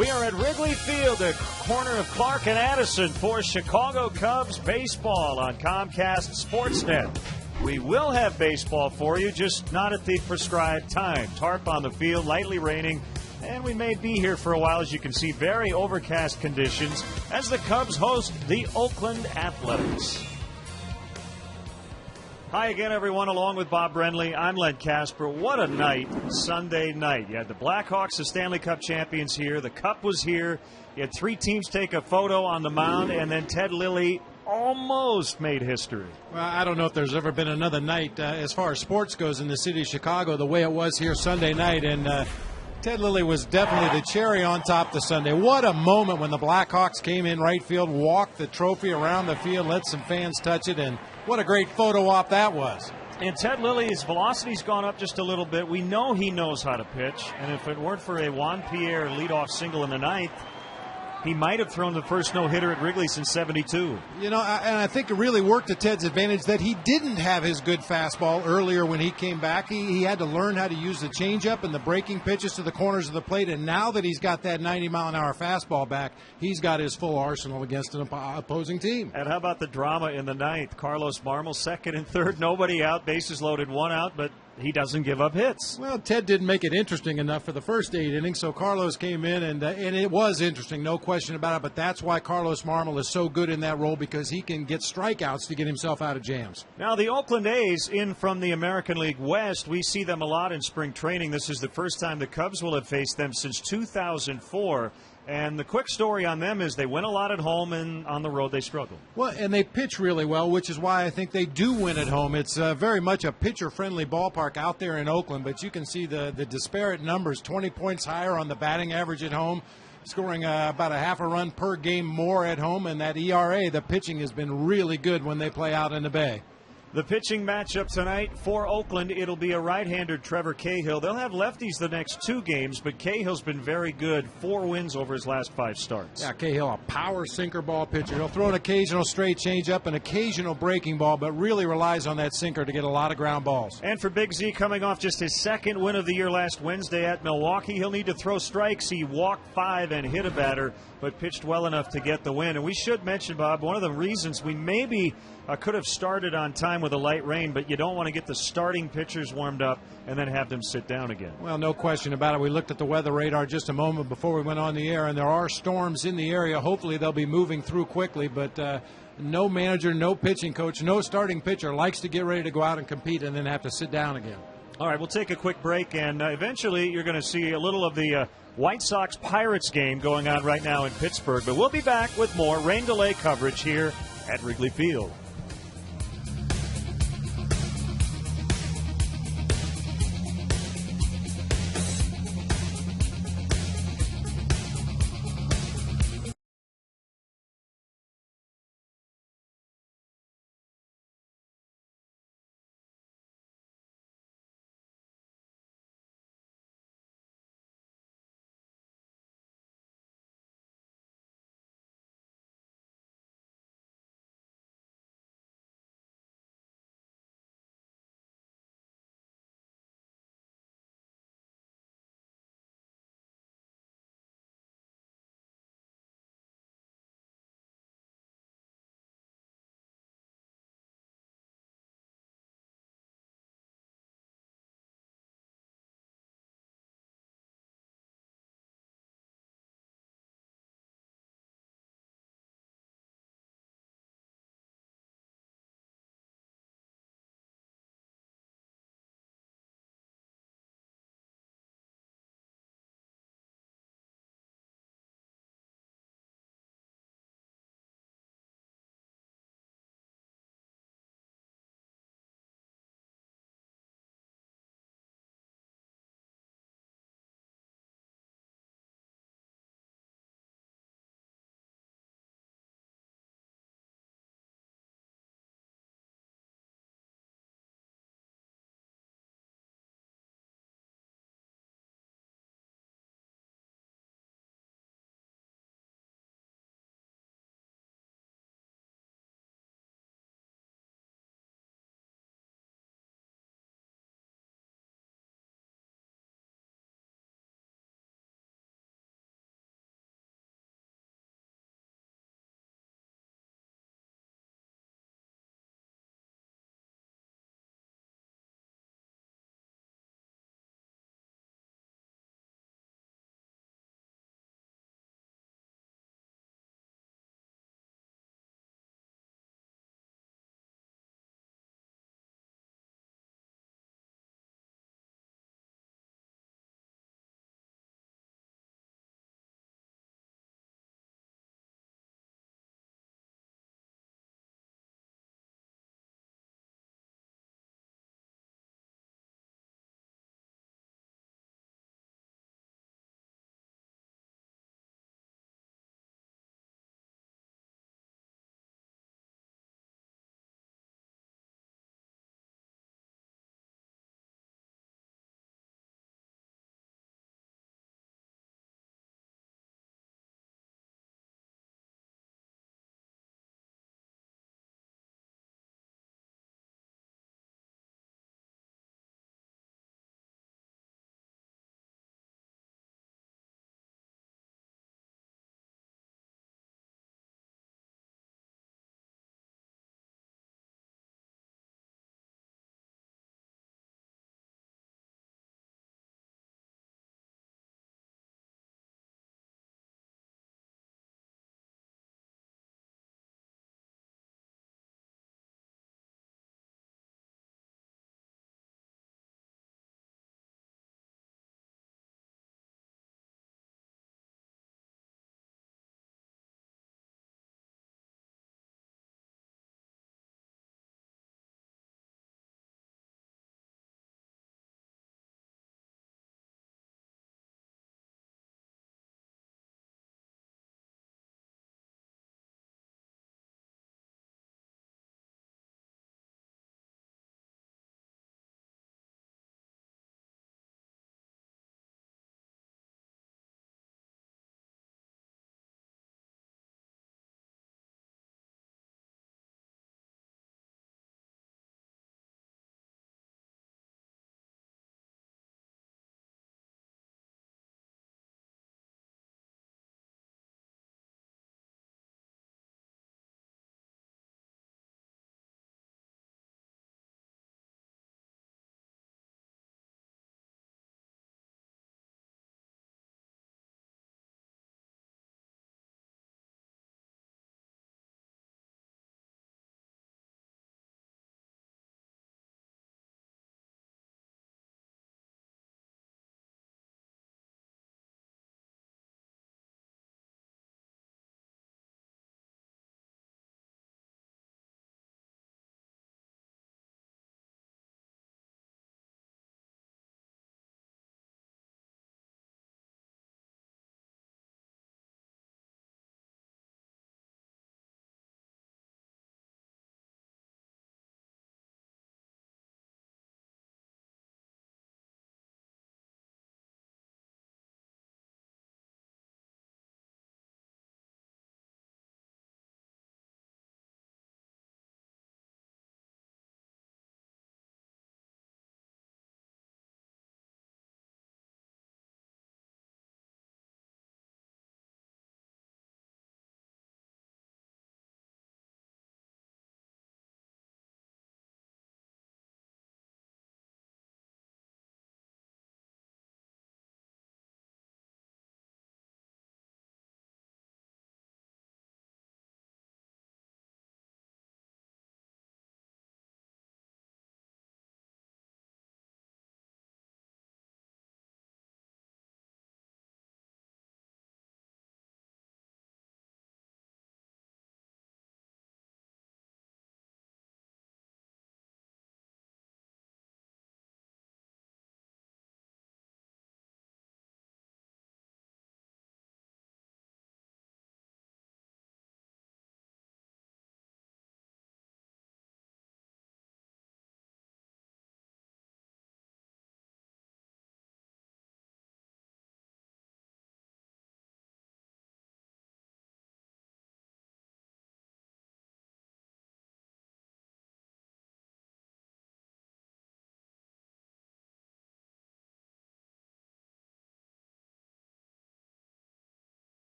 We are at Wrigley Field, the corner of Clark and Addison, for Chicago Cubs baseball on Comcast Sportsnet. We will have baseball for you, just not at the prescribed time. Tarp on the field, lightly raining, and we may be here for a while. As you can see, very overcast conditions as the Cubs host the Oakland Athletics. Hi again, everyone. Along with Bob Brenly, I'm Len Casper. What a night, Sunday night. You had the Blackhawks, the Stanley Cup champions here. The Cup was here. You had three teams take a photo on the mound, and then Ted Lilly almost made history. Well, I don't know if there's ever been another night as far as sports goes in the city of Chicago the way it was here Sunday night, and Ted Lilly was definitely the cherry on top the Sunday. What a moment when the Blackhawks came in right field, walked the trophy around the field, let some fans touch it, and what a great photo op that was. And Ted Lilly's velocity's gone up just a little bit. We know he knows how to pitch, and if it weren't for a Juan Pierre leadoff single in the ninth, he might have thrown the first no-hitter at Wrigley since '72. You know, and I think it really worked to Ted's advantage that he didn't have his good fastball earlier when he came back. He had to learn how to use the changeup and the breaking pitches to the corners of the plate, and now that he's got that 90-mile-an-hour fastball back, he's got his full arsenal against an opposing team. And how about the drama in the ninth? Carlos Marmol, second and third, nobody out, bases loaded, one out, but he doesn't give up hits. Well, Ted didn't make it interesting enough for the first 8 innings, so Carlos came in, and it was interesting, no question about it, but that's why Carlos Marmol is so good in that role, because he can get strikeouts to get himself out of jams. Now, the Oakland A's in from the American League West, we see them a lot in spring training. This is the first time the Cubs will have faced them since 2004. And the quick story on them is they win a lot at home, and on the road they struggle. Well, and they pitch really well, which is why I think they do win at home. It's very much a pitcher-friendly ballpark out there in Oakland, but you can see the disparate numbers, 20 points higher on the batting average at home, scoring about a half a run per game more at home, and that ERA, the pitching has been really good when they play out in the Bay. The pitching matchup tonight for Oakland, it'll be a right-hander, Trevor Cahill. They'll have lefties the next 2 games, but Cahill's been very good. 4 wins over his last 5 starts. Yeah, Cahill, a power sinker ball pitcher. He'll throw an occasional straight changeup, an occasional breaking ball, but really relies on that sinker to get a lot of ground balls. And for Big Z, coming off just his second win of the year last Wednesday at Milwaukee, he'll need to throw strikes. He walked 5 and hit a batter, but pitched well enough to get the win. And we should mention, Bob, one of the reasons we maybe could have started on time with a light rain, but you don't want to get the starting pitchers warmed up and then have them sit down again. Well, no question about it. We looked at the weather radar just a moment before we went on the air, and there are storms in the area. Hopefully they'll be moving through quickly, but no manager, no pitching coach, no starting pitcher likes to get ready to go out and compete and then have to sit down again. All right, we'll take a quick break, and eventually you're going to see a little of the White Sox-Pirates game going on right now in Pittsburgh. But we'll be back with more rain delay coverage here at Wrigley Field.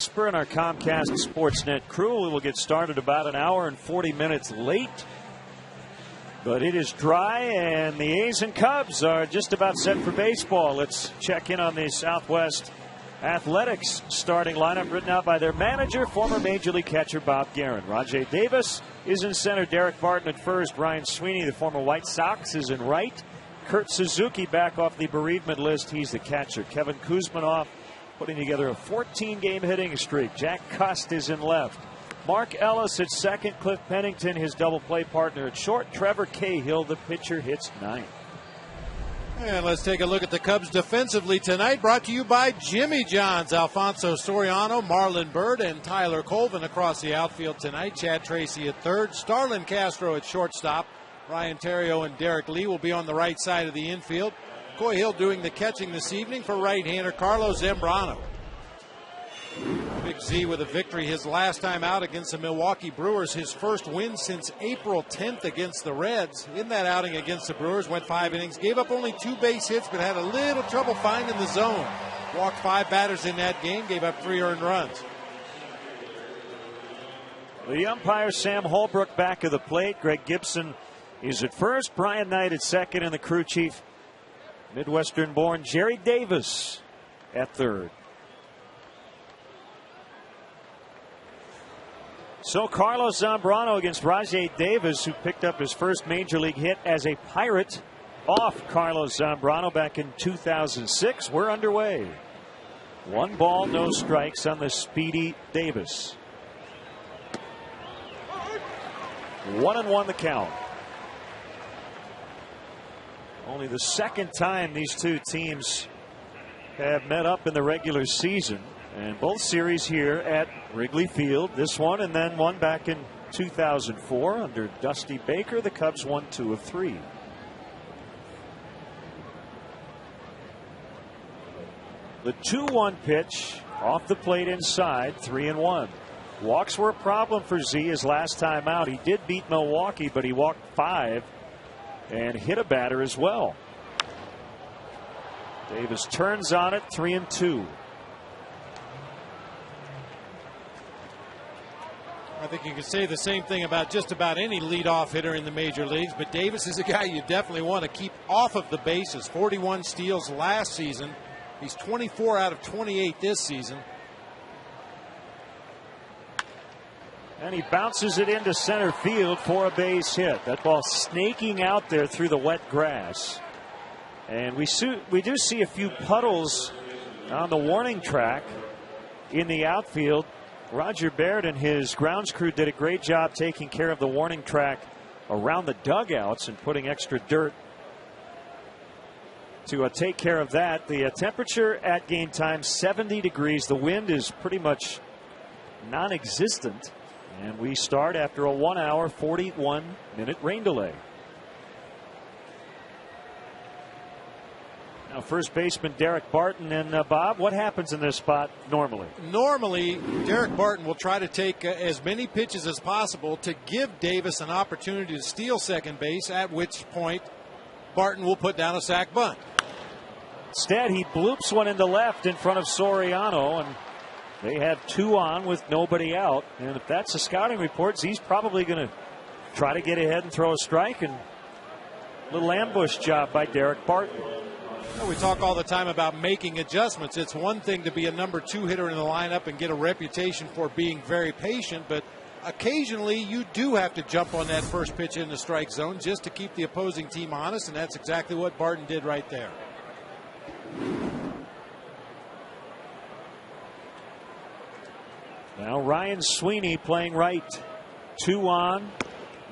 Hotspur and our Comcast Sportsnet crew. We will get started about an hour and 40 minutes late. But it is dry, and the A's and Cubs are just about set for baseball. Let's check in on the Southwest Athletics starting lineup written out by their manager, former Major League catcher Bob Guerin. Rajay Davis is in center. Derek Barton at first. Ryan Sweeney, the former White Sox, is in right. Kurt Suzuki back off the bereavement list. He's the catcher. Kevin Kuzmanoff putting together a 14-game hitting streak. Jack Cust is in left. Mark Ellis at second. Cliff Pennington, his double play partner at short. Trevor Cahill, the pitcher, hits ninth. And let's take a look at the Cubs defensively tonight. Brought to you by Jimmy John's. Alfonso Soriano, Marlon Byrd, and Tyler Colvin across the outfield tonight. Chad Tracy at third. Starlin Castro at shortstop. Ryan Theriot and Derek Lee will be on the right side of the infield. Coy Hill doing the catching this evening for right-hander Carlos Zambrano. Big Z with a victory his last time out against the Milwaukee Brewers. His first win since April 10th against the Reds. In that outing against the Brewers, went 5 innings, gave up only 2 base hits, but had a little trouble finding the zone. Walked 5 batters in that game, gave up 3 earned runs. The umpire, Sam Holbrook, back of the plate. Greg Gibson is at first. Brian Knight at second, and the crew chief, Midwestern-born Jerry Davis, at third. So Carlos Zambrano against Rajay Davis, who picked up his first major league hit as a Pirate off Carlos Zambrano back in 2006. We're underway. 1 ball, no strikes on the speedy Davis. 1-1 the count. Only the second time these two teams have met up in the regular season. And both series here at Wrigley Field. This one and then one back in 2004 under Dusty Baker. The Cubs won 2 of 3. The 2-1 pitch off the plate inside, 3-1. Walks were a problem for Z his last time out. He did beat Milwaukee, but he walked 5 and hit a batter as well. Davis turns on it, 3-2. I think you could say the same thing about just about any leadoff hitter in the major leagues, but Davis is a guy you definitely want to keep off of the bases. 41 steals last season. He's 24 out of 28 this season. And he bounces it into center field for a base hit. That ball snaking out there through the wet grass. And we do see a few puddles on the warning track in the outfield. Roger Baird and his grounds crew did a great job taking care of the warning track around the dugouts and putting extra dirt to take care of that. The temperature at game time, 70 degrees. The wind is pretty much non-existent. And we start after a 1-hour, 41-minute rain delay. Now, first baseman Derek Barton. And Bob, what happens in this spot normally? Normally, Derek Barton will try to take as many pitches as possible to give Davis an opportunity to steal second base, at which point Barton will put down a sac bunt. Instead, he bloops one into left in front of Soriano, and they have 2 on with nobody out. And if that's the scouting reports, he's probably going to try to get ahead and throw a strike. And a little ambush job by Derek Barton. We talk all the time about making adjustments. It's one thing to be a number 2 hitter in the lineup and get a reputation for being very patient, but occasionally you do have to jump on that first pitch in the strike zone just to keep the opposing team honest, and that's exactly what Barton did right there. Now Ryan Sweeney playing right. 2 on,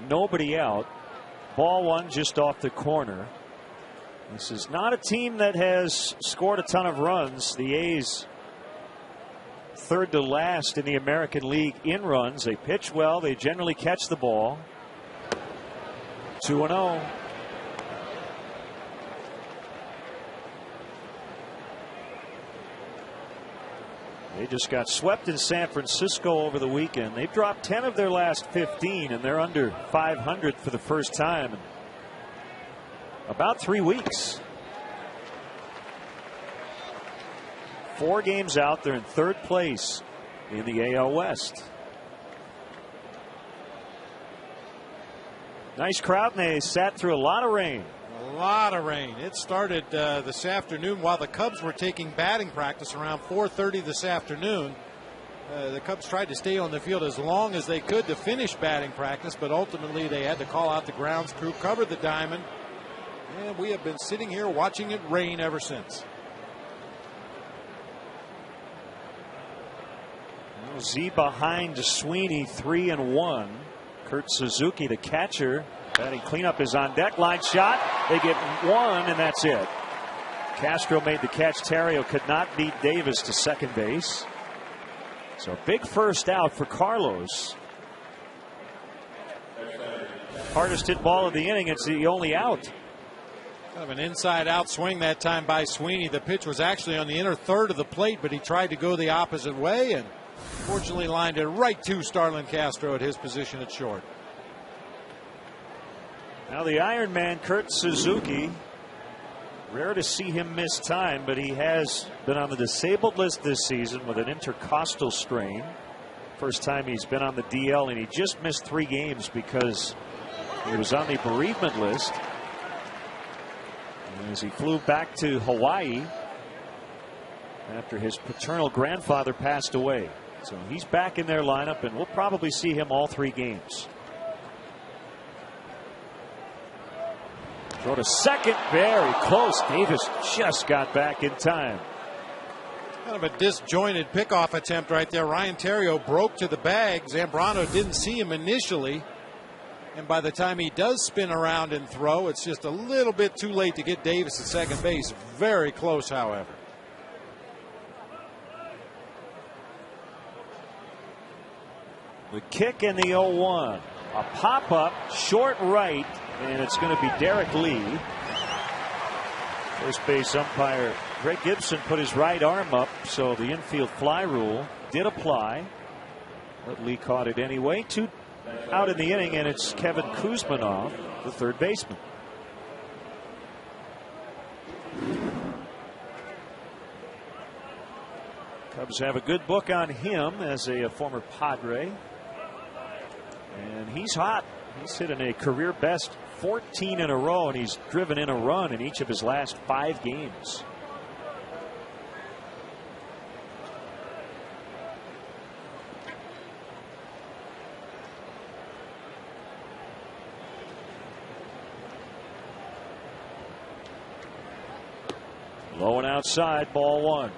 nobody out. Ball 1 just off the corner. This is not a team that has scored a ton of runs. The A's third to last in the American League in runs. They pitch well. They generally catch the ball. 2-0. They just got swept in San Francisco over the weekend. They've dropped 10 of their last 15, and they're under 500 for the first time in about 3 weeks. 4 games out. They're in 3rd place in the AL West. Nice crowd, and they sat through a lot of rain. A lot of rain. It started this afternoon while the Cubs were taking batting practice around 4:30 this afternoon. The Cubs tried to stay on the field as long as they could to finish batting practice, but ultimately they had to call out the grounds crew, cover the diamond, and we have been sitting here watching it rain ever since. Z behind Sweeney, 3-1. Kurt Suzuki, the catcher, batting cleanup, is on deck. Line shot. They get one, and that's it. Castro made the catch. Terrio could not beat Davis to second base. So big first out for Carlos. Hardest hit ball of the inning. It's the only out. Kind of an inside-out swing that time by Sweeney. The pitch was actually on the inner third of the plate, but he tried to go the opposite way and fortunately lined it right to Starlin Castro at his position at short. Now the Iron Man, Kurt Suzuki. Rare to see him miss time, but he has been on the disabled list this season with an intercostal strain. First time he's been on the DL, and he just missed 3 games because he was on the bereavement list as he flew back to Hawaii after his paternal grandfather passed away. So he's back in their lineup, and we'll probably see him all 3 games. Throw to second, very close. Davis just got back in time. Kind of a disjointed pickoff attempt right there. Ryan Terrio broke to the bag. Zambrano didn't see him initially, and by the time he does spin around and throw, it's just a little bit too late to get Davis at second base. Very close, however. The kick in the 0-1. A pop-up, short right, and it's going to be Derek Lee. First base umpire Greg Gibson put his right arm up, so the infield fly rule did apply. But Lee caught it anyway. 2 out in the inning, and it's Kevin Kuzmanov, the third baseman. Cubs have a good book on him as a former Padre. And he's hot. He's hitting a career best 14 in a row, and he's driven in a run in each of his last 5 games. Low and outside, ball 1.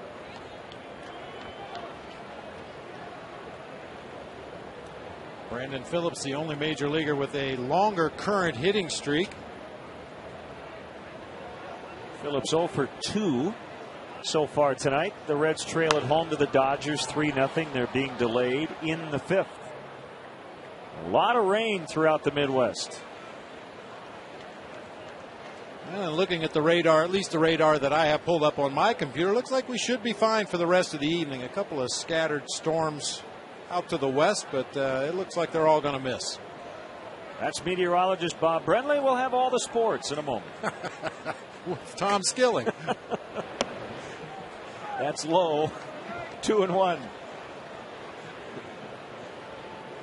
Brandon Phillips, the only major leaguer with a longer current hitting streak. Phillips 0 for 2 so far tonight. The Reds trail at home to the Dodgers 3-0. They're being delayed in the 5th. A lot of rain throughout the Midwest. And looking at the radar, at least the radar that I have pulled up on my computer, looks like we should be fine for the rest of the evening. A couple of scattered storms out to the west, but it looks like they're all going to miss. That's meteorologist Bob Brenly. We'll have all the sports in a moment. With Tom Skilling. That's low. 2-1.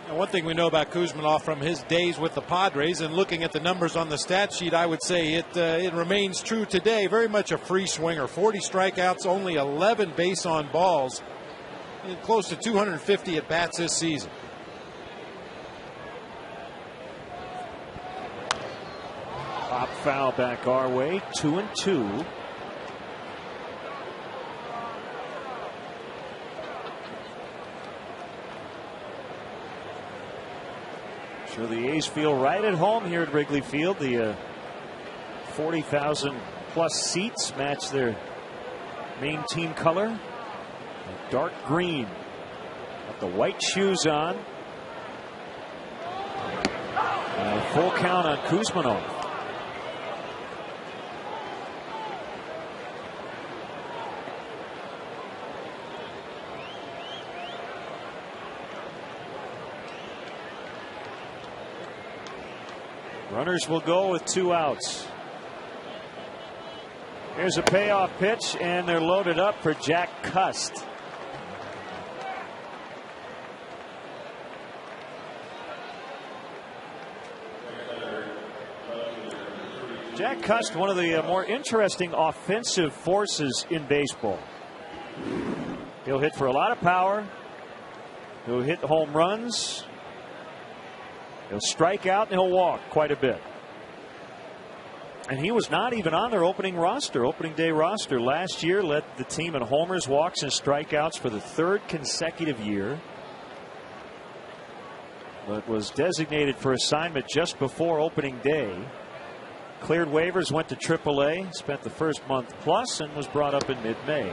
And one thing we know about Kuzmanov from his days with the Padres, and looking at the numbers on the stat sheet, I would say it remains true today. Very much a free swinger. 40 strikeouts, only 11 base on balls. Close to 250 at bats this season. Pop foul back our way. 2-2. Sure, the A's feel right at home here at Wrigley Field. The 40,000 plus seats match their main team color. Dark green. Got the white shoes on. And a full count on Kuzmanov. Runners will go with 2 outs. Here's a payoff pitch, and they're loaded up for Jack Cust. Jack Cust, one of the more interesting offensive forces in baseball. He'll hit for a lot of power. He'll hit home runs. He'll strike out and he'll walk quite a bit. And he was not even on their opening day roster last year. Led the team in homers, walks, and strikeouts for the 3rd consecutive year. But was designated for assignment just before opening day. Cleared waivers, went to AAA, spent the first month plus, and was brought up in mid-May.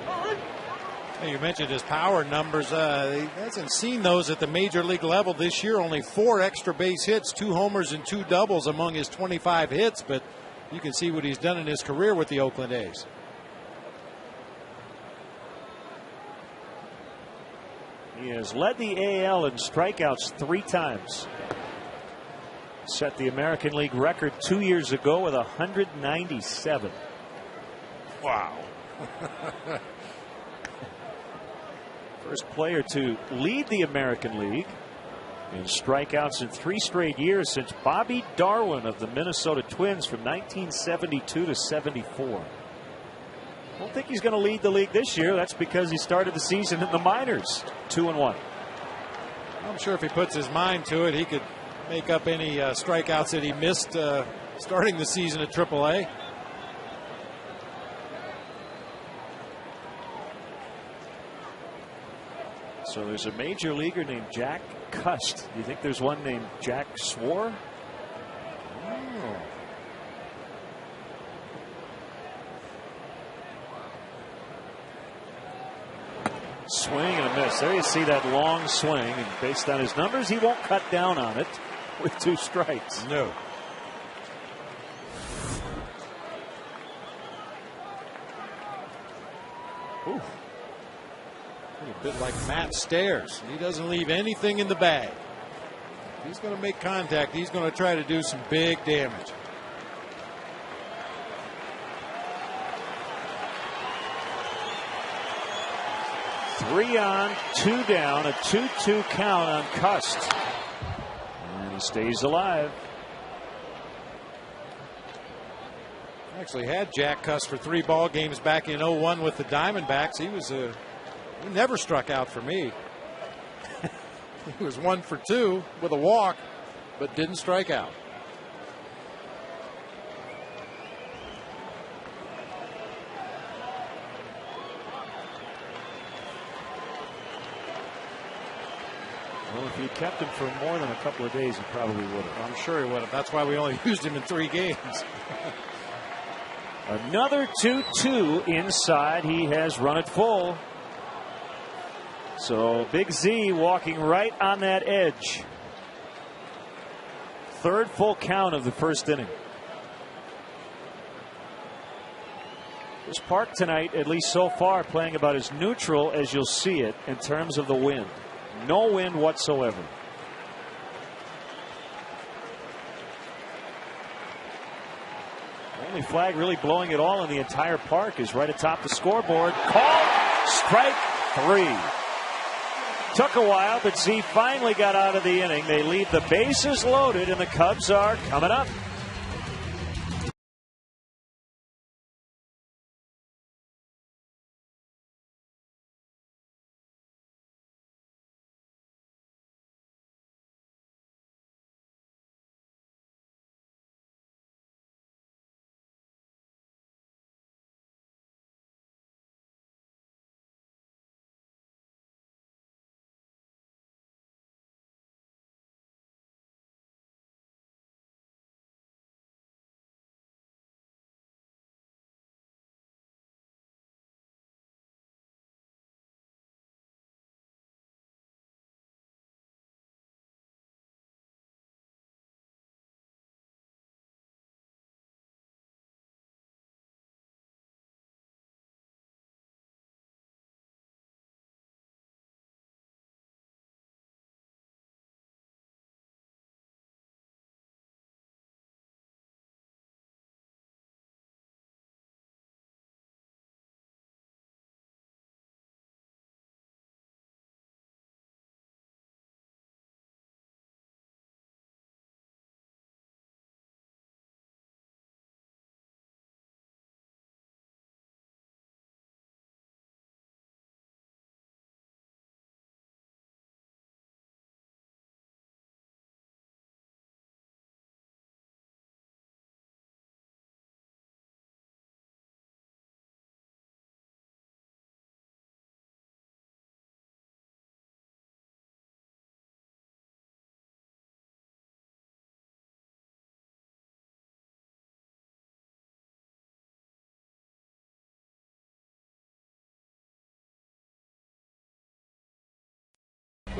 You mentioned his power numbers. He hasn't seen those at the major league level this year. Only 4 extra base hits, 2 homers, and 2 doubles among his 25 hits. But you can see what he's done in his career with the Oakland A's. He has led the AL in strikeouts 3 times. Set the American League record 2 years ago with 197. Wow. First player to lead the American League in strikeouts in 3 straight years since Bobby Darwin of the Minnesota Twins from 1972 to 74. I don't think he's going to lead the league this year. That's because he started the season in the minors 2-1. I'm sure if he puts his mind to it, he could make up any strikeouts that he missed starting the season at AAA. So there's a major leaguer named Jack Cust. Do you think there's one named Jack Swore? Oh. Swing and a miss. There you see that long swing, and based on his numbers, he won't cut down on it with 2 strikes. No. Ooh. A bit like Matt Stairs. He doesn't leave anything in the bag. If he's going to make contact, he's going to try to do some big damage. Three on, 2 down, a 2-2 count on Cust. And he stays alive. Actually had Jack Cust for 3 ball games back in 01 with the Diamondbacks. He never struck out for me. He was 1 for 2 with a walk, but didn't strike out. Well, if he kept him for more than a couple of days, he probably would have. I'm sure he would have. That's why we only used him in 3 games. Another 2-2 inside. He has run it full. So Big Z walking right on that edge. 3rd full count of the 1st inning. This park tonight, at least so far, playing about as neutral as you'll see it in terms of the wind. No wind whatsoever. Only flag really blowing it all in the entire park is right atop the scoreboard. Called strike 3. Took a while, but Z finally got out of the inning. They leave the bases loaded, and the Cubs are coming up.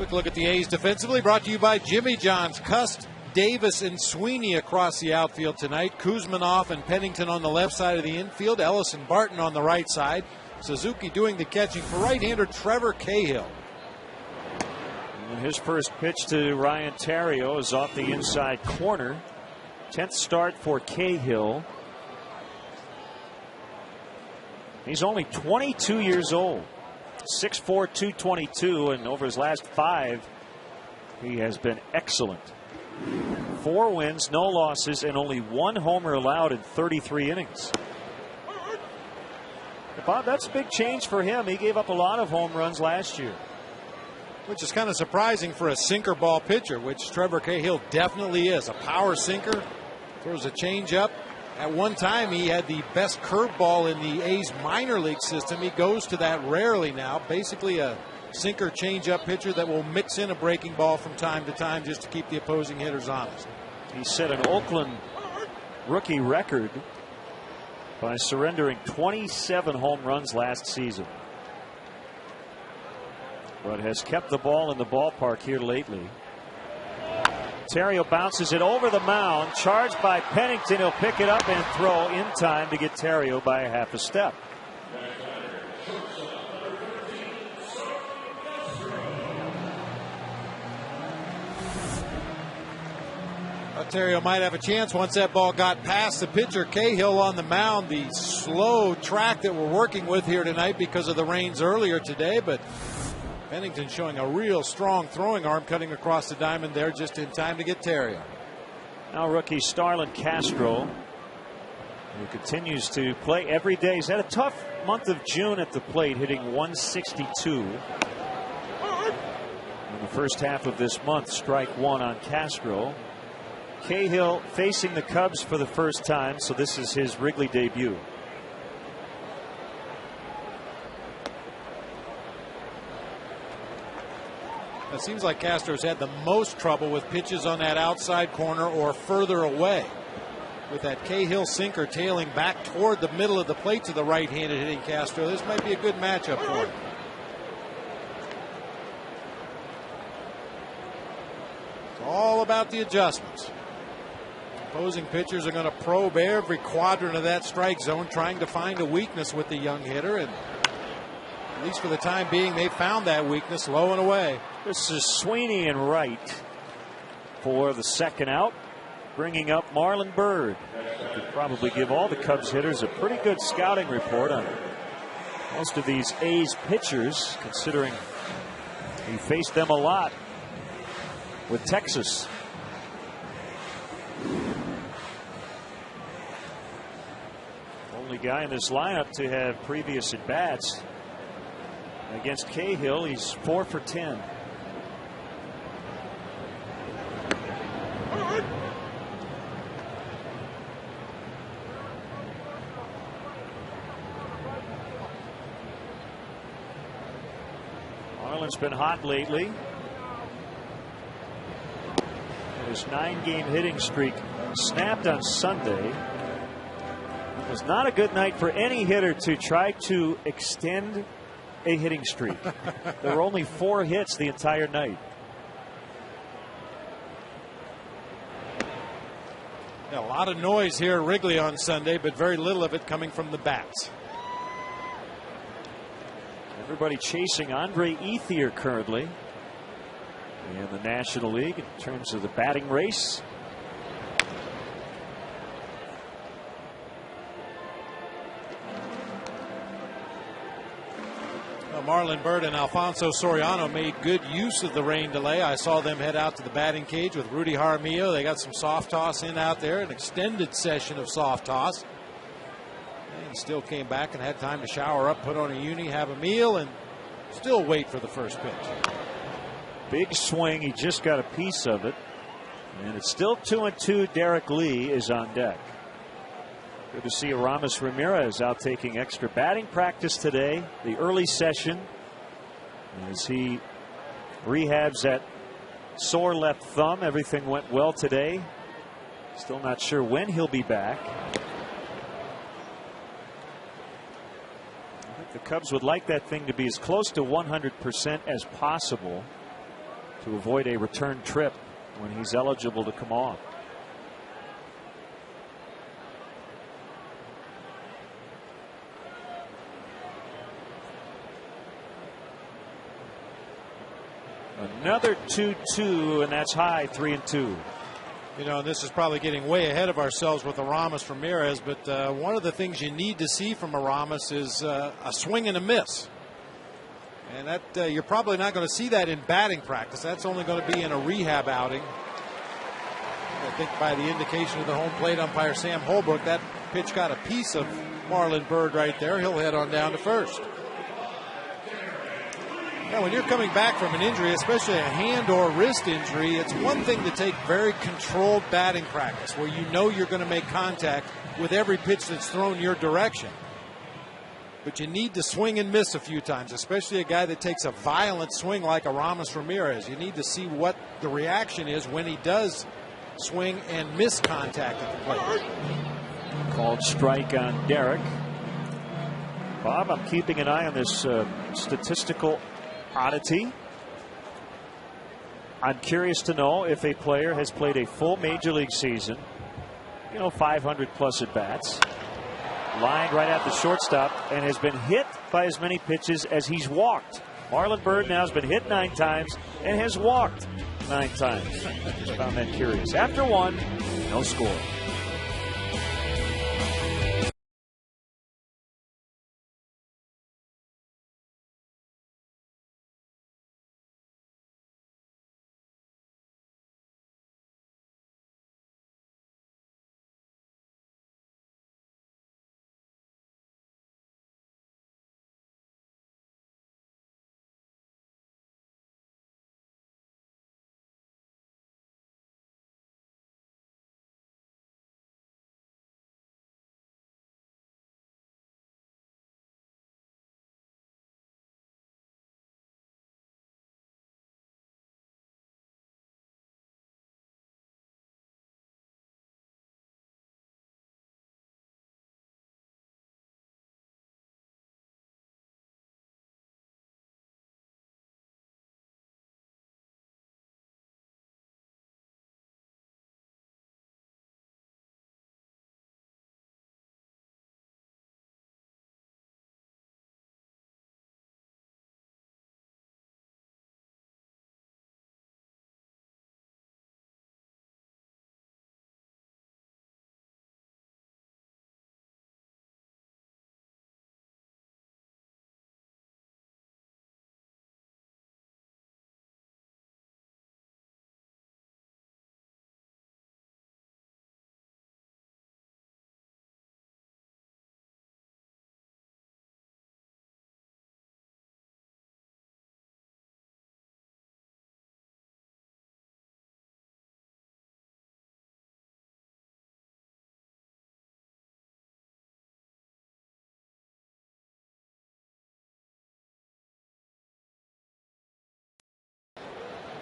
Quick look at the A's defensively, brought to you by Jimmy John's. Cust, Davis, and Sweeney across the outfield tonight. Kuzmanoff and Pennington on the left side of the infield. Ellis and Barton on the right side. Suzuki doing the catching for right-hander Trevor Cahill. And his first pitch to Ryan Theriot is off the inside corner. 10th start for Cahill. He's only 22 years old. 6'4", 222, and over his last 5, he has been excellent. 4 wins, no losses, and only 1 homer allowed in 33 innings. Bob, that's a big change for him. He gave up a lot of home runs last year. Which is kind of surprising for a sinker ball pitcher, which Trevor Cahill definitely is. A power sinker, throws a changeup. At one time, he had the best curveball in the A's minor league system. He goes to that rarely now. Basically a sinker changeup pitcher that will mix in a breaking ball from time to time just to keep the opposing hitters honest. He set an Oakland rookie record by surrendering 27 home runs last season, but has kept the ball in the ballpark here lately. Theriot bounces it over the mound, charged by Pennington. He'll pick it up and throw in time to get Theriot by a half a step. Theriot might have a chance once that ball got past the pitcher. Cahill on the mound, the slow track that we're working with here tonight because of the rains earlier today, but Pennington showing a real strong throwing arm, cutting across the diamond there just in time to get Theriot. Now rookie Starlin Castro, who continues to play every day. He's had a tough month of June at the plate, hitting 162. In the first half of this month, strike 1 on Castro. Cahill facing the Cubs for the first time, so this is his Wrigley debut. It seems like Castro's had the most trouble with pitches on that outside corner or further away. With that Cahill sinker tailing back toward the middle of the plate to the right-handed hitting Castro, this might be a good matchup for him. It's all about the adjustments. Opposing pitchers are going to probe every quadrant of that strike zone, trying to find a weakness with the young hitter, and at least for the time being, they found that weakness low and away. This is Sweeney and right for the second out, bringing up Marlon Byrd. I could probably give all the Cubs hitters a pretty good scouting report on most of these A's pitchers, considering he faced them a lot with Texas. Only guy in this lineup to have previous at bats against Cahill. He's 4 for 10. Marlon's been hot lately. His 9-game hitting streak snapped on Sunday. It was not a good night for any hitter to try to extend a hitting streak. There were only 4 hits the entire night. Yeah, a lot of noise here at Wrigley on Sunday, but very little of it coming from the bats. Everybody chasing Andre Ethier currently in the National League in terms of the batting race. Marlon Byrd and Alfonso Soriano made good use of the rain delay. I saw them head out to the batting cage with Rudy Jaramillo. They got some soft toss in out there, an extended session of soft toss. And still came back and had time to shower up, put on a uni, have a meal, and still wait for the first pitch. Big swing. He just got a piece of it. And it's still 2-2. Derek Lee is on deck. Good to see Aramis Ramirez out taking extra batting practice today. The early session as he rehabs that sore left thumb. Everything went well today. Still not sure when he'll be back. I think the Cubs would like that thing to be as close to 100% as possible. to avoid a return trip when he's eligible to come off. Another 2-2, and that's high, 3-2. You know, this is probably getting way ahead of ourselves with Aramis Ramirez, but one of the things you need to see from Aramis is a swing and a miss. And that you're probably not going to see that in batting practice. That's only going to be in a rehab outing. I think by the indication of the home plate umpire Sam Holbrook, that pitch got a piece of Marlon Byrd right there. He'll head on down to first. Now, when you're coming back from an injury, especially a hand or wrist injury, it's one thing to take very controlled batting practice where you know you're going to make contact with every pitch that's thrown your direction. But you need to swing and miss a few times, especially a guy that takes a violent swing like Aramis Ramirez. You need to see what the reaction is when he does swing and miss contact at the plate. Called strike on Derek. Bob, I'm keeping an eye on this statistical oddity. I'm curious to know if a player has played a full major league season, 500 plus at bats, lined right at the shortstop, and has been hit by as many pitches as he's walked. Marlon Byrd now has been hit 9 times and has walked 9 times. Just found that curious. After 1, no score.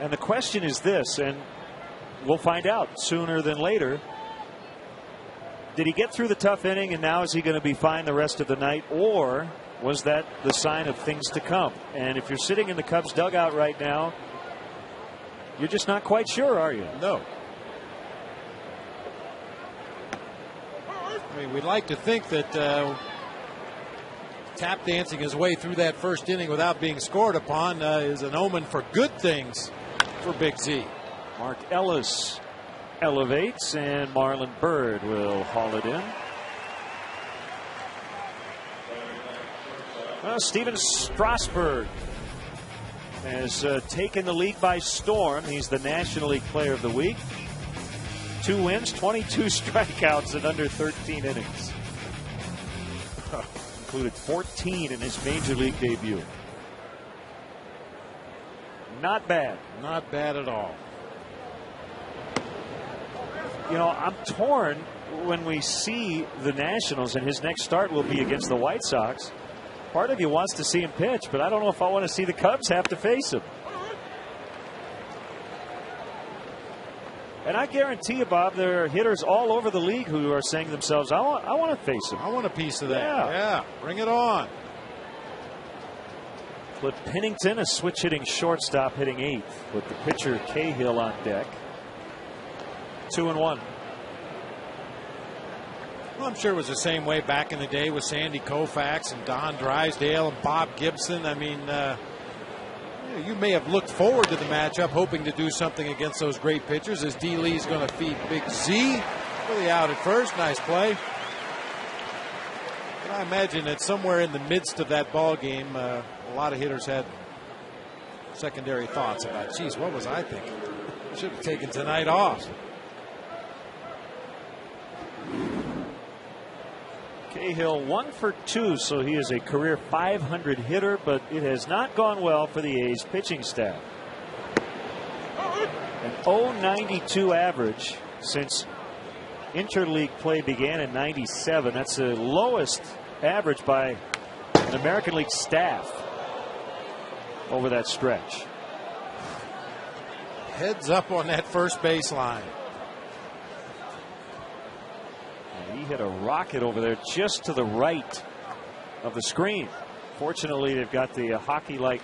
And the question is this, and we'll find out sooner than later. Did he get through the tough inning and now is he going to be fine the rest of the night, or was that the sign of things to come? And if you're sitting in the Cubs dugout right now, you're just not quite sure, are you? No. I mean, we'd like to think that tap dancing his way through that first inning without being scored upon is an omen for good things for Big Z. Mark Ellis elevates, and Marlon Byrd will haul it in. Steven Strasburg has taken the league by storm. He's the National League Player of the Week. 2 wins, 22 strikeouts in under 13 innings. Included 14 in his Major League debut. Not bad. Not bad at all. I'm torn when we see the Nationals, and his next start will be against the White Sox. Part of you wants to see him pitch, but I don't know if I want to see the Cubs have to face him. And I guarantee you, Bob, there are hitters all over the league who are saying to themselves, I want to face him. I want a piece of that. Yeah. Bring it on. Cliff Pennington, a switch hitting shortstop, hitting 8th with the pitcher Cahill on deck. 2-1. Well, I'm sure it was the same way back in the day with Sandy Koufax and Don Drysdale and Bob Gibson. I mean, you may have looked forward to the matchup, hoping to do something against those great pitchers, as D. Lee's going to feed Big Z. Really out at first. Nice play. But I imagine that somewhere in the midst of that ball game, a lot of hitters had secondary thoughts about, geez, what was I thinking? I should have taken tonight off. Cahill 1 for 2, so he is a career .500 hitter, but it has not gone well for the A's pitching staff. An .092 average since interleague play began in '97. That's the lowest average by an American League staff over that stretch. Heads up on that first baseline. He hit a rocket over there just to the right of the screen. Fortunately, they've got the hockey-like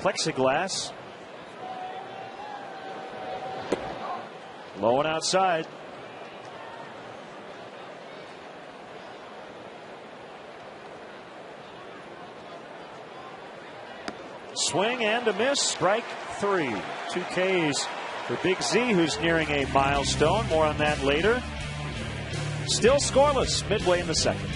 plexiglass. Low and outside. Swing and a miss. Strike 3. 2 Ks for Big Z, who's nearing a milestone. More on that later. Still scoreless midway in the second.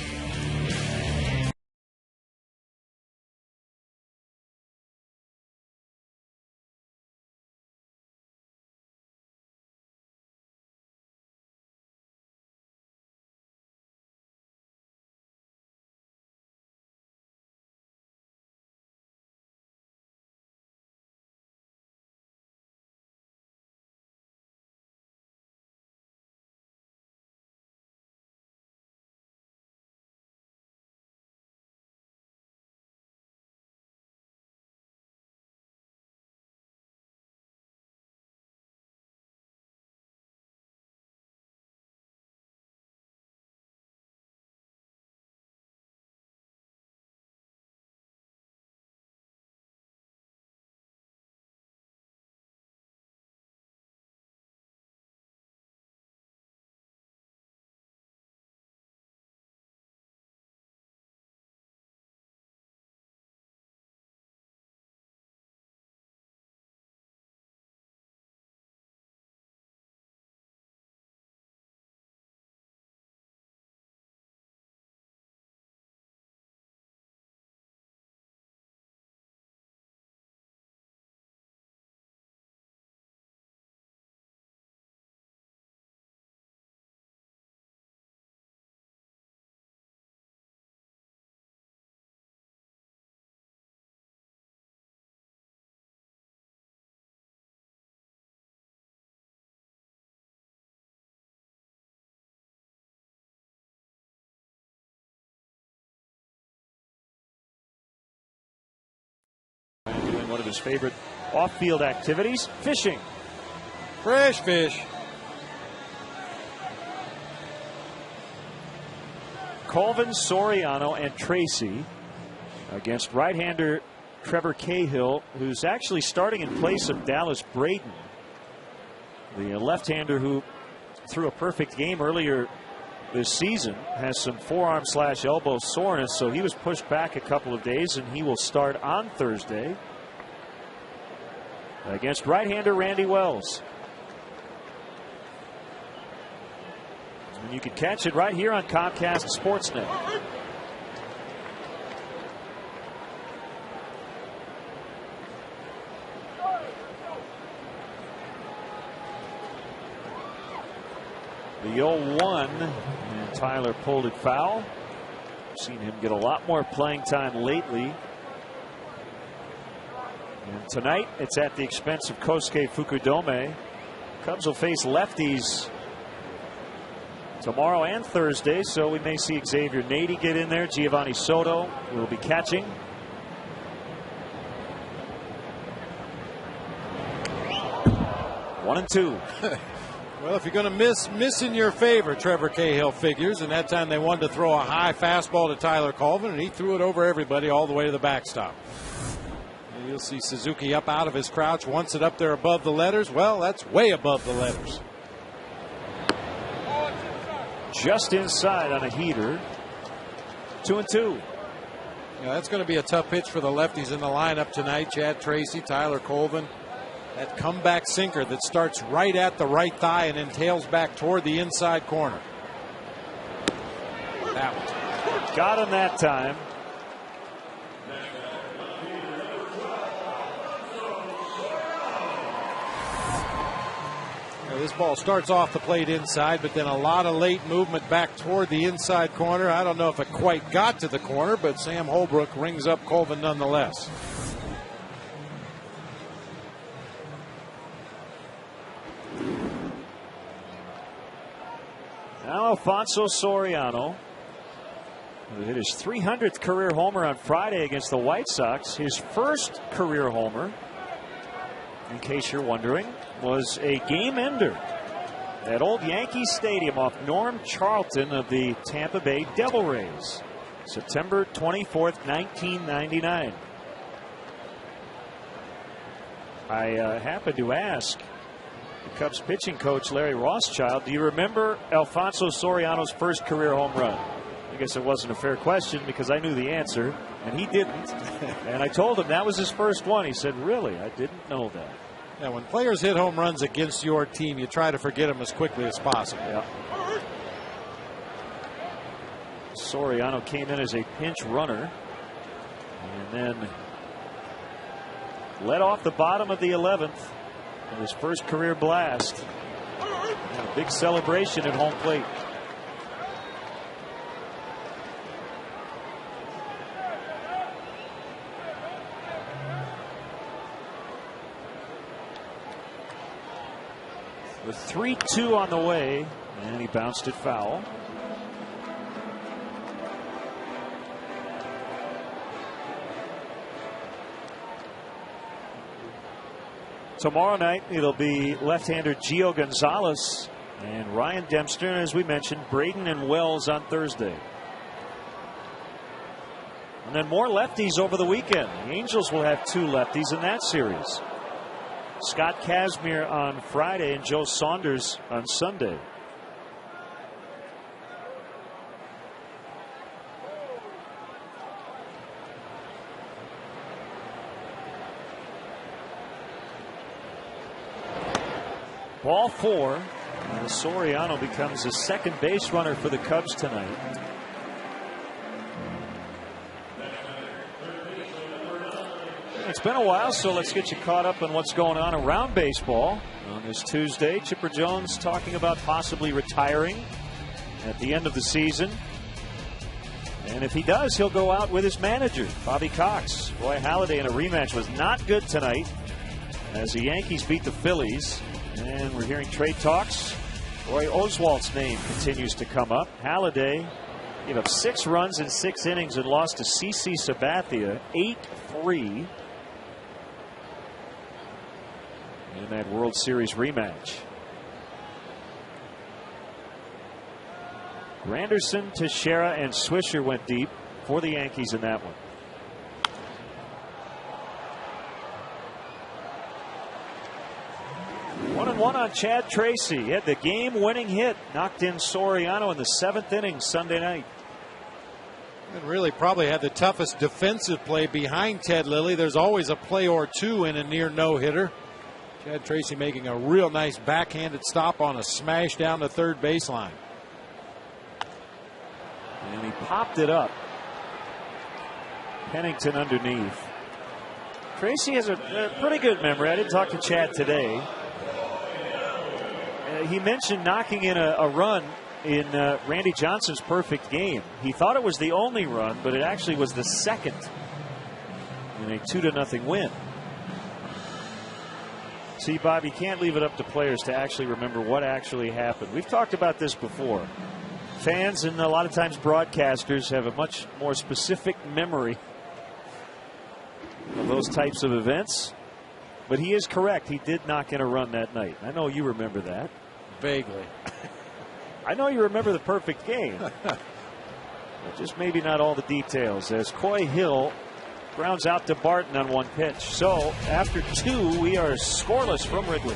Doing one of his favorite off-field activities, fishing. Fresh fish. Colvin, Soriano, and Tracy against right-hander Trevor Cahill, who's actually starting in place of Dallas Braden, the left-hander who threw a perfect game earlier this season, has some forearm/elbow soreness, so he was pushed back a couple of days, and he will start on Thursday against right-hander Randy Wells. And you can catch it right here on Comcast Sportsnet. The 0-1, and Tyler pulled it foul. Seen him get a lot more playing time lately. And tonight it's at the expense of Kosuke Fukudome. Cubs will face lefties tomorrow and Thursday, so we may see Xavier Nady get in there. Giovanni Soto will be catching. One and two. Well, if you're going to miss in your favor, Trevor Cahill figures, and that time they wanted to throw a high fastball to Tyler Colvin, and he threw it over everybody all the way to the backstop. You'll see Suzuki up out of his crouch, wants it up there above the letters. Well, that's way above the letters. Just inside on a heater. 2-2. Yeah, that's going to be a tough pitch for the lefties in the lineup tonight. Chad Tracy, Tyler Colvin. That comeback sinker that starts right at the right thigh and then tails back toward the inside corner. That one. Got him that time. This ball starts off the plate inside, but then a lot of late movement back toward the inside corner. I don't know if it quite got to the corner, but Sam Holbrook rings up Colvin nonetheless. Now Alfonso Soriano, who hit his 300th career homer on Friday against the White Sox. His first career homer, in case you're wondering, was a game ender at Old Yankee Stadium off Norm Charlton of the Tampa Bay Devil Rays, September 24th, 1999. I happened to ask the Cubs pitching coach Larry Rothschild, do you remember Alfonso Soriano's first career home run? I guess it wasn't a fair question because I knew the answer and he didn't. And I told him that was his first one. He said, really? I didn't know that. Yeah, when players hit home runs against your team, you try to forget them as quickly as possible. Yeah. Soriano came in as a pinch runner and then led off the bottom of the 11th in his first career blast. And a big celebration at home plate. With 3-2 on the way, and he bounced it foul. Tomorrow night it'll be left-hander Gio Gonzalez and Ryan Dempster, and as we mentioned, Braden and Wells on Thursday. And then more lefties over the weekend. The Angels will have 2 lefties in that series. Scott Kazmir on Friday and Joe Saunders on Sunday. Ball 4. And Soriano becomes the second base runner for the Cubs tonight. It's been a while, so let's get you caught up on what's going on around baseball. On this Tuesday, Chipper Jones talking about possibly retiring at the end of the season. And if he does, he'll go out with his manager, Bobby Cox. Roy Halladay in a rematch was not good tonight as the Yankees beat the Phillies. And we're hearing trade talks. Roy Oswalt's name continues to come up. Halladay gave up 6 runs in 6 innings and lost to CC Sabathia 8-3. In that World Series rematch. Granderson, Teixeira, and Swisher went deep for the Yankees in that one. One and one on Chad Tracy. He had the game-winning hit, knocked in Soriano in the 7th inning Sunday night. And really probably had the toughest defensive play behind Ted Lilly. There's always a play or two in a near no-hitter. Chad Tracy making a real nice backhanded stop on a smash down the third baseline. And he popped it up. Pennington underneath. Tracy has a pretty good memory. I didn't talk to Chad today. He mentioned knocking in a run in Randy Johnson's perfect game. He thought it was the only run, but it actually was the second in a 2-0 win. See, Bob, you can't leave it up to players to actually remember what actually happened. We've talked about this before. Fans and a lot of times broadcasters have a much more specific memory of those types of events. But he is correct. He did knock in a run that night. I know you remember that. Vaguely. I know you remember the perfect game. But just maybe not all the details. As Coy Hill Grounds out to Barton on one pitch. So after 2, we are scoreless from Wrigley.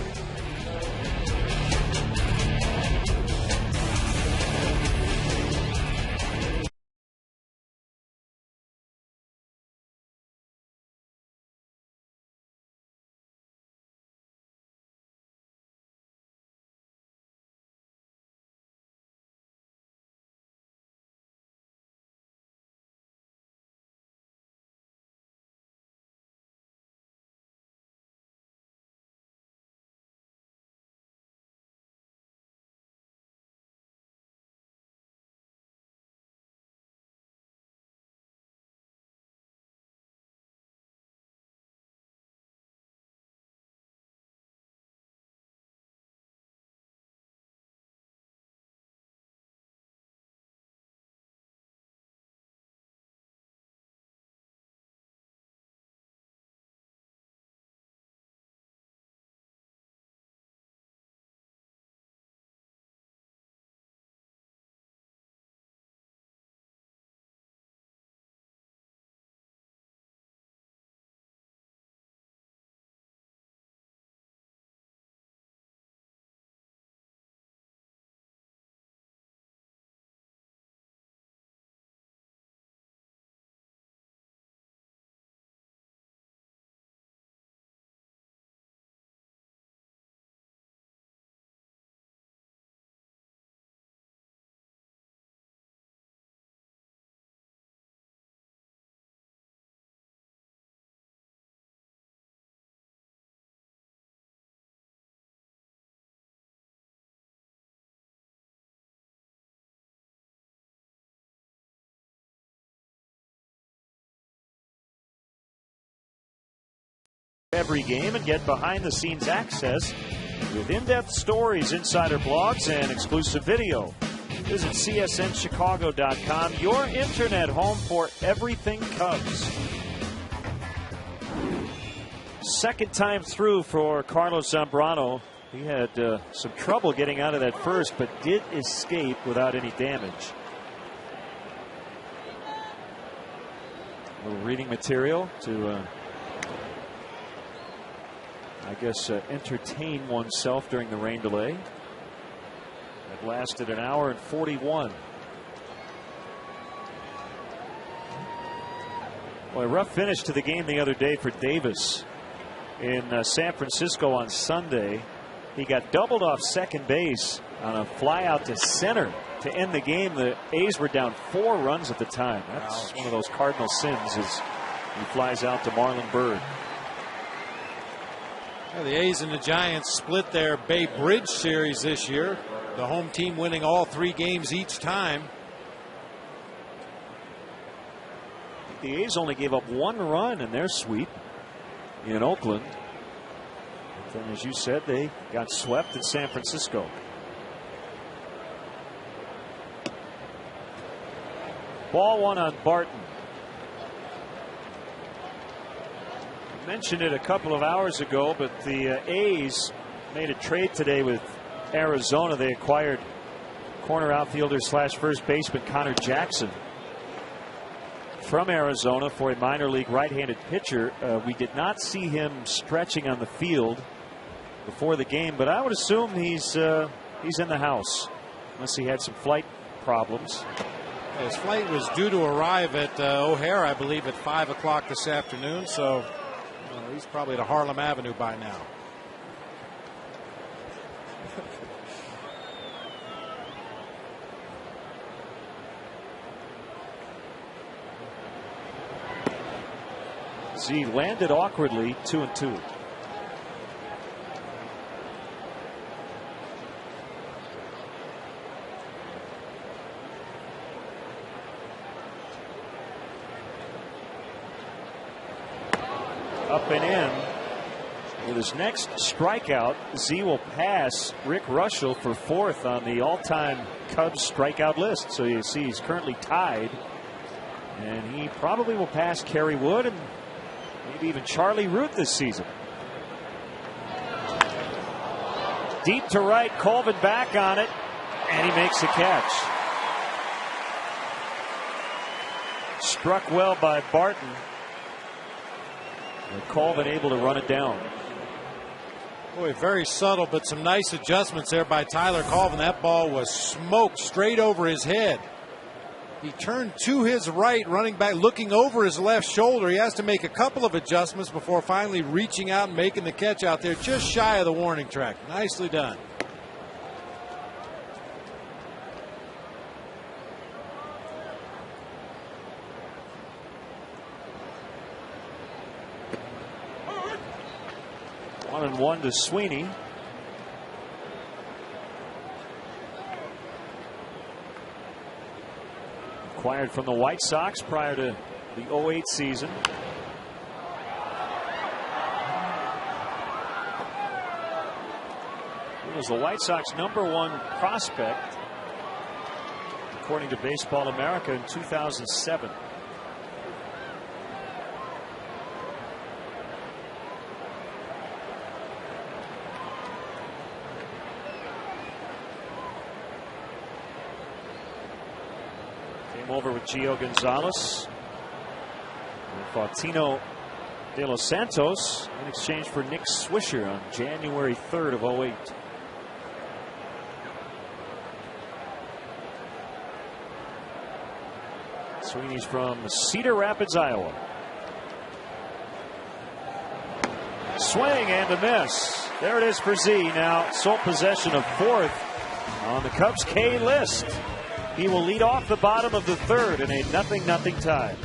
Every game and get behind-the-scenes access with in-depth stories, insider blogs, and exclusive video. Visit csnchicago.com, your internet home for everything Cubs. Second time through for Carlos Zambrano. He had some trouble getting out of that first, but did escape without any damage. A little reading material to I guess entertain oneself during the rain delay. It lasted an hour and 41. Well, a rough finish to the game the other day for Davis in San Francisco on Sunday. He got doubled off second base on a fly out to center to end the game. The A's were down 4 runs at the time. That's one of those cardinal sins as he flies out to Marlon Byrd. Yeah, the A's and the Giants split their Bay Bridge series this year. The home team winning all 3 games each time. The A's only gave up 1 run in their sweep in Oakland. But then, as you said, they got swept in San Francisco. Ball 1 on Barton. Mentioned it a couple of hours ago, but the A's made a trade today with Arizona. They acquired corner outfielder / first baseman Connor Jackson from Arizona for a minor league right-handed pitcher. We did not see him stretching on the field before the game, but I would assume he's in the house unless he had some flight problems. His flight was due to arrive at O'Hare, I believe, at 5 o'clock this afternoon, so he's probably at Harlem Avenue by now. Z landed awkwardly, 2-2. Up and in. With his next strikeout, Z will pass Rick Russell for 4th on the all-time Cubs strikeout list. So you see he's currently tied, and he probably will pass Kerry Wood and maybe even Charlie Root this season. Deep to right, Colvin back on it, and he makes the catch. Struck well by Barton. And Colvin able to run it down. Boy, very subtle, but some nice adjustments there by Tyler Colvin. That ball was smoked straight over his head. He turned to his right, running back, looking over his left shoulder. He has to make a couple of adjustments before finally reaching out and making the catch out there just shy of the warning track. Nicely done. One and one to Sweeney. Acquired from the White Sox prior to the 08 season. He was the White Sox #1 prospect, according to Baseball America, in 2007. Over with Gio Gonzalez and Faustino de los Santos in exchange for Nick Swisher on January 3rd of 08. Sweeney's from Cedar Rapids, Iowa. Swing and a miss. There it is for Z. Now sole possession of fourth on the Cubs K list. He will lead off the bottom of the third in a 0-0 tie.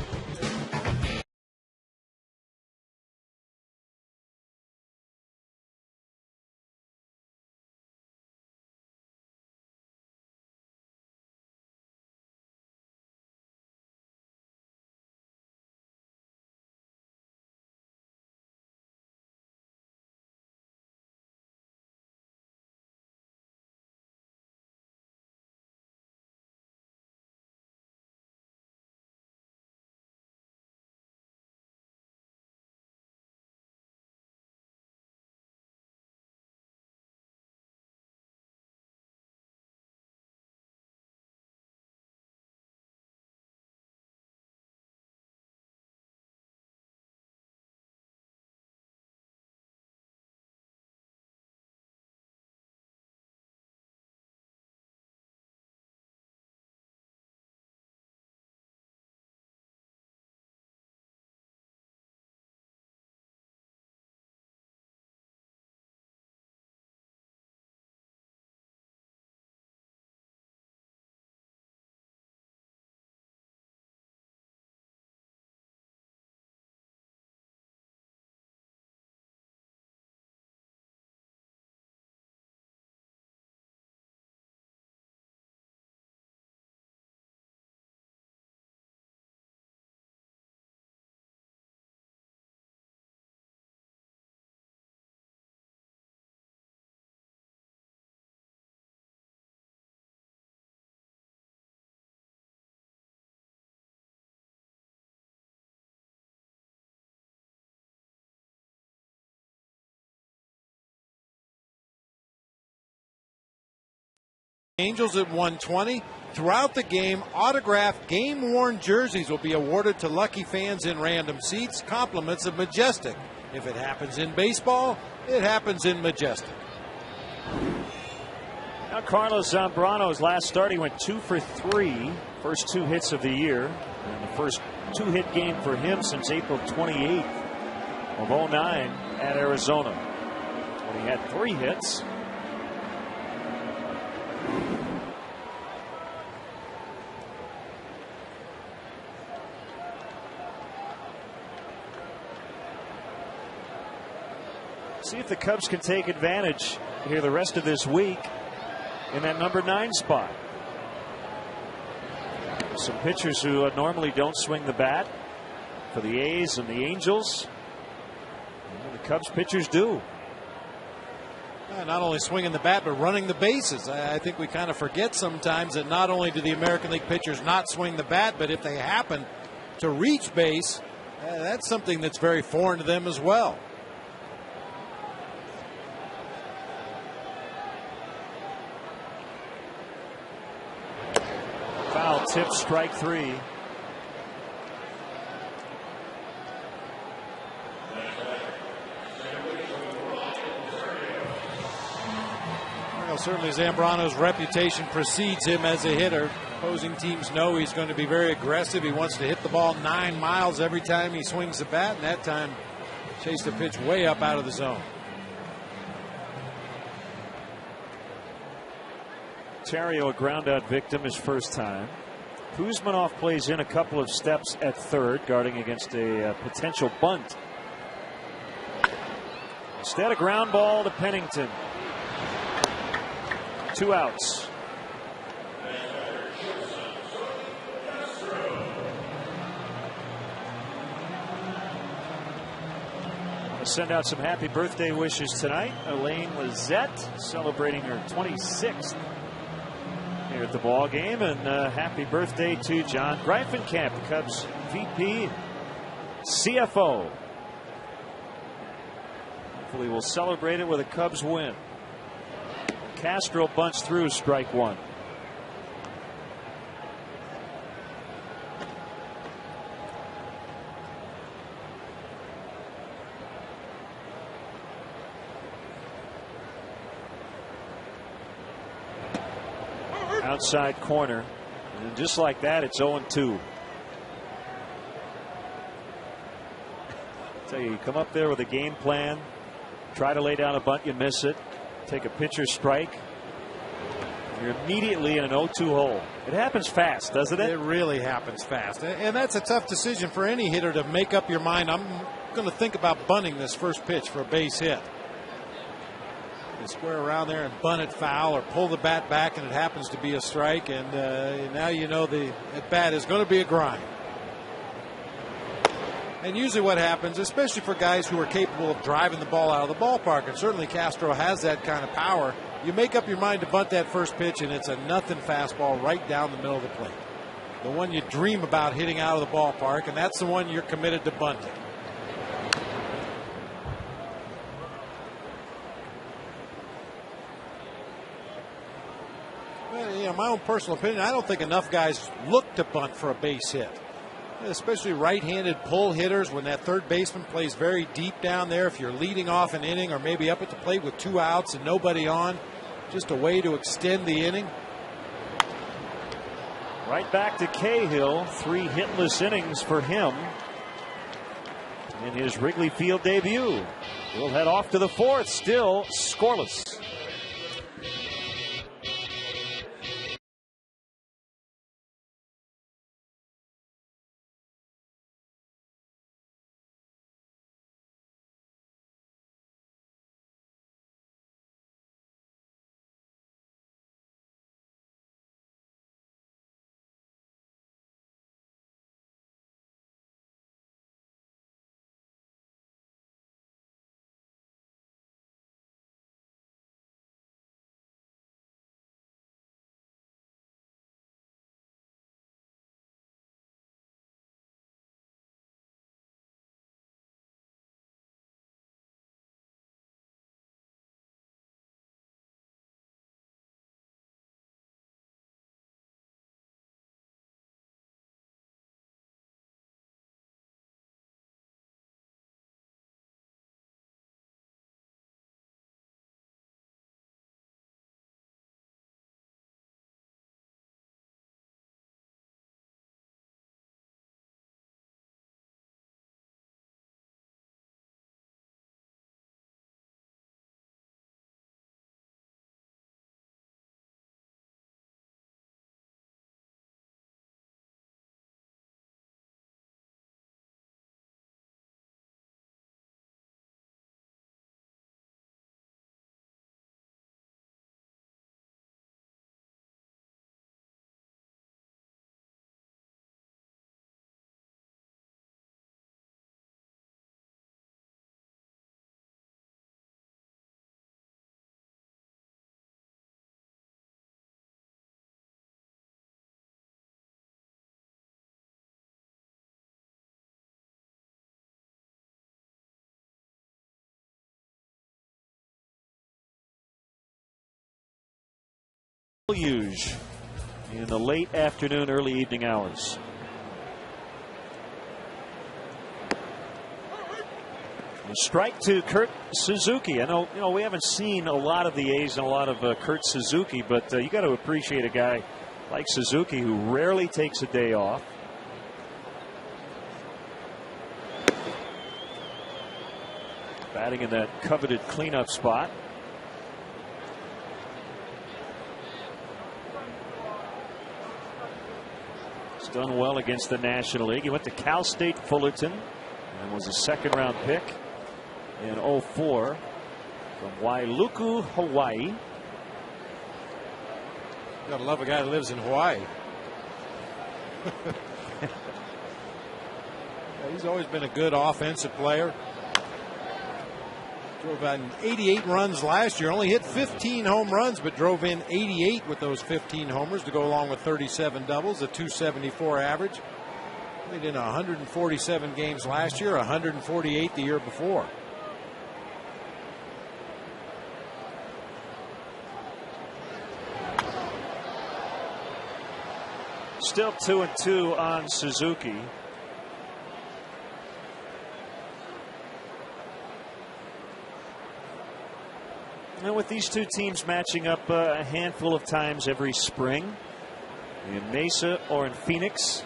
Angels at 120. Throughout the game, autographed game-worn jerseys will be awarded to lucky fans in random seats. Compliments of Majestic. If it happens in baseball, it happens in Majestic. Now Carlos Zambrano's last start, he went 2 for 3. First 2 hits of the year. And the first 2-hit game for him since April 28th of 09 at Arizona, when he had 3 hits. See if the Cubs can take advantage here the rest of this week in that number 9 spot. Some pitchers who normally don't swing the bat for the A's and the Angels. And the Cubs pitchers do. Not only swinging the bat, but running the bases. I think we kind of forget sometimes that not only do the American League pitchers not swing the bat, but if they happen to reach base, that's something that's very foreign to them as well. Foul tip, strike 3. Certainly Zambrano's reputation precedes him as a hitter. Opposing teams know he's going to be very aggressive. He wants to hit the ball 9 miles every time he swings the bat, and that time chased the pitch way up out of the zone. Terrio, a ground out victim his first time. Kuzmanov plays in a couple of steps at third, guarding against a potential bunt. Instead, a ground ball to Pennington. 2 outs. I'll send out some happy birthday wishes tonight. Elaine Lizette celebrating her 26th here at the ball game, and happy birthday to John Greifenkamp, the Cubs VP, CFO. Hopefully we'll celebrate it with a Cubs win. Castro bunts through, strike 1. Outside corner, and just like that, it's 0-2. Tell you come up there with a game plan, try to lay down a bunt, you miss it, take a pitcher strike, you're immediately in an 0-2 hole. It happens fast, doesn't it? It really happens fast, and that's a tough decision for any hitter to make up your mind. I'm going to think about bunting this first pitch for a base hit. You square around there and bunt it foul, or pull the bat back and it happens to be a strike, and now you know the at bat is going to be a grind. And usually what happens, especially for guys who are capable of driving the ball out of the ballpark, and certainly Castro has that kind of power, you make up your mind to bunt that first pitch and it's a nothing fastball right down the middle of the plate. The one you dream about hitting out of the ballpark, and that's the one you're committed to bunting. My own personal opinion, I don't think enough guys look to bunt for a base hit, especially right-handed pull hitters. When that third baseman plays very deep down there, if you're leading off an inning or maybe up at the plate with 2 outs and nobody on, just a way to extend the inning. Right back to Cahill. 3 hitless innings for him in his Wrigley Field debut. We'll head off to the 4th, still scoreless. Deluge in the late afternoon, early evening hours. Strike to Kurt Suzuki. I know, we haven't seen a lot of the A's and a lot of Kurt Suzuki, but you got to appreciate a guy like Suzuki who rarely takes a day off. Batting in that coveted cleanup spot. He's done well against the National League. He went to Cal State Fullerton and was a second-round pick in 04 from Wailuku, Hawaii. Gotta love a guy that lives in Hawaii. He's always been a good offensive player. Drove in 88 runs last year. Only hit 15 home runs, but drove in 88 with those 15 homers to go along with 37 doubles, a 274 average. Played in 147 games last year, 148 the year before. Still 2-2 on Suzuki. And with these two teams matching up a handful of times every spring, in Mesa or in Phoenix,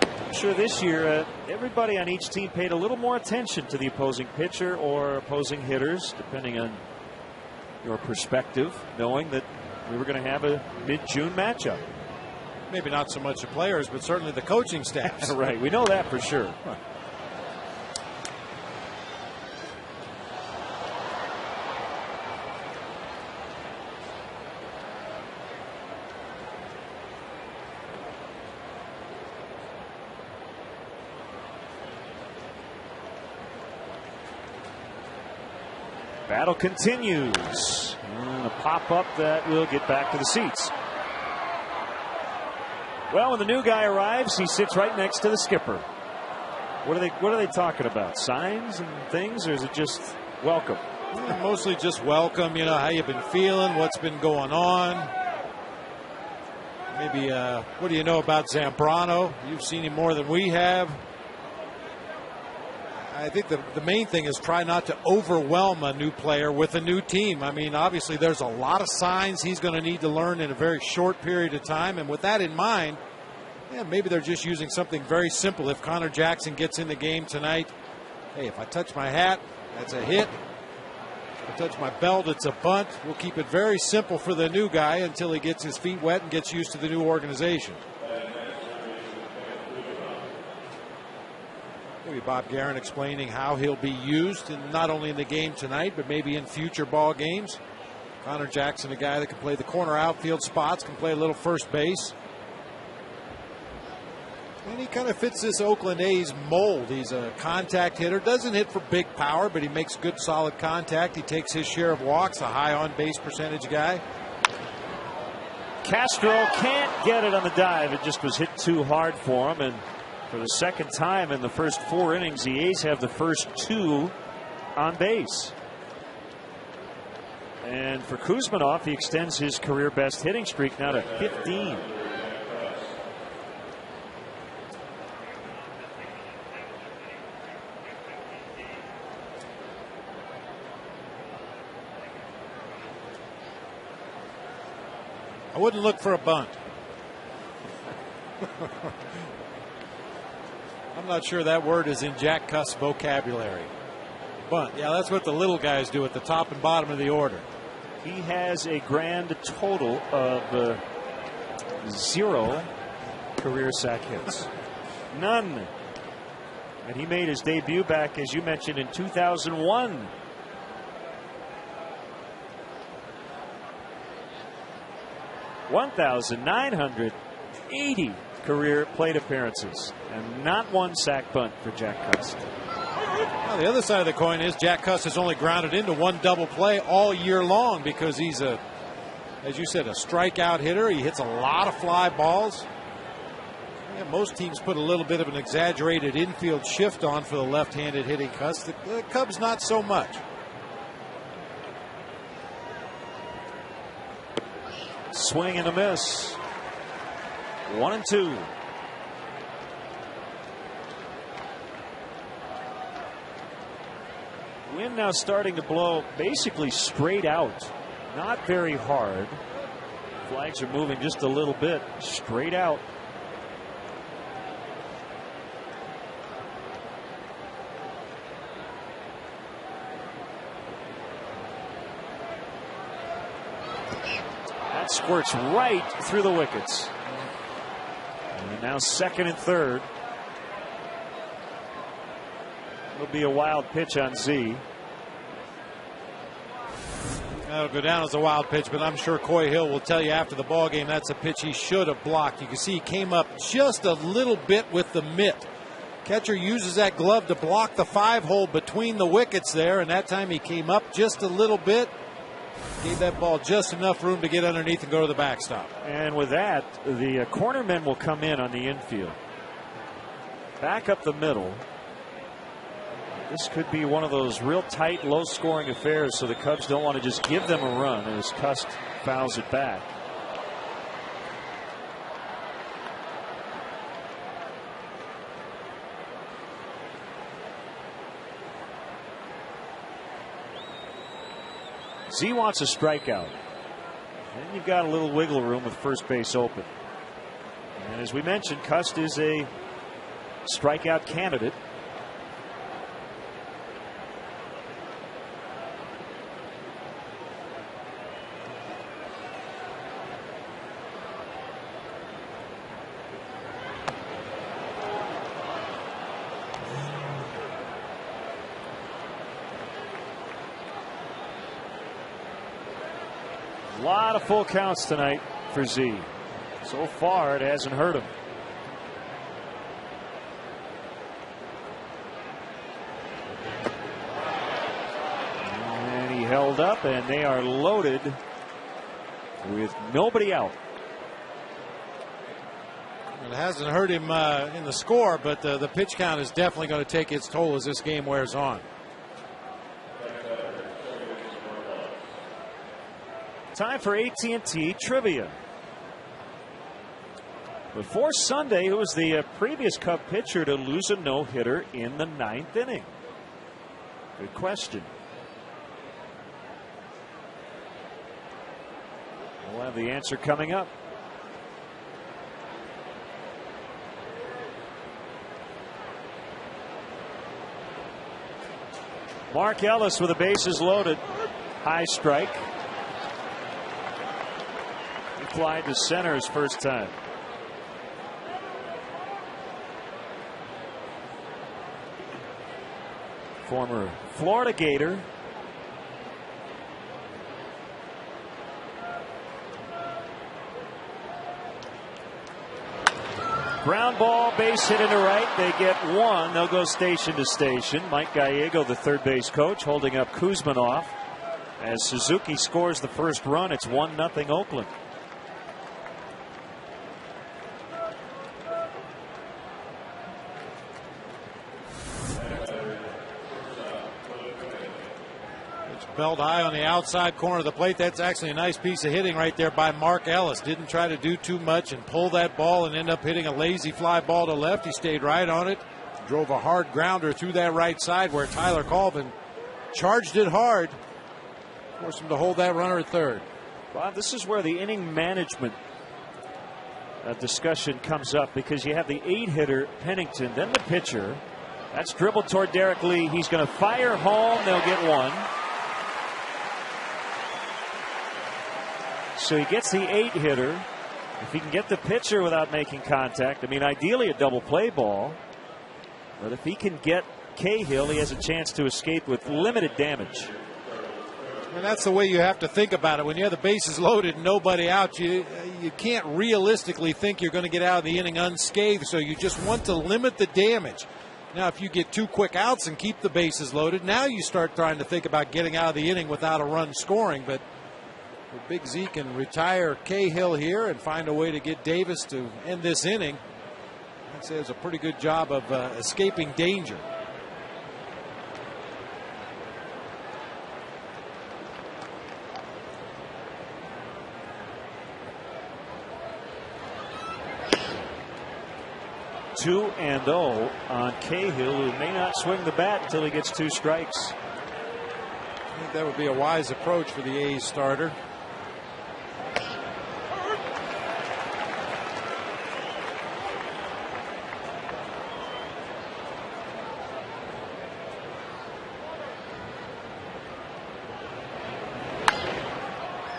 I'm sure this year everybody on each team paid a little more attention to the opposing pitcher or opposing hitters, depending on your perspective, knowing that we were going to have a mid-June matchup. Maybe not so much the players, but certainly the coaching staffs. Right, we know that for sure. Battle continues. And a pop-up that will get back to the seats. Well, when the new guy arrives, he sits right next to the skipper. What are they talking about? Signs and things, or is it just welcome? Mostly just welcome. You know, how you've been feeling, what's been going on. Maybe what do you know about Zambrano? You've seen him more than we have. I think the main thing is try not to overwhelm a new player with a new team. I mean, obviously there's a lot of signs he's going to need to learn in a very short period of time. And with that in mind, maybe they're just using something very simple. If Connor Jackson gets in the game tonight, hey, if I touch my hat, that's a hit. If I touch my belt, it's a bunt. We'll keep it very simple for the new guy until he gets his feet wet and gets used to the new organization. Maybe Bob Guerin explaining how he'll be used, and not only in the game tonight, but maybe in future ball games. Connor Jackson, a guy that can play the corner outfield spots, can play a little first base. And he kind of fits this Oakland A's mold. He's a contact hitter, doesn't hit for big power, but he makes good solid contact. He takes his share of walks, a high on base percentage guy. Castro can't get it on the dive. It just was hit too hard for him, and for the second time in the first 4 innings, the A's have the first 2 on base. And for Kuzmanov, he extends his career best hitting streak now to 15. I wouldn't look for a bunt. I'm not sure that word is in Jack Cuss' vocabulary. Bunt, yeah, that's what the little guys do at the top and bottom of the order. He has a grand total of 0 career sack hits. None. And he made his debut back, as you mentioned, in 2001. (1,980) career plate appearances, and not one sack bunt for Jack Cuss. Well, the other side of the coin is Jack Cuss has only grounded into 1 double play all year long because he's as you said, a strikeout hitter. He hits a lot of fly balls. Yeah, most teams put a little bit of an exaggerated infield shift on for the left-handed hitting Cuss. The Cubs not so much. Swing and a miss. 1-2. Wind now starting to blow basically straight out. Not very hard. Flags are moving just a little bit straight out. That squirts right through the wickets. And now second and third. It'll be a wild pitch on Z. That'll go down as a wild pitch, but I'm sure Coy Hill will tell you after the ball game that's a pitch he should have blocked. You can see he came up just a little bit with the mitt. Catcher uses that glove to block the 5-hole between the wickets there, and that time he came up just a little bit. Gave that ball just enough room to get underneath and go to the backstop. And with that, the cornermen will come in on the infield. Back up the middle. This could be one of those real tight, low-scoring affairs, so the Cubs don't want to just give them a run as Cust fouls it back. Z wants a strikeout. And you've got a little wiggle room with first base open. And as we mentioned, Cust is a strikeout candidate. A lot of full counts tonight for Z. So far, it hasn't hurt him. And he held up, and they are loaded with nobody out. It hasn't hurt him in the score, but the pitch count is definitely going to take its toll as this game wears on. Time for AT&T Trivia. Before Sunday, who was the previous Cub pitcher to lose a no-hitter in the 9th inning? Good question. We'll have the answer coming up. Mark Ellis with the bases loaded. High strike. Fly to center his first time. Former Florida Gator. Ground ball, base hit into right. They get one. They'll go station to station. Mike Gallego, the third base coach, holding up Kuzmanov. As Suzuki scores the first run, it's 1-0 Oakland. Belt high on the outside corner of the plate. That's actually a nice piece of hitting right there by Mark Ellis. Didn't try to do too much and pull that ball and end up hitting a lazy fly ball to left. He stayed right on it. Drove a hard grounder through that right side where Tyler Colvin charged it hard. Forced him to hold that runner at third. Bob, this is where the inning management discussion comes up, because you have the 8-hitter Pennington, then the pitcher. That's dribbled toward Derek Lee. He's going to fire home. They'll get one. So he gets the 8-hitter. If he can get the pitcher without making contact, I mean, ideally a double play ball. But if he can get Cahill, he has a chance to escape with limited damage. And that's the way you have to think about it. When you have the bases loaded and nobody out, you can't realistically think you're going to get out of the inning unscathed. So you just want to limit the damage. Now, if you get 2 quick outs and keep the bases loaded, now you start trying to think about getting out of the inning without a run scoring. But Big Z can retire Cahill here and find a way to get Davis to end this inning. I'd say it's a pretty good job of escaping danger. Two and 0 on Cahill, who may not swing the bat until he gets 2 strikes. think that would be a wise approach for the A's starter.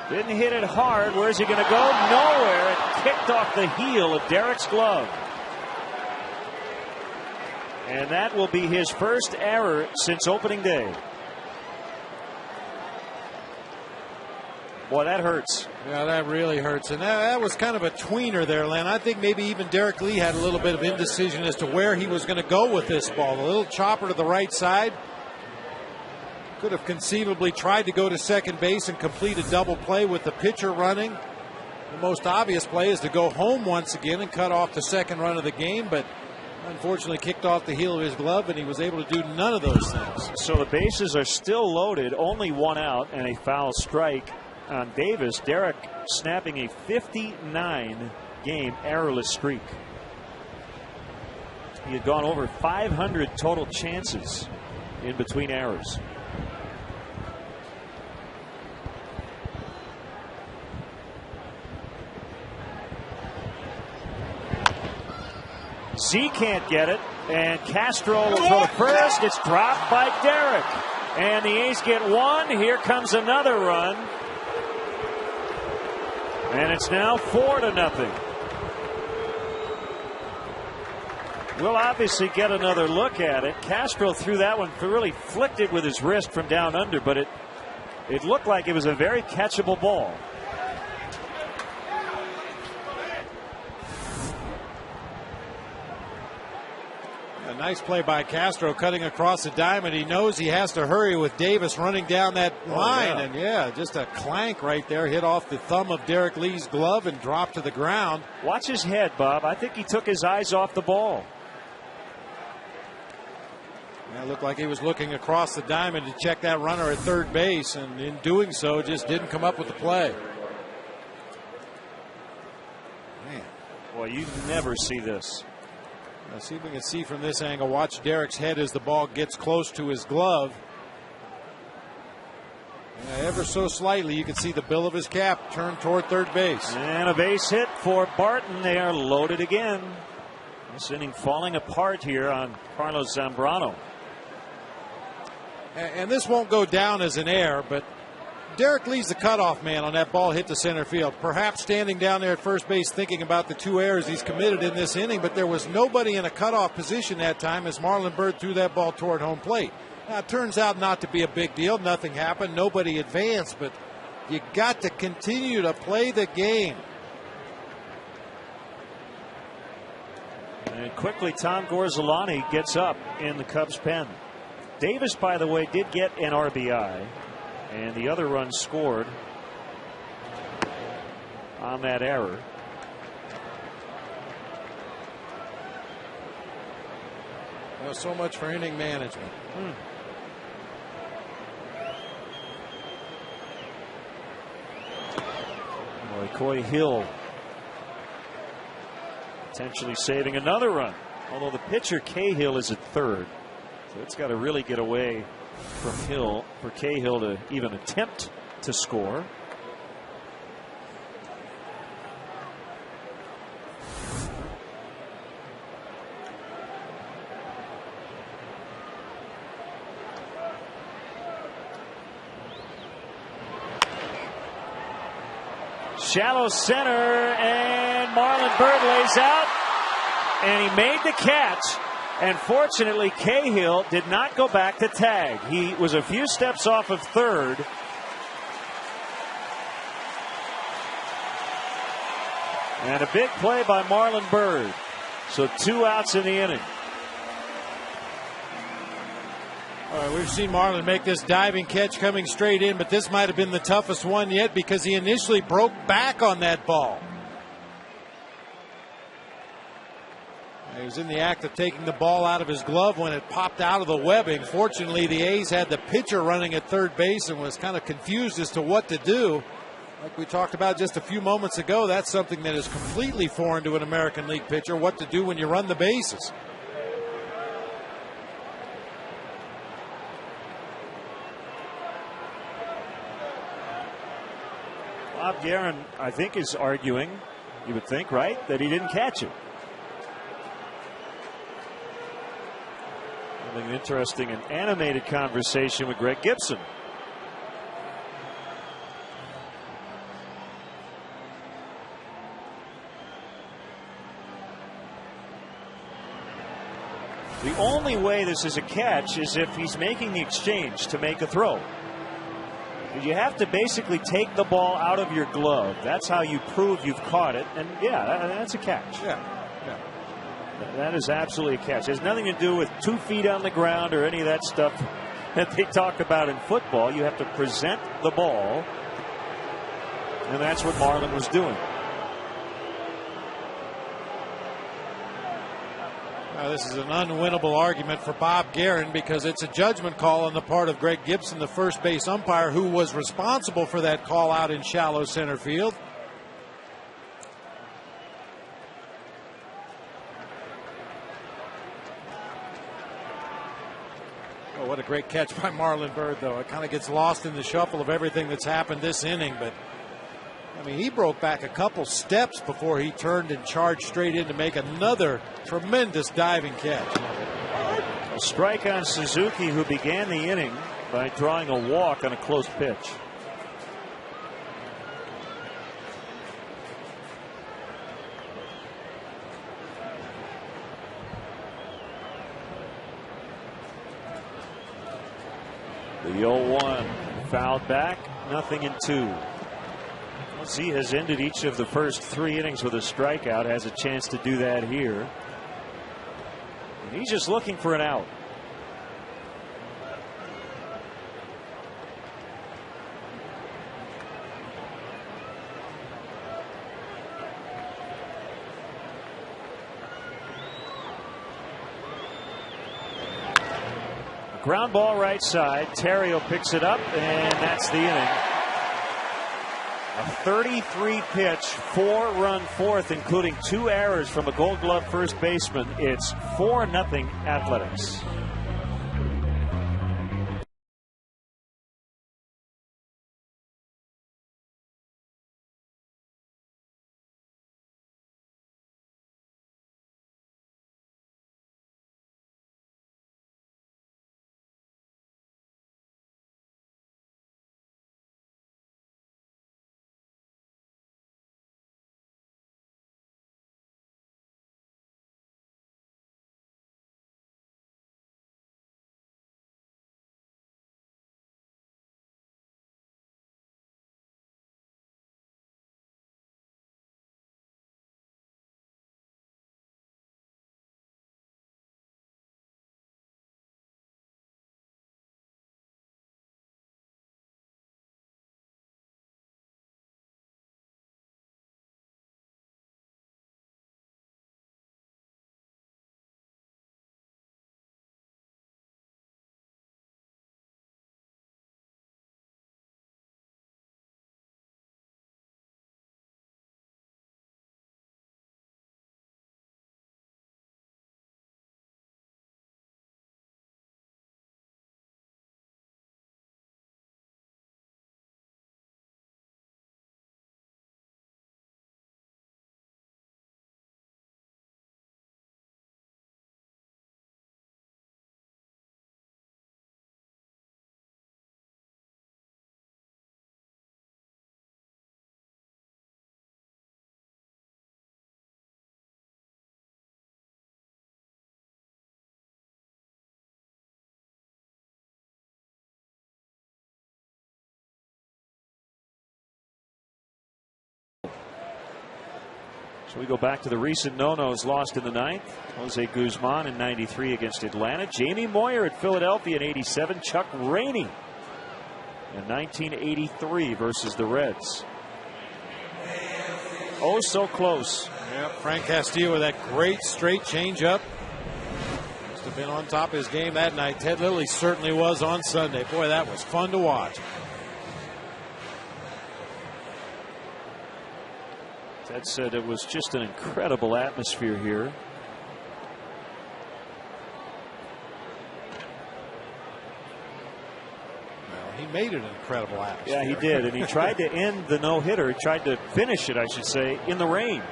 Didn't hit it hard. Where's he going to go? Nowhere. It kicked off the heel of Derek's glove. And that will be his first error since opening day. Boy, that hurts. Yeah, that really hurts. And that was kind of a tweener there, Len. I think maybe even Derek Lee had a little bit of indecision as to where he was going to go with this ball. A little chopper to the right side. Could have conceivably tried to go to second base and complete a double play with the pitcher running. The most obvious play is to go home once again and cut off the second run of the game, but unfortunately kicked off the heel of his glove, and he was able to do none of those things. So the bases are still loaded, only one out and a foul strike on Davis. Derek snapping a 59-game errorless streak. He had gone over 500 total chances in between errors. Z can't get it, and Castro will throw to first. It's dropped by Derek, and the A's get one. Here comes another run, and it's now 4-0. We'll obviously get another look at it. Castro threw that one, really flicked it with his wrist from down under, but it looked like it was a very catchable ball. A nice play by Castro, cutting across the diamond. He knows he has to hurry with Davis running down that line. Yeah. And yeah, just a clank right there. Hit off the thumb of Derek Lee's glove and dropped to the ground. Watch his head, Bob. I think he took his eyes off the ball. Yeah, it looked like he was looking across the diamond to check that runner at third base, and in doing so just didn't come up with the play. Man. Boy, you never see this. Let's see if we can see from this angle. Watch Derek's head as the ball gets close to his glove. Ever so slightly, you can see the bill of his cap turn toward third base. And a base hit for Barton. They are loaded again. This inning falling apart here on Carlos Zambrano. And this won't go down as an error, but Derek Lee's the cutoff man on that ball hit to center field. Perhaps standing down there at first base thinking about the two errors he's committed in this inning, but there was nobody in a cutoff position that time as Marlon Byrd threw that ball toward home plate. Now, it turns out not to be a big deal. Nothing happened. Nobody advanced, but you got to continue to play the game. And quickly, Tom Gorzolani gets up in the Cubs pen. Davis, by the way, did get an RBI. And the other run scored on that error. Well, so much for inning management. Boy, Coy Hill potentially saving another run. Although the pitcher Cahill is at third. So it's got to really get away from Hill for Cahill to even attempt to score. Shallow center, and Marlon Byrd lays out, and he made the catch. And fortunately, Cahill did not go back to tag. He was a few steps off of third. And a big play by Marlon Byrd. So 2 outs in the inning. All right, we've seen Marlon make this diving catch coming straight in, but this might have been the toughest one yet because he initially broke back on that ball. He was in the act of taking the ball out of his glove when it popped out of the webbing. Fortunately, the A's had the pitcher running at third base and was kind of confused as to what to do. Like we talked about just a few moments ago, that's something that is completely foreign to an American League pitcher, what to do when you run the bases. Bob Guerin, I think, is arguing, you would think, right, that he didn't catch it. Having an interesting and animated conversation with Greg Gibson. The only way this is a catch is if he's making the exchange to make a throw. You have to basically take the ball out of your glove. That's how you prove you've caught it. And yeah, that's a catch. Yeah. That is absolutely a catch. It has nothing to do with 2 feet on the ground or any of that stuff that they talk about in football. You have to present the ball. And that's what Marlin was doing. This is an unwinnable argument for Bob Guerin because it's a judgment call on the part of Greg Gibson, the first base umpire, who was responsible for that call out in shallow center field. Oh, what a great catch by Marlon Byrd, though. It kind of gets lost in the shuffle of everything that's happened this inning, but I mean, he broke back a couple steps before he turned and charged straight in to make another tremendous diving catch. A strike on Suzuki, who began the inning by drawing a walk on a close pitch. The 0-1 fouled back, 0-2. Z has ended each of the first 3 innings with a strikeout, has a chance to do that here. And he's just looking for an out. Ground ball right side. Terrio picks it up, and that's the inning. A 33 pitch, 4-run fourth, including 2 errors from a Gold Glove first baseman. It's 4-0 Athletics. So we go back to the recent no-nos lost in the 9th. Jose Guzman in 93 against Atlanta. Jamie Moyer at Philadelphia in 87. Chuck Rainey in 1983 versus the Reds. Oh, so close. Yeah, Frank Castillo with that great straight changeup. Must have been on top of his game that night. Ted Lilly certainly was on Sunday. Boy, that was fun to watch. Ted said it was just an incredible atmosphere here. Well, he made an incredible atmosphere. Yeah, he did, and he tried to end the no-hitter. He tried to finish it, I should say, in the rain.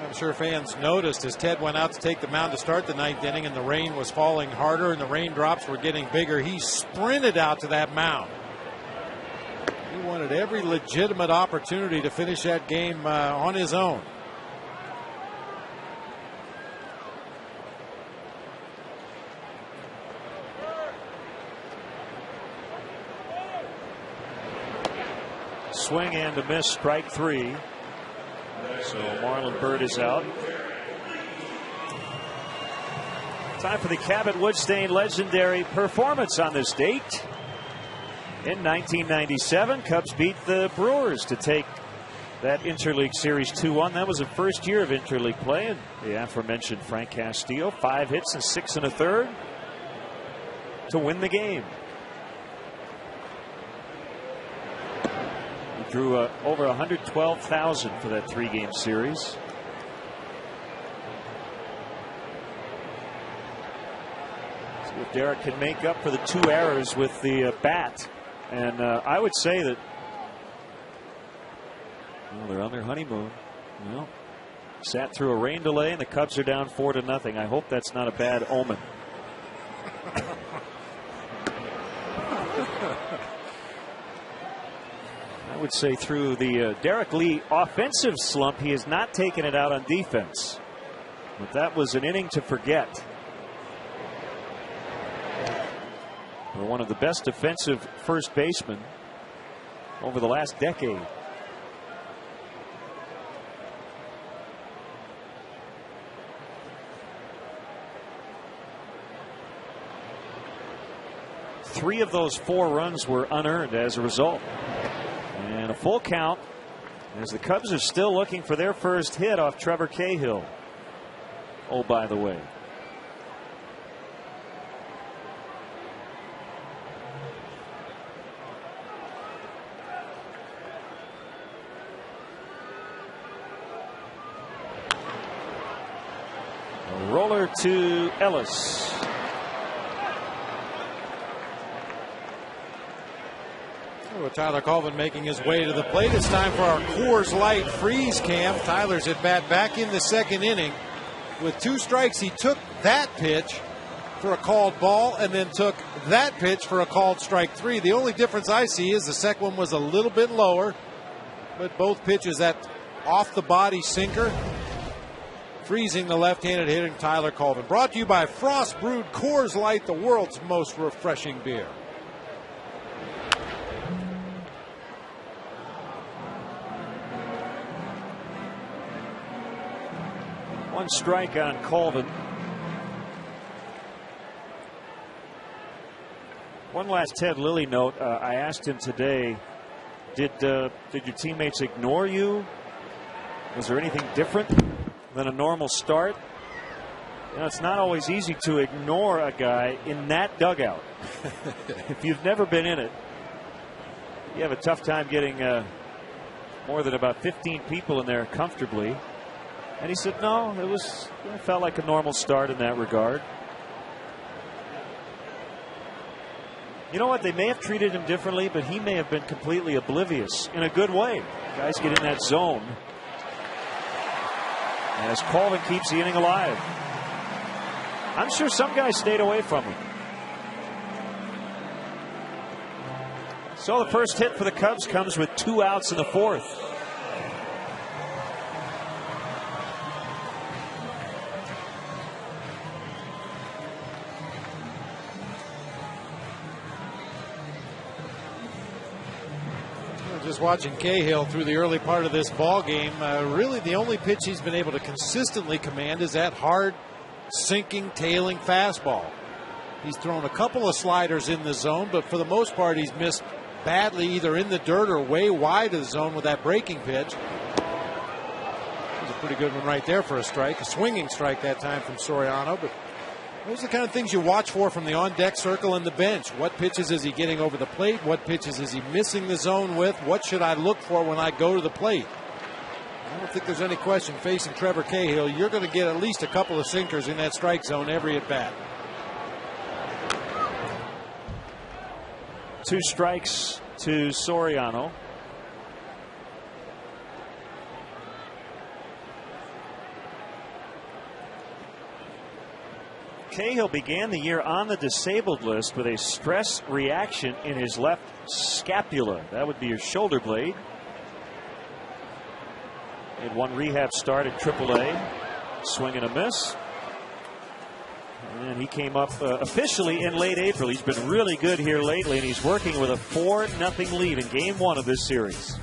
I'm sure fans noticed as Ted went out to take the mound to start the 9th inning and the rain was falling harder and the raindrops were getting bigger. He sprinted out to that mound. He wanted every legitimate opportunity to finish that game on his own. Swing and a miss, strike 3. So Marlon Byrd is out. Time for the Cabot Woodstein legendary performance on this date. In 1997, Cubs beat the Brewers to take that Interleague Series 2-1. That was the first year of Interleague play. And the aforementioned Frank Castillo, 5 hits and 6 1/3 to win the game. He drew over 112,000 for that 3-game series. See if Derek can make up for the 2 errors with the bat. And I would say that they're on their honeymoon. Well, sat through a rain delay and the Cubs are down 4-0. I hope that's not a bad omen. I would say through the Derek Lee offensive slump, he has not taken it out on defense. But that was an inning to forget. For one of the best defensive first basemen over the last decade. Three of those 4 runs were unearned as a result. And a full count as the Cubs are still looking for their first hit off Trevor Cahill. Oh, by the way. A roller to Ellis. With Tyler Colvin making his way to the plate, it's time for our Coors Light freeze cam. Tyler's at bat back in the 2nd inning. With 2 strikes, he took that pitch for a called ball and then took that pitch for a called strike 3. The only difference I see is the second one was a little bit lower, but both pitches that off the body sinker, freezing the left-handed hitting Tyler Colvin. Brought to you by Frost Brewed Coors Light, the world's most refreshing beer. One strike on Colvin. One last Ted Lilly note. I asked him today, did your teammates ignore you? Was there anything different than a normal start? You know, it's not always easy to ignore a guy in that dugout. If you've never been in it, you have a tough time getting more than about 15 people in there comfortably. And he said, no, it felt like a normal start in that regard. You know what? They may have treated him differently, but he may have been completely oblivious in a good way. Guys get in that zone as Colvin keeps the inning alive. I'm sure some guys stayed away from him. So the first hit for the Cubs comes with 2 outs in the 4th. Just watching Cahill through the early part of this ball game, really the only pitch he's been able to consistently command is that hard, sinking, tailing fastball. He's thrown a couple of sliders in the zone, but for the most part he's missed badly either in the dirt or way wide of the zone with that breaking pitch. It was a pretty good one right there for a strike, a swinging strike that time from Soriano, but those are the kind of things you watch for from the on-deck circle and the bench. What pitches is he getting over the plate? What pitches is he missing the zone with? What should I look for when I go to the plate? I don't think there's any question facing Trevor Cahill, you're going to get at least a couple of sinkers in that strike zone every at bat. 2 strikes to Soriano. Cahill began the year on the disabled list with a stress reaction in his left scapula. That would be your shoulder blade. He had 1 rehab start at AAA. Swing and a miss. And he came up officially in late April. He's been really good here lately, and he's working with a 4-0 lead in Game 1 of this series.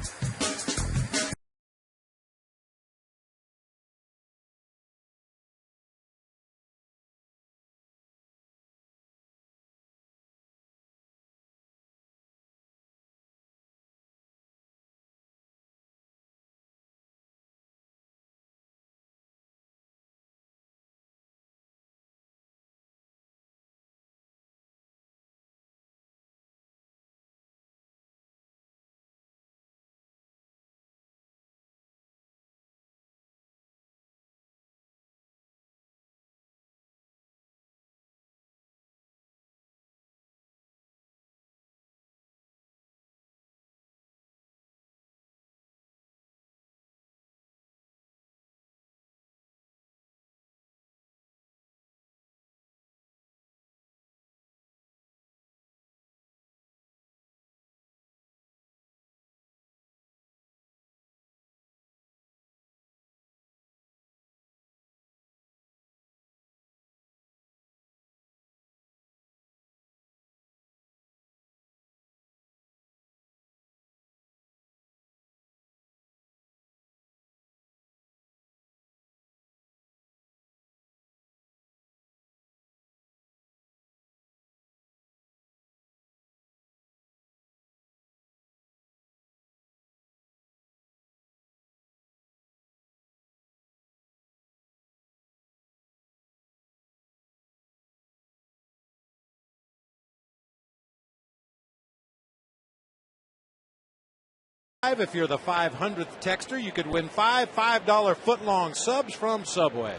If you're the 500th texter, you could win 5 $5 foot-long subs from Subway.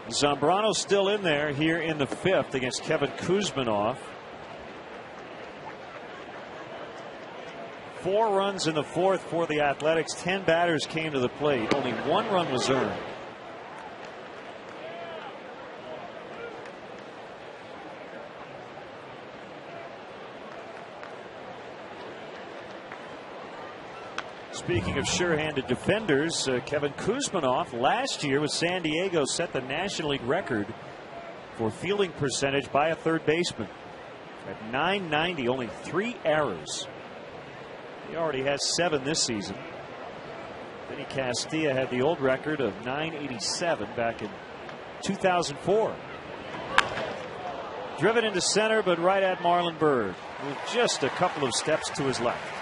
Zambrano still in there here in the 5th against Kevin Kuzminoff. 4 runs in the 4th for the Athletics. 10 batters came to the plate. Only 1 run was earned. Speaking of sure-handed defenders, Kevin Kuzminoff last year with San Diego set the National League record for fielding percentage by a third baseman. At .990, only 3 errors. He already has 7 this season. Vinny Castilla had the old record of .987 back in 2004. Driven into center, but right at Marlon Byrd with just a couple of steps to his left.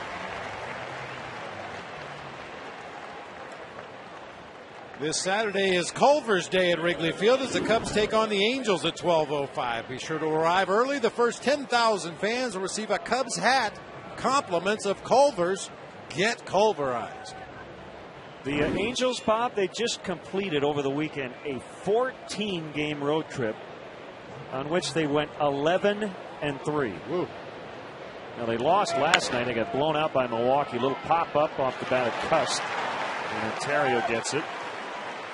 This Saturday is Culver's Day at Wrigley Field as the Cubs take on the Angels at 12:05. Be sure to arrive early. The first 10,000 fans will receive a Cubs hat. Compliments of Culver's. Get Culverized. The Angels, Bob, they just completed over the weekend a 14-game road trip on which they went 11-3. Woo. Now they lost last night. They got blown out by Milwaukee. A little pop-up off the bat of Cust. And Ontario gets it.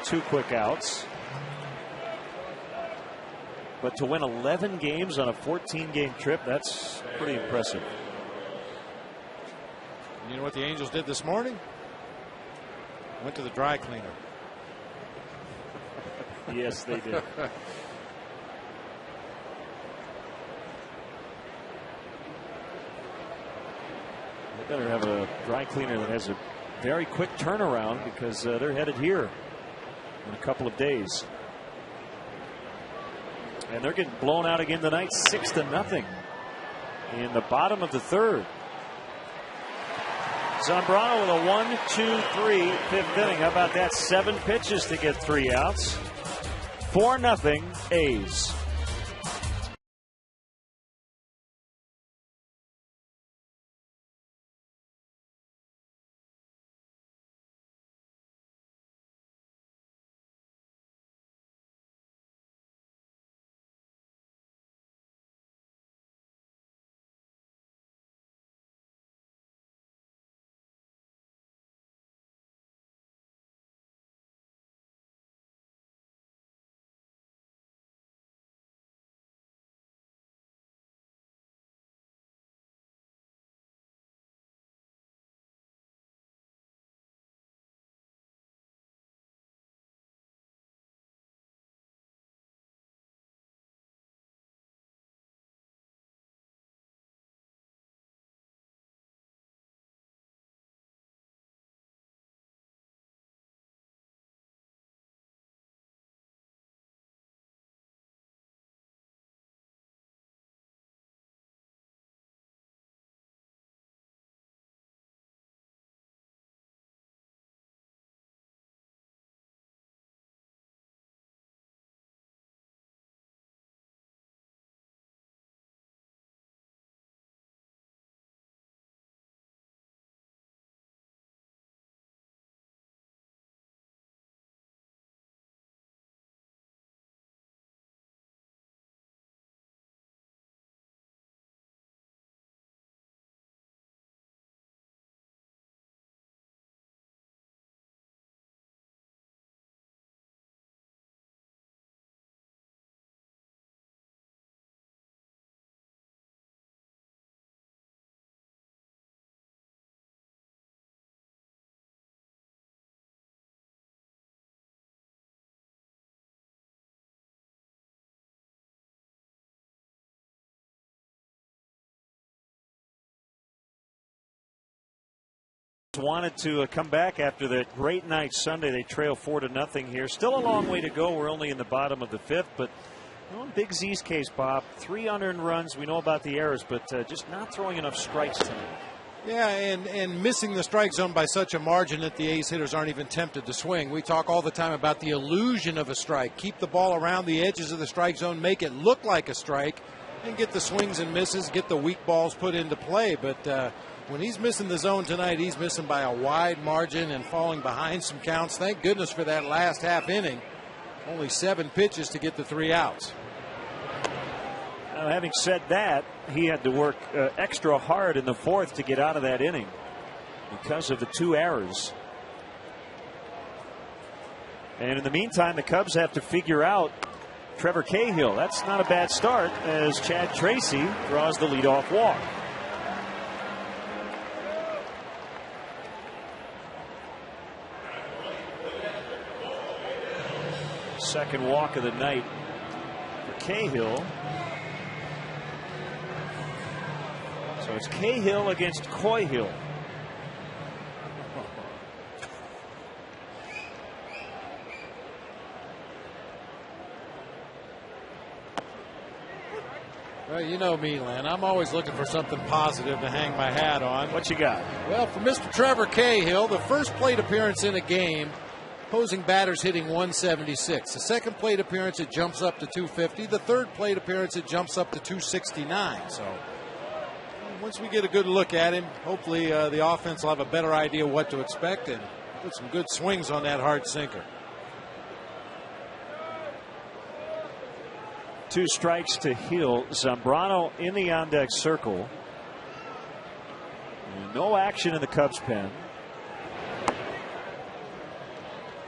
2 quick outs. But to win 11 games on a 14-game trip, that's pretty impressive. You know what the Angels did this morning? Went to the dry cleaner. Yes, they did. They better have a dry cleaner that has a very quick turnaround because they're headed here in a couple of days. And they're getting blown out again tonight, 6-0 in the bottom of the 3rd. Zambrano with a 1-2-3 5th inning. How about that? 7 pitches to get 3 outs. 4-0 A's. wanted to come back after that great night Sunday. They trail 4-0 here. Still a long way to go. We're only in the bottom of the 5th, but in Big Z's case, Bob, 3 unearned runs. We know about the errors, but just not throwing enough strikes tonight. Yeah, and missing the strike zone by such a margin that the A's hitters aren't even tempted to swing. We talk all the time about the illusion of a strike. Keep the ball around the edges of the strike zone, make it look like a strike, and get the swings and misses, get the weak balls put into play. But when he's missing the zone tonight, he's missing by a wide margin and falling behind some counts. Thank goodness for that last half inning. Only 7 pitches to get the 3 outs. Now, having said that, he had to work extra hard in the 4th to get out of that inning because of the 2 errors. And in the meantime, the Cubs have to figure out Trevor Cahill. That's not a bad start as Chad Tracy draws the leadoff walk. Second walk of the night for Cahill. So it's Cahill against Coyhill. Well, you know me, Len. I'm always looking for something positive to hang my hat on. What you got? Well, for Mr. Trevor Cahill, the first plate appearance in a game, opposing batters hitting 176. The second plate appearance, it jumps up to 250. The third plate appearance, it jumps up to 269. So once we get a good look at him, hopefully the offense will have a better idea what to expect and put some good swings on that hard sinker. 2 strikes to Hill. Zambrano in the on-deck circle. No action in the Cubs pen.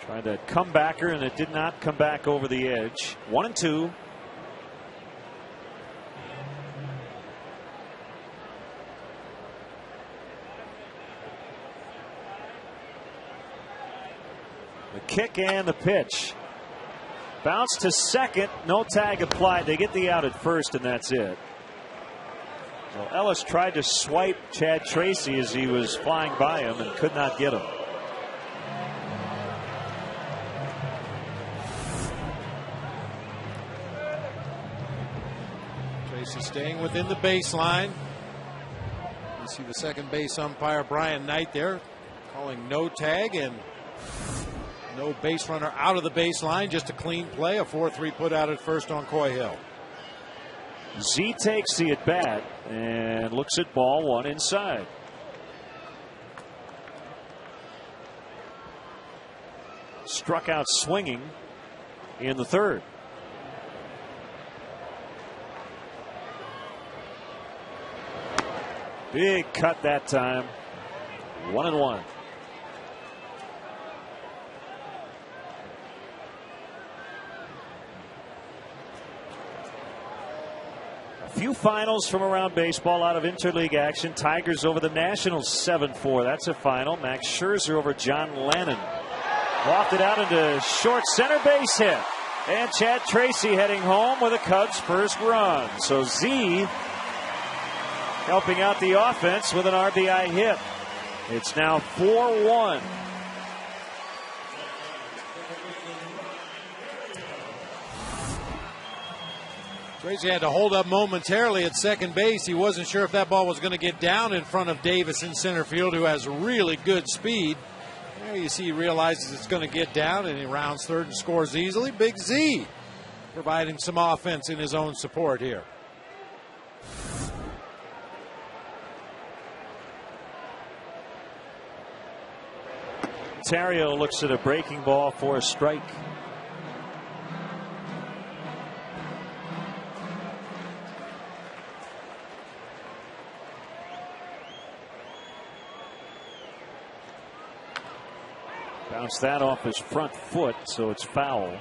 Tried that comebacker, and it did not come back over the edge. 1-2. The kick and the pitch. Bounce to second. No tag applied. They get the out at first, and that's it. Well, Ellis tried to swipe Chad Tracy as he was flying by him and could not get him. Tracy staying within the baseline. You see the second base umpire Brian Knight there calling no tag and no base runner out of the baseline. Just a clean play. A 4-3 put out at first on Coyhill. Z takes the at bat and looks at ball 1 inside. Struck out swinging in the 3rd. Big cut that time. 1-1. Few finals from around baseball out of interleague action. Tigers over the Nationals 7-4. That's a final. Max Scherzer over John Lennon. Wafted out into short center base hit. And Chad Tracy heading home with a Cubs first run. So Z helping out the offense with an RBI hit. It's now 4-1. Tracy had to hold up momentarily at second base. He wasn't sure if that ball was going to get down in front of Davis in center field, who has really good speed. There you see he realizes it's going to get down, and he rounds third and scores easily. Big Z providing some offense in his own support here. Ontario looks at a breaking ball for a strike. Bounced that off his front foot, so it's foul.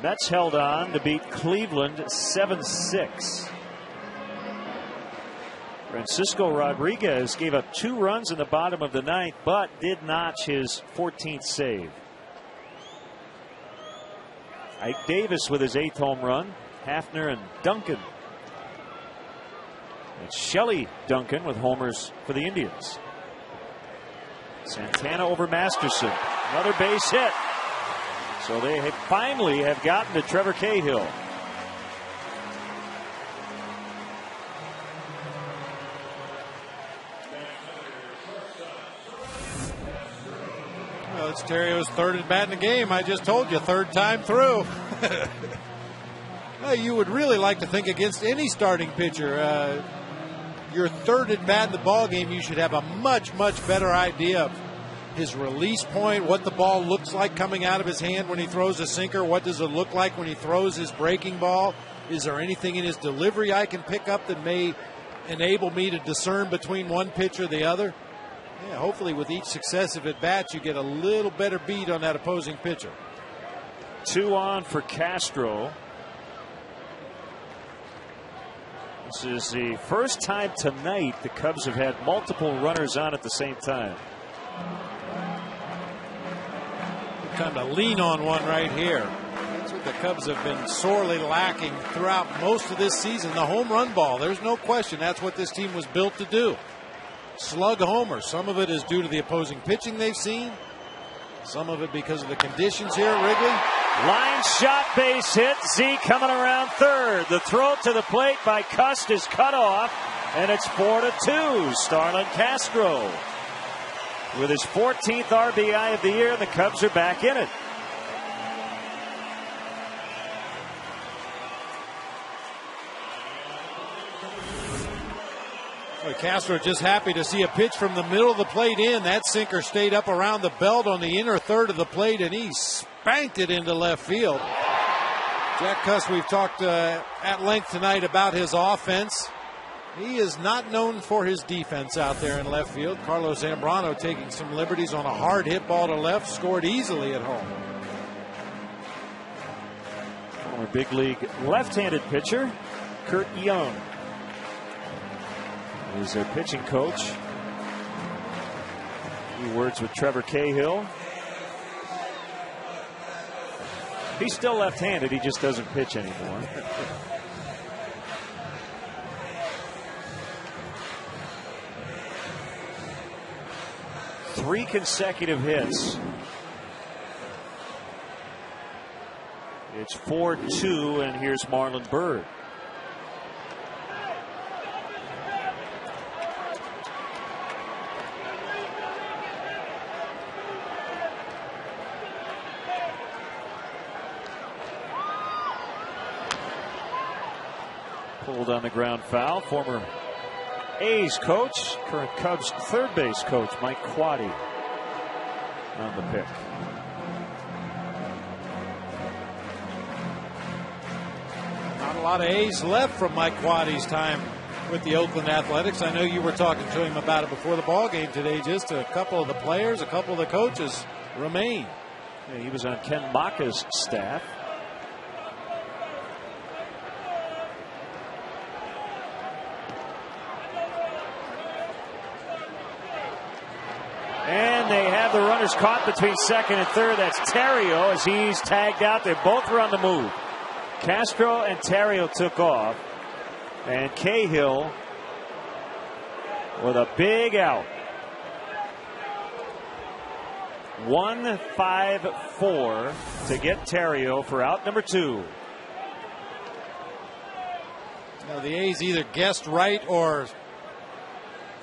Mets held on to beat Cleveland 7-6. Francisco Rodriguez gave up 2 runs in the bottom of the 9th, but did notch his 14th save. Ike Davis with his 8th home run. Hafner and Duncan. It's Shelley Duncan with homers for the Indians. Santana over Masterson. Another base hit. So they finally have gotten to Trevor Cahill. Well, it's Terrio's third at bat in the game. I just told you, third time through. Well, you would really like to think against any starting pitcher, your third at bat in the ball game, you should have a much better idea of his release point, what the ball looks like coming out of his hand when he throws a sinker, what does it look like when he throws his breaking ball. Is there anything in his delivery I can pick up that may enable me to discern between one pitch or the other? Yeah, hopefully with each successive at bat you get a little better beat on that opposing pitcher. 2 on for Castro. This is the first time tonight the Cubs have had multiple runners on at the same time. Time to lean on one right here. That's what the Cubs have been sorely lacking throughout most of this season. The home run ball. There's no question that's what this team was built to do. Slug homers. Some of it is due to the opposing pitching they've seen. Some of it because of the conditions here at Wrigley. Line shot, base hit. Z coming around third. The throw to the plate by Cust is cut off, and it's 4-2. Starlin Castro with his 14th RBI of the year, and the Cubs are back in it. Castro just happy to see a pitch from the middle of the plate in. That sinker stayed up around the belt on the inner third of the plate, and he spanked it into left field. Jack Cust, we've talked at length tonight about his offense. He is not known for his defense out there in left field. Carlos Zambrano taking some liberties on a hard hit ball to left, scored easily at home. Former big league left-handed pitcher Kurt Young is their pitching coach. A few words with Trevor Cahill. He's still left-handed, he just doesn't pitch anymore. Three consecutive hits. It's 4-2, and here's Marlon Byrd. Pulled on the ground foul. Former A's coach, current Cubs third base coach, Mike Quaddy on the pick. Not a lot of A's left from Mike Quaddy's time with the Oakland Athletics. I know you were talking to him about it before the ball game today. Just a couple of the players, a couple of the coaches remain. Yeah, he was on Ken Maka's staff. And they have the runners caught between second and third. That's Terrio as he's tagged out. They both were on the move. Castro and Terrio took off. And Cahill with a big out. 1-5-4 to get Terrio for out number 2. Now the A's either guessed right or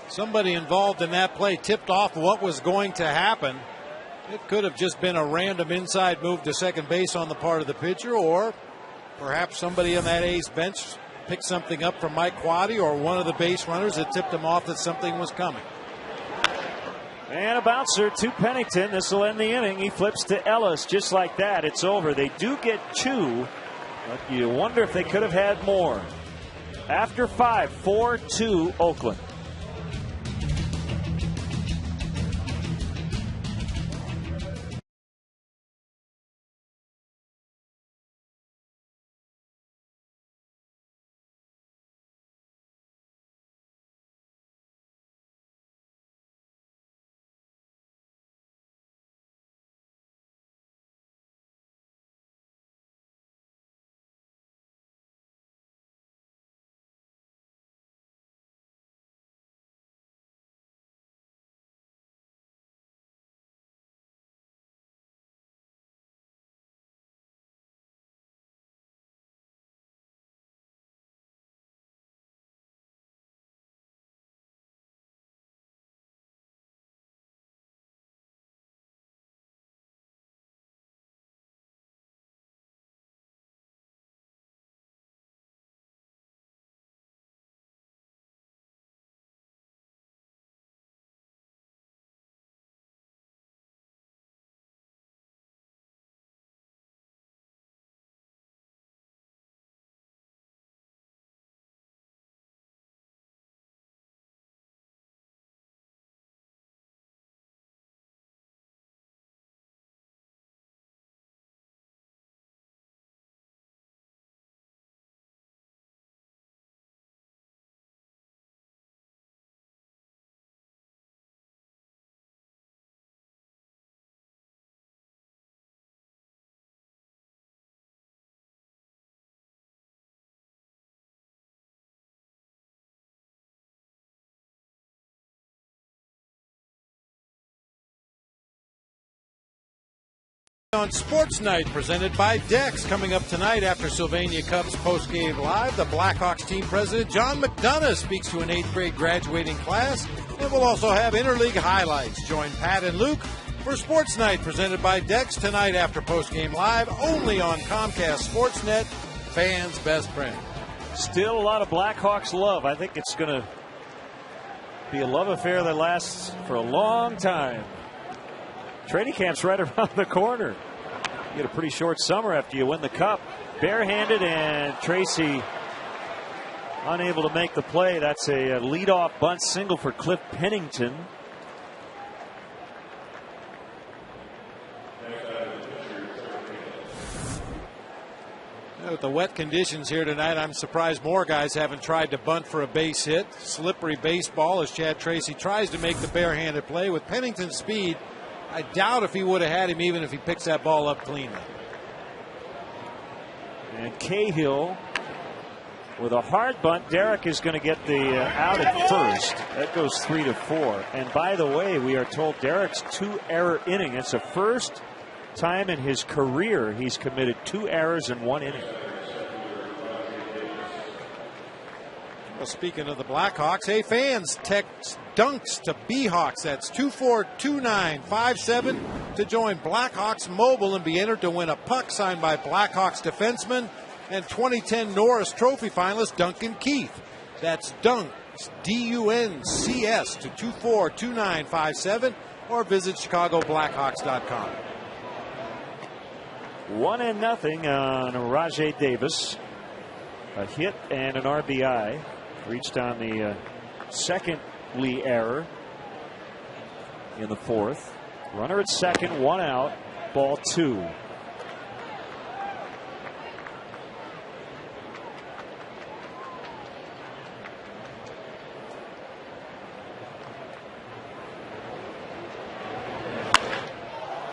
somebody involved in that play tipped off what was going to happen. It could have just been a random inside move to second base on the part of the pitcher, or perhaps somebody on that A's bench picked something up from Mike Quaddy or one of the base runners that tipped him off that something was coming. And a bouncer to Pennington. This will end the inning. He flips to Ellis just like that. It's over. They do get 2, but you wonder if they could have had more. After 5, 4-2 Oakland. On Sports Night, presented by Dex. Coming up tonight after Sylvania Cubs postgame live, the Blackhawks team president John McDonough speaks to an 8th grade graduating class, and we'll also have interleague highlights. Join Pat and Luke for Sports Night, presented by Dex, tonight after postgame live, only on Comcast Sportsnet, fans' best friend. Still a lot of Blackhawks love. I think it's going to be a love affair that lasts for a long time. Training camp's right around the corner. You get a pretty short summer after you win the Cup. Barehanded, and Tracy unable to make the play. That's a leadoff bunt single for Cliff Pennington. With the wet conditions here tonight, I'm surprised more guys haven't tried to bunt for a base hit. Slippery baseball as Chad Tracy tries to make the barehanded play. With Pennington's speed, I doubt if he would have had him even if he picks that ball up cleanly. And Cahill with a hard bunt. Derek is going to get the out at first. That goes 3-4. And by the way, we are told Derek's 2-error inning. It's the first time in his career he's committed 2 errors in 1 inning. Well, speaking of the Blackhawks, hey fans, text dunks to B-Hawks. That's 242957 to join Blackhawks Mobile and be entered to win a puck signed by Blackhawks defenseman and 2010 Norris Trophy finalist Duncan Keith. That's dunks, D-U-N-C-S, to 242957 or visit ChicagoBlackhawks.com. 1-0 on Rajay Davis. A hit and an RBI. Reached on the second Lee error in the 4th. Runner at second, 1 out, ball 2.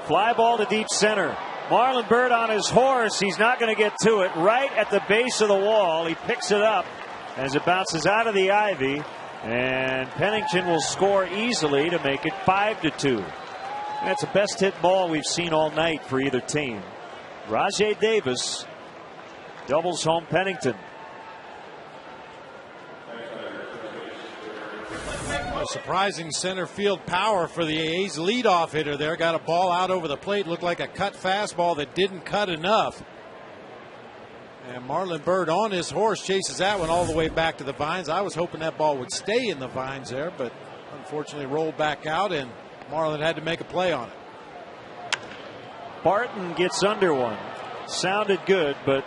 Fly ball to deep center. Marlon Byrd on his horse. He's not going to get to it. Right at the base of the wall. He picks it up as it bounces out of the ivy. And Pennington will score easily to make it 5-2. That's the best hit ball we've seen all night for either team. Rajay Davis doubles home Pennington. A surprising center field power for the A's leadoff hitter there. Got a ball out over the plate. Looked like a cut fastball that didn't cut enough. And Marlon Byrd on his horse chases that one all the way back to the vines. I was hoping that ball would stay in the vines there, but unfortunately rolled back out, and Marlon had to make a play on it. Barton gets under one. Sounded good, but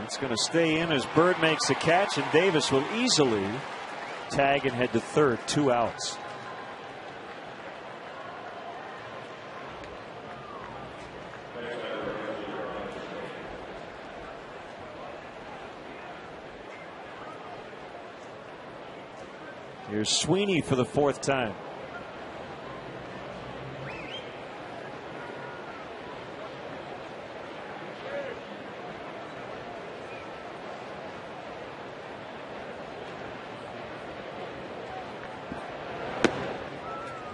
it's going to stay in as Byrd makes the catch, and Davis will easily tag and head to third. 2 outs. Here's Sweeney for the 4th time.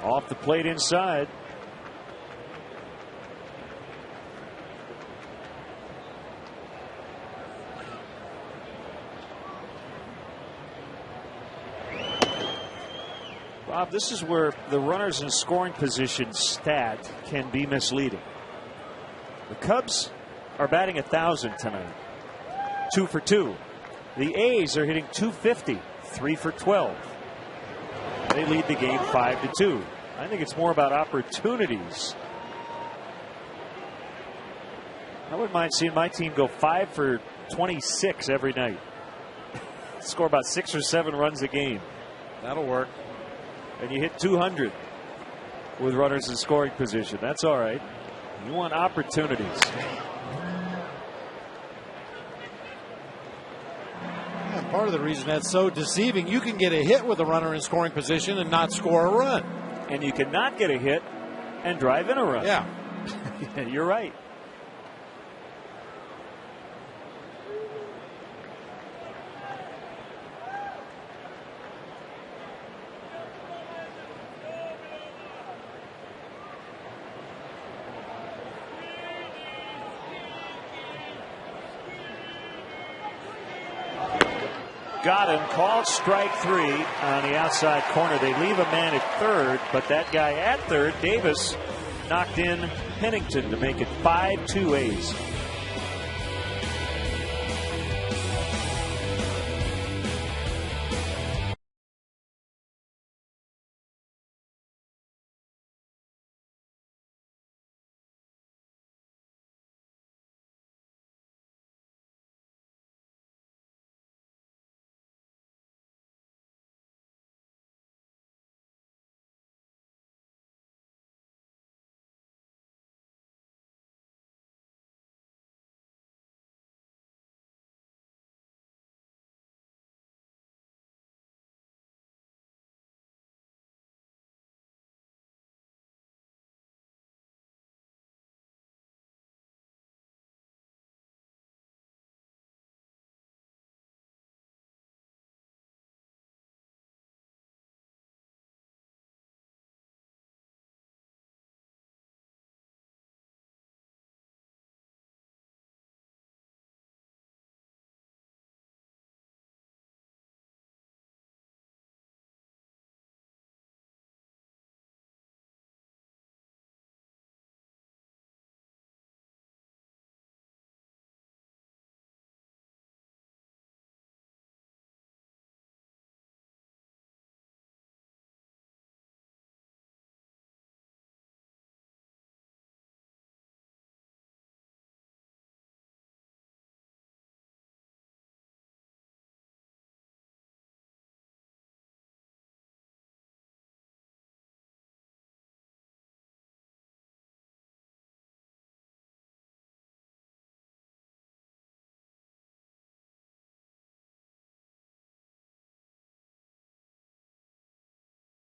Off the plate inside. Bob, this is where the runners in scoring position stat can be misleading. The Cubs are batting 1,000 tonight, 2 for 2. The A's are hitting .250, 3 for 12. They lead the game 5-2. I think it's more about opportunities. I wouldn't mind seeing my team go 5 for 26 every night. Score about 6 or 7 runs a game. That'll work. And you hit 200 with runners in scoring position. That's all right. You want opportunities. Yeah, part of the reason that's so deceiving, you can get a hit with a runner in scoring position and not score a run. And you cannot get a hit and drive in a run. Yeah. You're right. got him. Called strike 3 on the outside corner. They leave a man at third, but that guy at third, Davis, knocked in Pennington to make it 5-2 A's.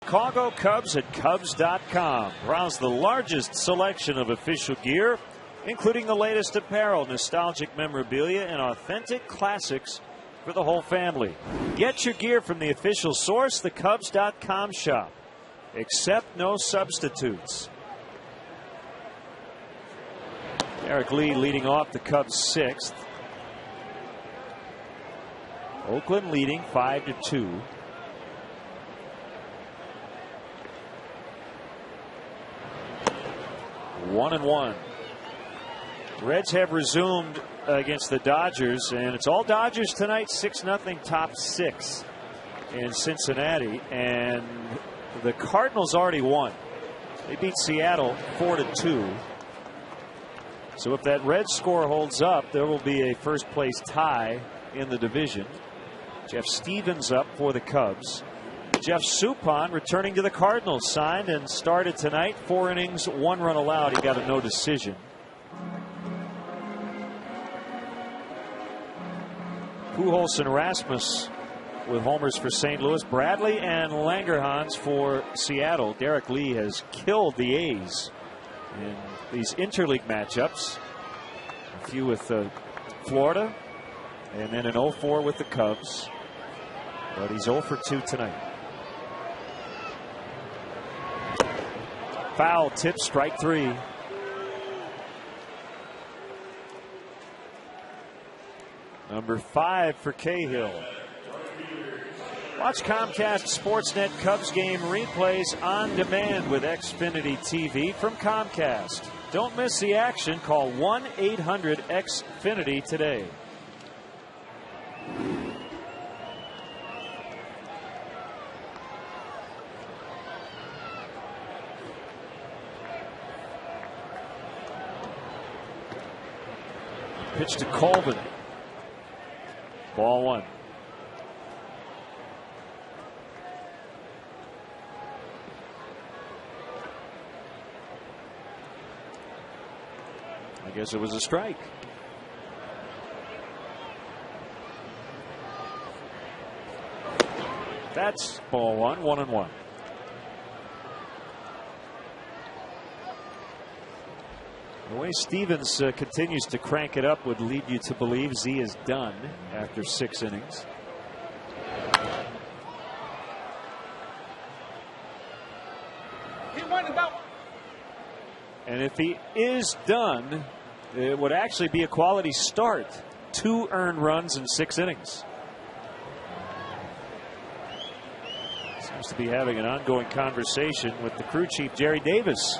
Chicago Cubs at Cubs.com. Browse the largest selection of official gear, including the latest apparel, nostalgic memorabilia, and authentic classics for the whole family. Get your gear from the official source, the Cubs.com shop. Accept no substitutes. Derek Lee leading off the Cubs' 6th. Oakland leading 5-2. One and one. Reds have resumed against the Dodgers, and it's all Dodgers tonight. 6-0 top 6 in Cincinnati, and the Cardinals already won. They beat Seattle 4-2. So if that Reds score holds up, there will be a first place tie in the division. Jeff Stevens up for the Cubs. Jeff Suppan returning to the Cardinals, signed and started tonight. 4 innings, 1 run allowed. He got a no decision. Pujols and Rasmus with homers for St. Louis. Bradley and Langerhans for Seattle. Derek Lee has killed the A's in these interleague matchups. A few with Florida, and then an 0-4 with the Cubs. But he's 0 for 2 tonight. Foul tip, strike 3. Number 5 for Cahill. Watch Comcast Sportsnet Cubs game replays on demand with Xfinity TV from Comcast. Don't miss the action. Call 1-800-XFINITY today. Pitch to Colvin. Ball 1. I guess it was a strike. That's ball 1, 1-1. The way Stevens continues to crank it up would lead you to believe Z is done after 6 innings. And if he is done, it would actually be a quality start. 2 earned runs in 6 innings. Seems to be having an ongoing conversation with the crew chief, Jerry Davis.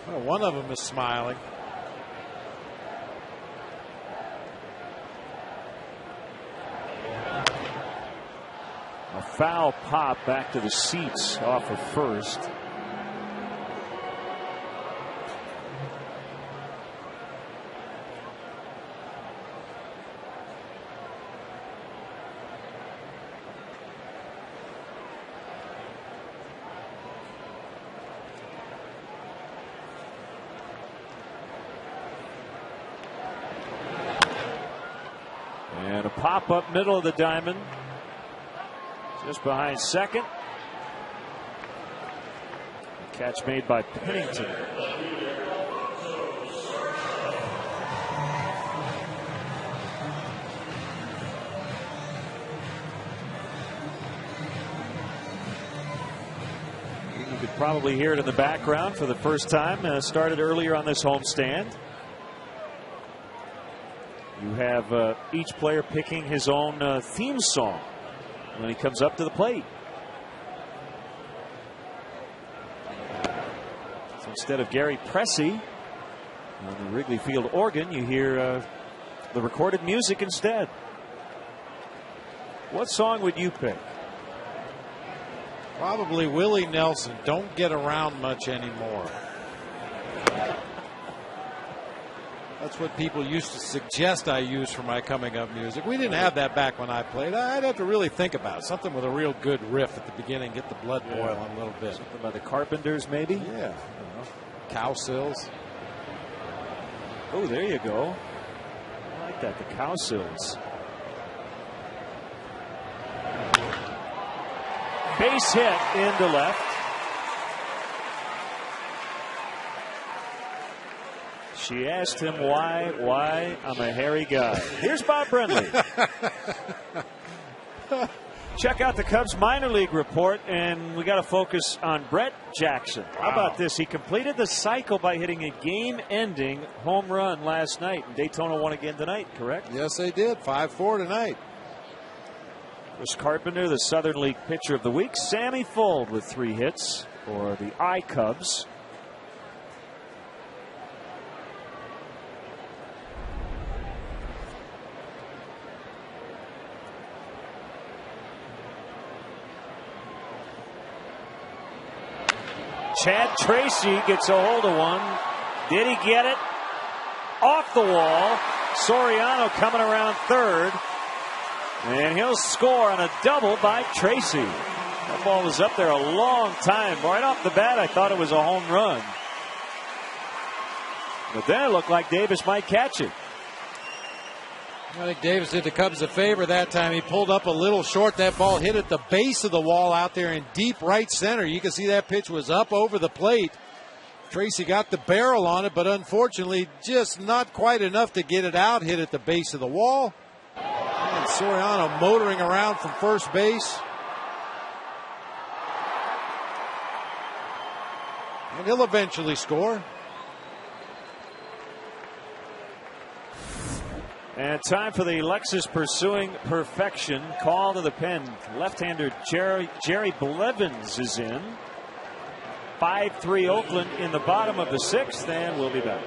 Well, one of them is smiling. A foul pop back to the seats off of first. And a pop up middle of the diamond. Just behind second. Catch made by Pennington. You could probably hear it in the background for the first time. Started earlier on this homestand. You have each player picking his own theme song when he comes up to the plate. So instead of Gary Pressey on the Wrigley Field organ, you hear the recorded music instead. What song would you pick? Probably Willie Nelson, Don't Get Around Much Anymore. That's what people used to suggest I use for my coming up music. We didn't have that back when I played. I'd have to really think about it. Something with a real good riff at the beginning, get the blood boiling a little bit. Something by the Carpenters, maybe? Yeah. Cow Sills. Oh, there you go. I like that, the Cow Sills. Base hit into left. She asked him why I'm a hairy guy. Here's Bob Brenly. Check out the Cubs minor league report, and we got to focus on Brett Jackson. Wow. How about this? He completed the cycle by hitting a game-ending home run last night. And Daytona won again tonight, correct? Yes, they did. 5-4 tonight. Chris Carpenter, the Southern League pitcher of the week. Sammy Fuld with 3 hits for the I-Cubs. Chad Tracy gets a hold of one. Did he get it? Off the wall. Soriano coming around third. And he'll score on a double by Tracy. That ball was up there a long time. Right off the bat, I thought it was a home run. But then it looked like Davis might catch it. I think Davis did the Cubs a favor that time. He pulled up a little short. That ball hit at the base of the wall out there in deep right center. You can see that pitch was up over the plate. Tracy got the barrel on it, but unfortunately just not quite enough to get it out. Hit at the base of the wall. And Soriano motoring around from first base. And he'll eventually score. And time for the Lexus Pursuing Perfection. Call to the pen. Left-hander Jerry Blevins is in. 5-3 Oakland in the bottom of the 6th, and we'll be back.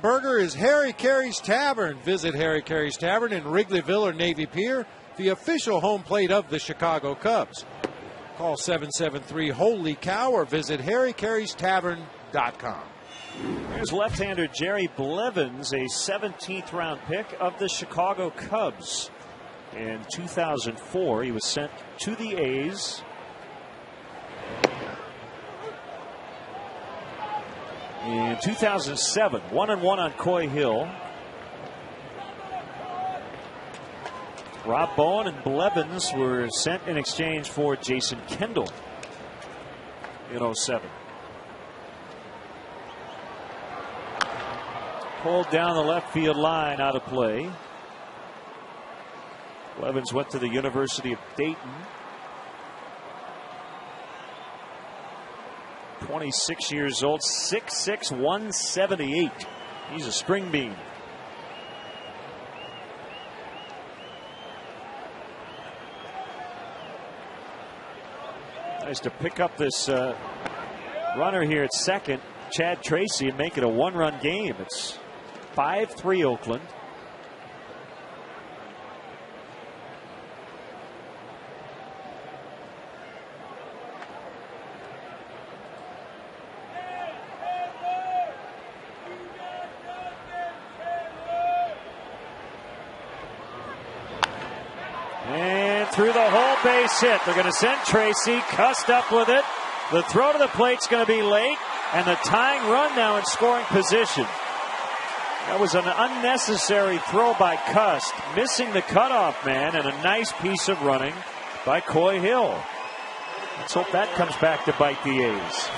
Burger is Harry Carey's Tavern. Visit Harry Carey's Tavern in Wrigleyville or Navy Pier, the official home plate of the Chicago Cubs. Call 773-HOLY-COW or visit harrycareystavern.com. Here's left-hander Jerry Blevins, a 17th round pick of the Chicago Cubs. In 2004, he was sent to the A's. In 2007, 1-1 on Coy Hill. Rob Bowen and Blevins were sent in exchange for Jason Kendall in 07. Pulled down the left field line, out of play. Blevins went to the University of Dayton. 26 years old, 6'6", 178. He's a spring bean. Nice to pick up this runner here at second, Chad Tracy, and make it a one-run game. It's 5-3 Oakland. Through the whole base hit. They're going to send Tracy. Cust up with it. The throw to the plate's going to be late, and the tying run now in scoring position. That was an unnecessary throw by Cust, missing the cutoff man, and a nice piece of running by Coy Hill. Let's hope that comes back to bite the A's.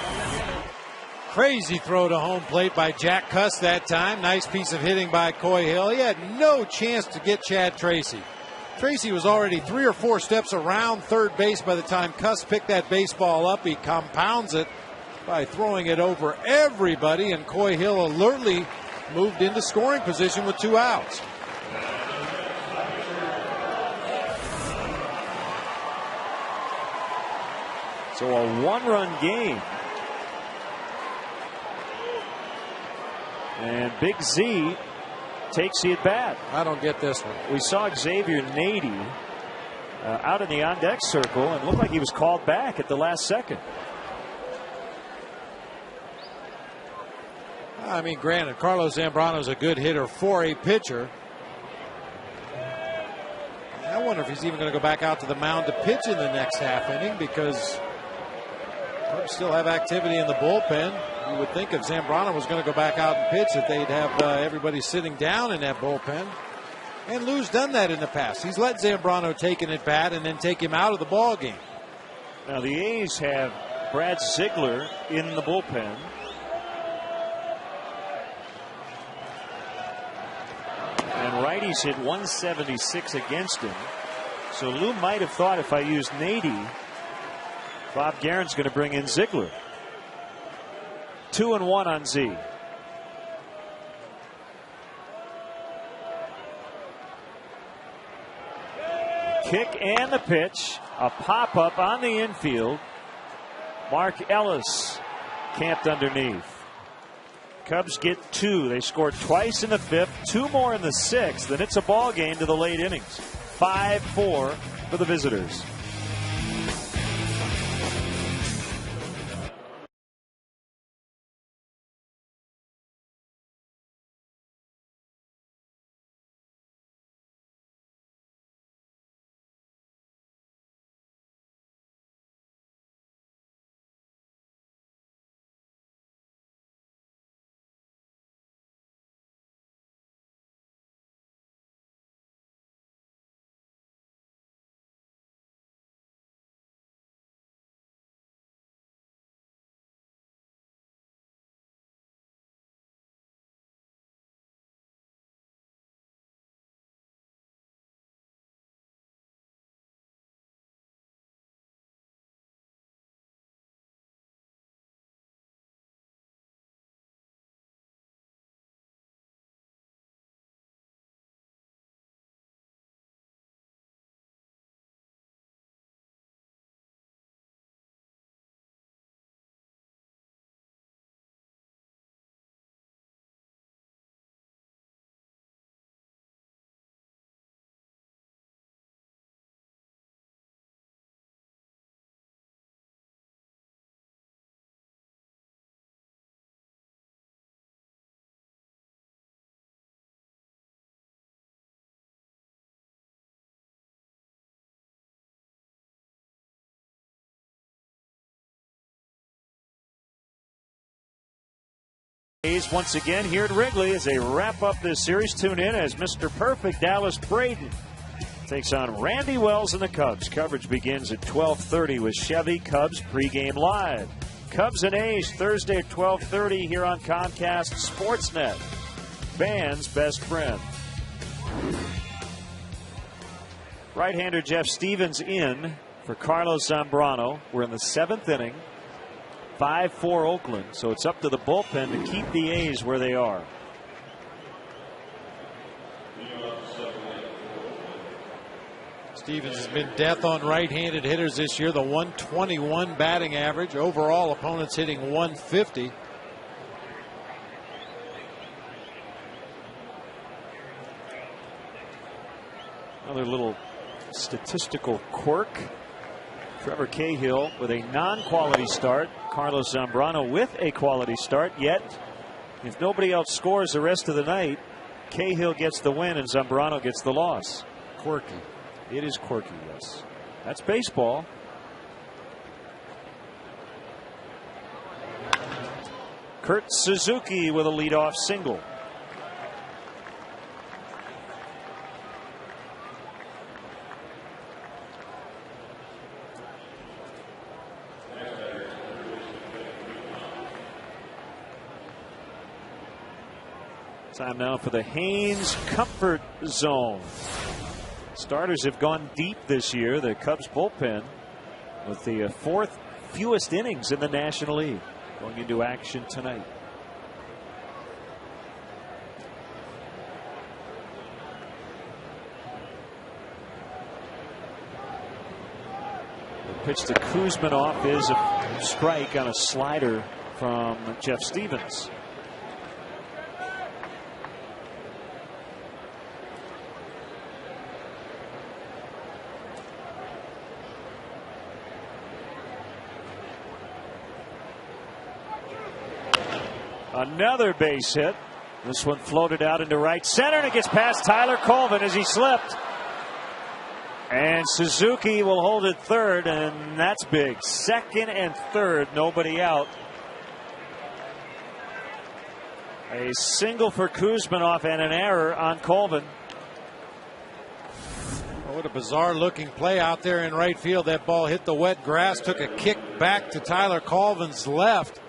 Crazy throw to home plate by Jack Cust that time. Nice piece of hitting by Coy Hill. He had no chance to get Chad Tracy. Tracy was already 3 or 4 steps around third base by the time Cust picked that baseball up. He compounds it by throwing it over everybody, and Coy Hill alertly moved into scoring position with 2 outs. So a one-run game. And Big Z takes the at bat. I don't get this one. We saw Xavier Nady out in the on deck circle and looked like he was called back at the last second. I mean, granted, Carlos Zambrano's a good hitter for a pitcher. I wonder if he's even going to go back out to the mound to pitch in the next half inning, because Cubs still have activity in the bullpen. You would think if Zambrano was going to go back out and pitch, that they'd have everybody sitting down in that bullpen. And Lou's done that in the past. He's let Zambrano take an at bat and then take him out of the ball game. Now the A's have Brad Ziegler in the bullpen. And righties hit 176 against him. So Lou might have thought, if I use Nady, Bob Guerin's going to bring in Ziegler. 2-1 on Z. Kick and the pitch. A pop-up on the infield. Mark Ellis camped underneath. Cubs get 2. They scored twice in the 5th, 2 more in the 6th, and it's a ball game to the late innings. 5-4 for the visitors. Once again here at Wrigley as they wrap up this series. Tune in as Mr. Perfect Dallas Braden takes on Randy Wells and the Cubs. Coverage begins at 12:30 with Chevy Cubs pregame live. Cubs and A's Thursday at 12:30 here on Comcast Sportsnet. Fans' best friend. Right-hander Jeff Stevens in for Carlos Zambrano. We're in the 7th inning. 5-4 Oakland, so it's up to the bullpen to keep the A's where they are. Stevens has been death on right-handed hitters this year. The 121 batting average. Overall, opponents hitting 150. Another little statistical quirk. Trevor Cahill with a non-quality start. Carlos Zambrano with a quality start. Yet, if nobody else scores the rest of the night, Cahill gets the win and Zambrano gets the loss. Quirky. It is quirky, yes. That's baseball. Kurt Suzuki with a leadoff single. Time now for the Haynes Comfort Zone. Starters have gone deep this year. The Cubs bullpen with the 4th fewest innings in the National League going into action tonight. The pitch to Kuzminoff is a strike on a slider from Jeff Stevens. Another base hit. This one floated out into right center, and it gets past Tyler Colvin as he slipped. And Suzuki will hold it third, and that's big. Second and third, nobody out. A single for Kuzminoff and an error on Colvin. Oh, what a bizarre looking play out there in right field. That ball hit the wet grass, took a kick back to Tyler Colvin's left.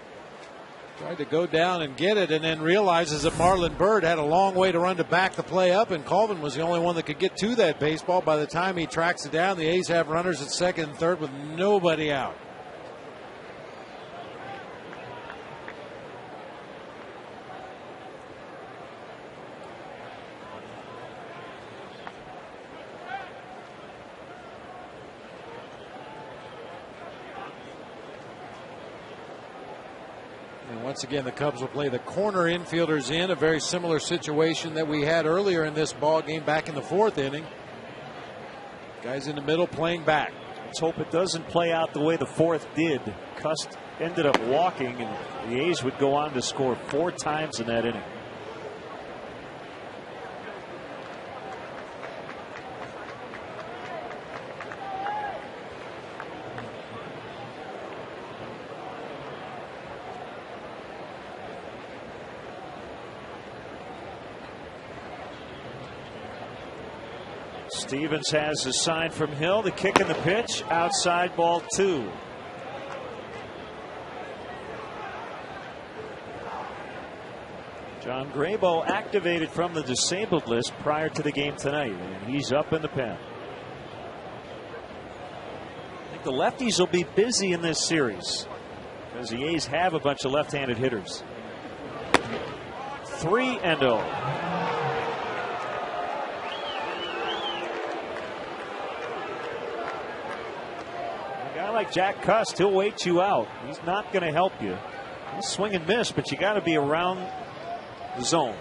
Tried to go down and get it, and then realizes that Marlon Byrd had a long way to run to back the play up, and Colvin was the only one that could get to that baseball. By the time he tracks it down, the A's have runners at second and third with nobody out. Once again, the Cubs will play the corner infielders in a very similar situation that we had earlier in this ball game back in the 4th inning. Guys in the middle playing back. Let's hope it doesn't play out the way the 4th did. Cust ended up walking, and the A's would go on to score 4 times in that inning. Stevens has a sign from Hill. The kick and the pitch. Outside, ball 2. John Grabo activated from the disabled list prior to the game tonight, and he's up in the pen. I think the lefties will be busy in this series because the A's have a bunch of left-handed hitters. 3-0. Like Jack Cust, he'll wait you out. He's not going to help you. He'll swing and miss, but you got to be around the zone.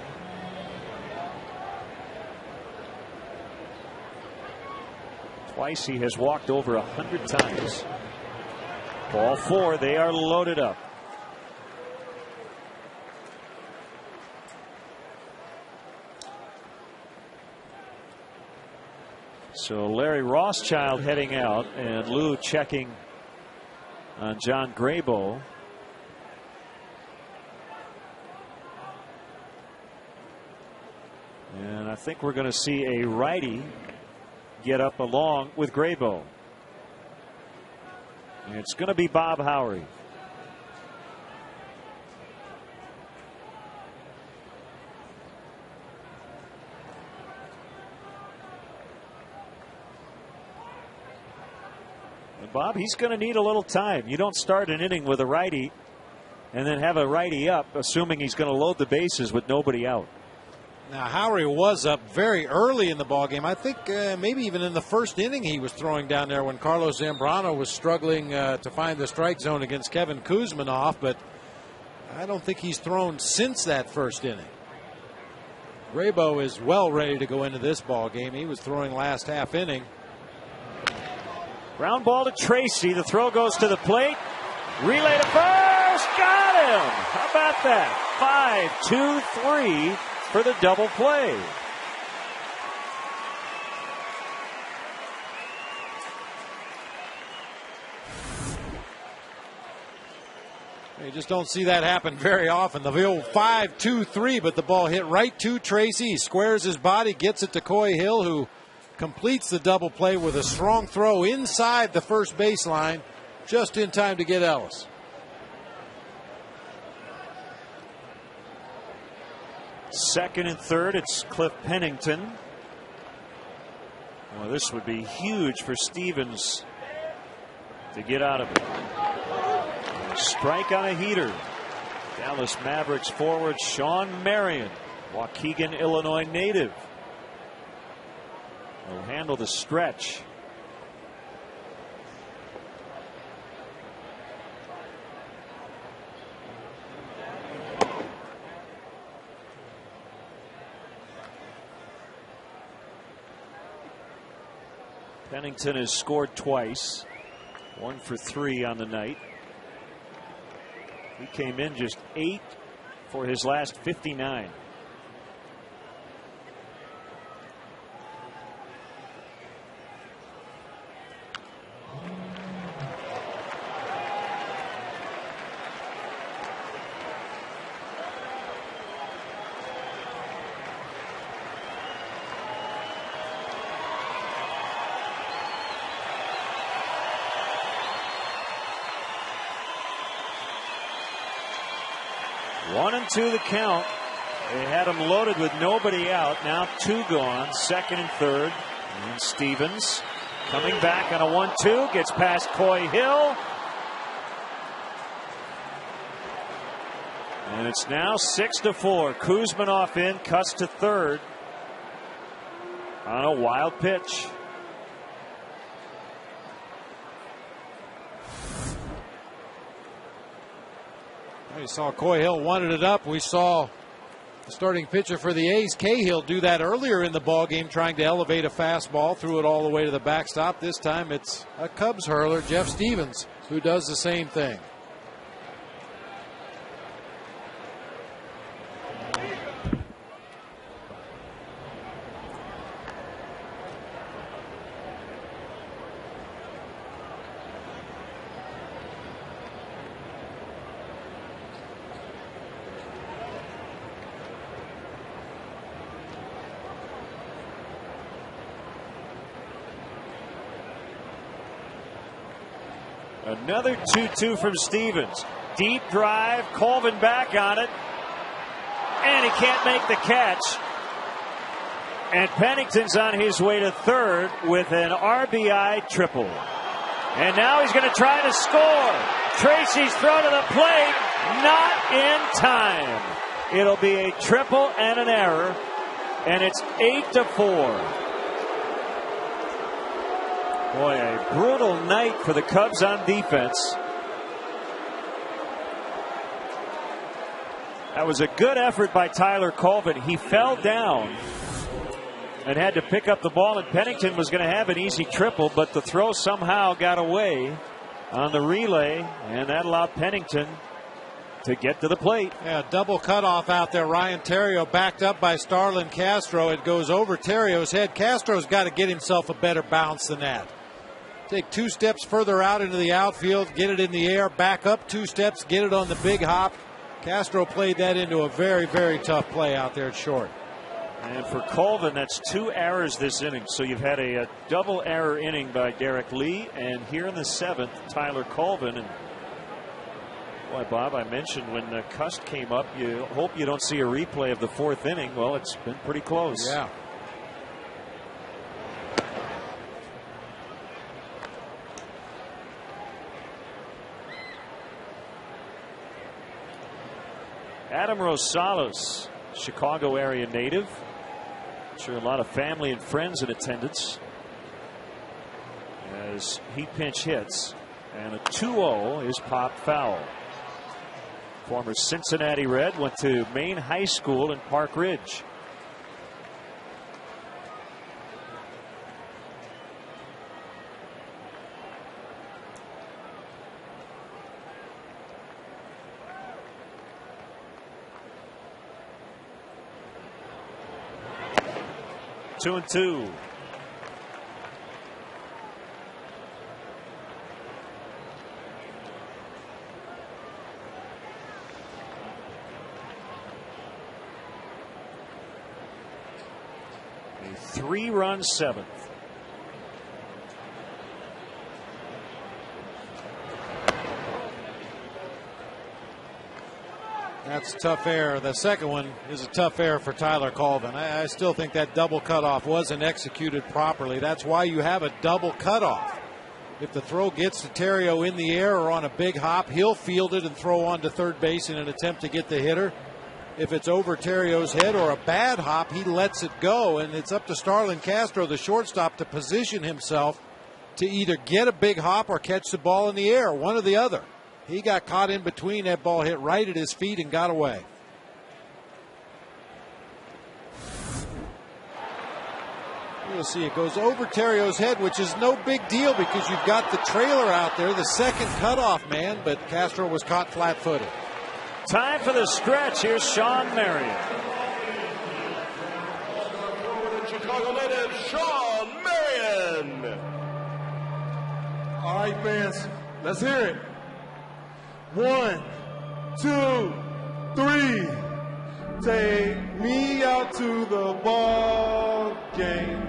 Twice he has walked over 100 times. Ball 4, they are loaded up. So Larry Rothschild heading out, and Lou checking on John Grabo. I think we're going to see a righty get up along with Graybo. And it's going to be Bob Howery. And Bob, he's going to need a little time. You don't start an inning with a righty and then have a righty up, assuming he's going to load the bases with nobody out. Now, Howery was up very early in the ballgame. I think maybe even in the first inning he was throwing down there when Carlos Zambrano was struggling to find the strike zone against Kevin Kuzminoff, but I don't think he's thrown since that first inning. Graybo is well ready to go into this ballgame. He was throwing last half inning. Ground ball to Tracy. The throw goes to the plate. Relay to first. Got him. How about that? 5-2-3 for the double play. You just don't see that happen very often. The old 5-2-3, but the ball hit right to Tracy. He squares his body, gets it to Coy Hill, who completes the double play with a strong throw inside the first baseline, just in time to get Ellis. Second and third, it's Cliff Pennington. Well, this would be huge for Stevens to get out of it. Strike on a heater. Dallas Mavericks forward Sean Marion, Waukegan, Illinois native, will handle the stretch. Pennington has scored twice, 1 for 3 on the night. He came in just 8 for his last 59. One and two the count. They had him loaded with nobody out. Now 2 gone. Second and third. And Stevens coming back on a 1-2. Gets past Coy Hill. And it's now 6-4. Kuzminoff in. Cuts to third on a wild pitch. We saw Coy Hill wanted it up. We saw the starting pitcher for the A's, Cahill, do that earlier in the ballgame, trying to elevate a fastball, threw it all the way to the backstop. This time it's a Cubs hurler, Jeff Stevens, who does the same thing. Another 2-2 from Stevens. Deep drive. Colvin back on it. And he can't make the catch. And Pennington's on his way to third with an RBI triple. And now he's going to try to score. Tracy's throw to the plate. Not in time. It'll be a triple and an error. And it's 8-4. Boy, a brutal night for the Cubs on defense. That was a good effort by Tyler Colvin. He fell down and had to pick up the ball, and Pennington was going to have an easy triple, but the throw somehow got away on the relay, and that allowed Pennington to get to the plate. Yeah, double cutoff out there. Ryan Theriot backed up by Starlin Castro. It goes over Terrio's head. Castro's got to get himself a better bounce than that. Take 2 steps further out into the outfield, get it in the air, back up 2 steps, get it on the big hop. Castro played that into a very, very tough play out there at short. And for Colvin, that's 2 errors this inning. So you've had a double error inning by Derek Lee, and here in the 7th, Tyler Colvin. And boy, Bob, I mentioned when Cust came up, you hope you don't see a replay of the 4th inning. Well, it's been pretty close. Yeah. Adam Rosales, Chicago area native. I'm sure a lot of family and friends in attendance as he pinch hits. And a 2-0 is popped foul. Former Cincinnati Red, went to Maine High School in Park Ridge. Two and two. A 3-run 7th. That's a tough error. The second one is a tough error for Tyler Colvin. I still think that double cutoff wasn't executed properly. That's why you have a double cutoff. If the throw gets to Theriot in the air or on a big hop, he'll field it and throw on to third base in an attempt to get the hitter. If it's over Terriot's head or a bad hop, he lets it go, and it's up to Starlin Castro, the shortstop, to position himself to either get a big hop or catch the ball in the air, one or the other. He got caught in between. That ball hit right at his feet and got away. You'll see it goes over Terriot's head, which is no big deal because you've got the trailer out there, the second cutoff man, but Castro was caught flat-footed. Time for the stretch. Here's Sean Marion. Chicago native Sean Marion. All right, fans, let's hear it. 1, 2, 3. Take me out to the ball game.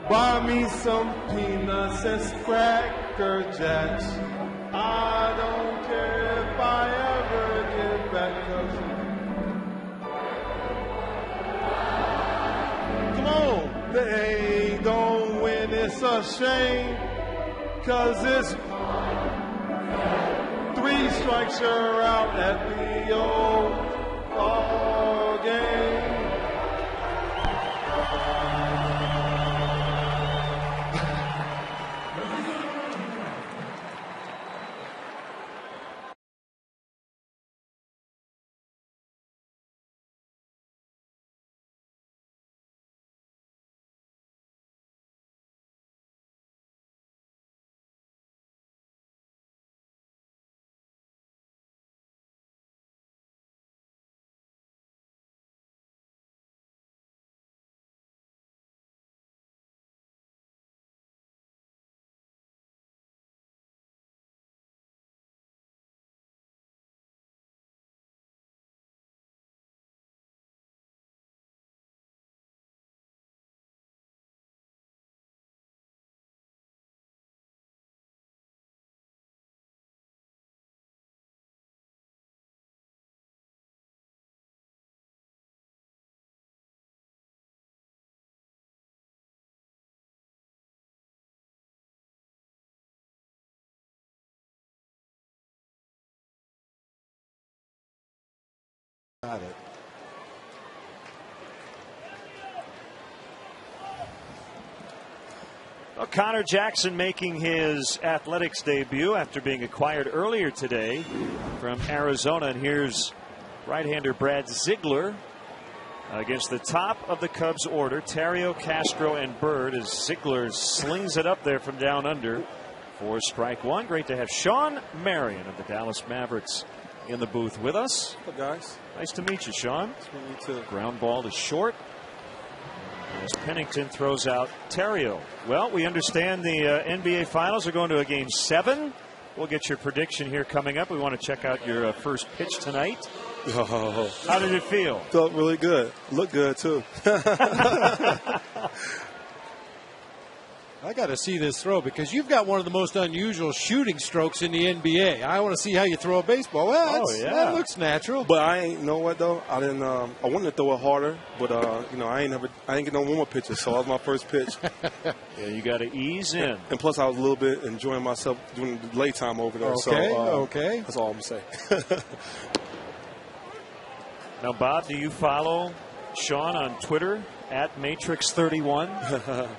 Buy me some peanuts and Cracker Jacks. I don't care if I ever get back. Come on, they don't win, it's a shame. 'Cause it's 3 strikes, you're out at the old ball game. Got it. Well, Connor Jackson making his athletics debut after being acquired earlier today from Arizona. And here's right-hander Brad Ziegler against the top of the Cubs order, Theriot, Castro, and Bird, as Ziegler slings it up there from down under for strike one. Great to have Sean Marion of the Dallas Mavericks in the booth with us. What's up, guys? Nice to meet you, Sean. Nice to meet you too. Ground ball to short as Pennington throws out Theriot. Well, we understand the NBA Finals are going to a game 7. We'll get your prediction here coming up. We want to check out your first pitch tonight. Oh. How did it feel? Felt really good. Looked good, too. I got to see this throw because you've got one of the most unusual shooting strokes in the NBA. I want to see how you throw a baseball. Well, that looks natural. But I ain't know what though. I didn't. I wanted to throw it harder, but I ain't get no warm up pitches, so that was my first pitch. Yeah, you got to ease in. And plus, I was a little bit enjoying myself doing the delay time over there. Okay. That's all I'm gonna say. Now, Bob, do you follow Sean on Twitter @Matrix31?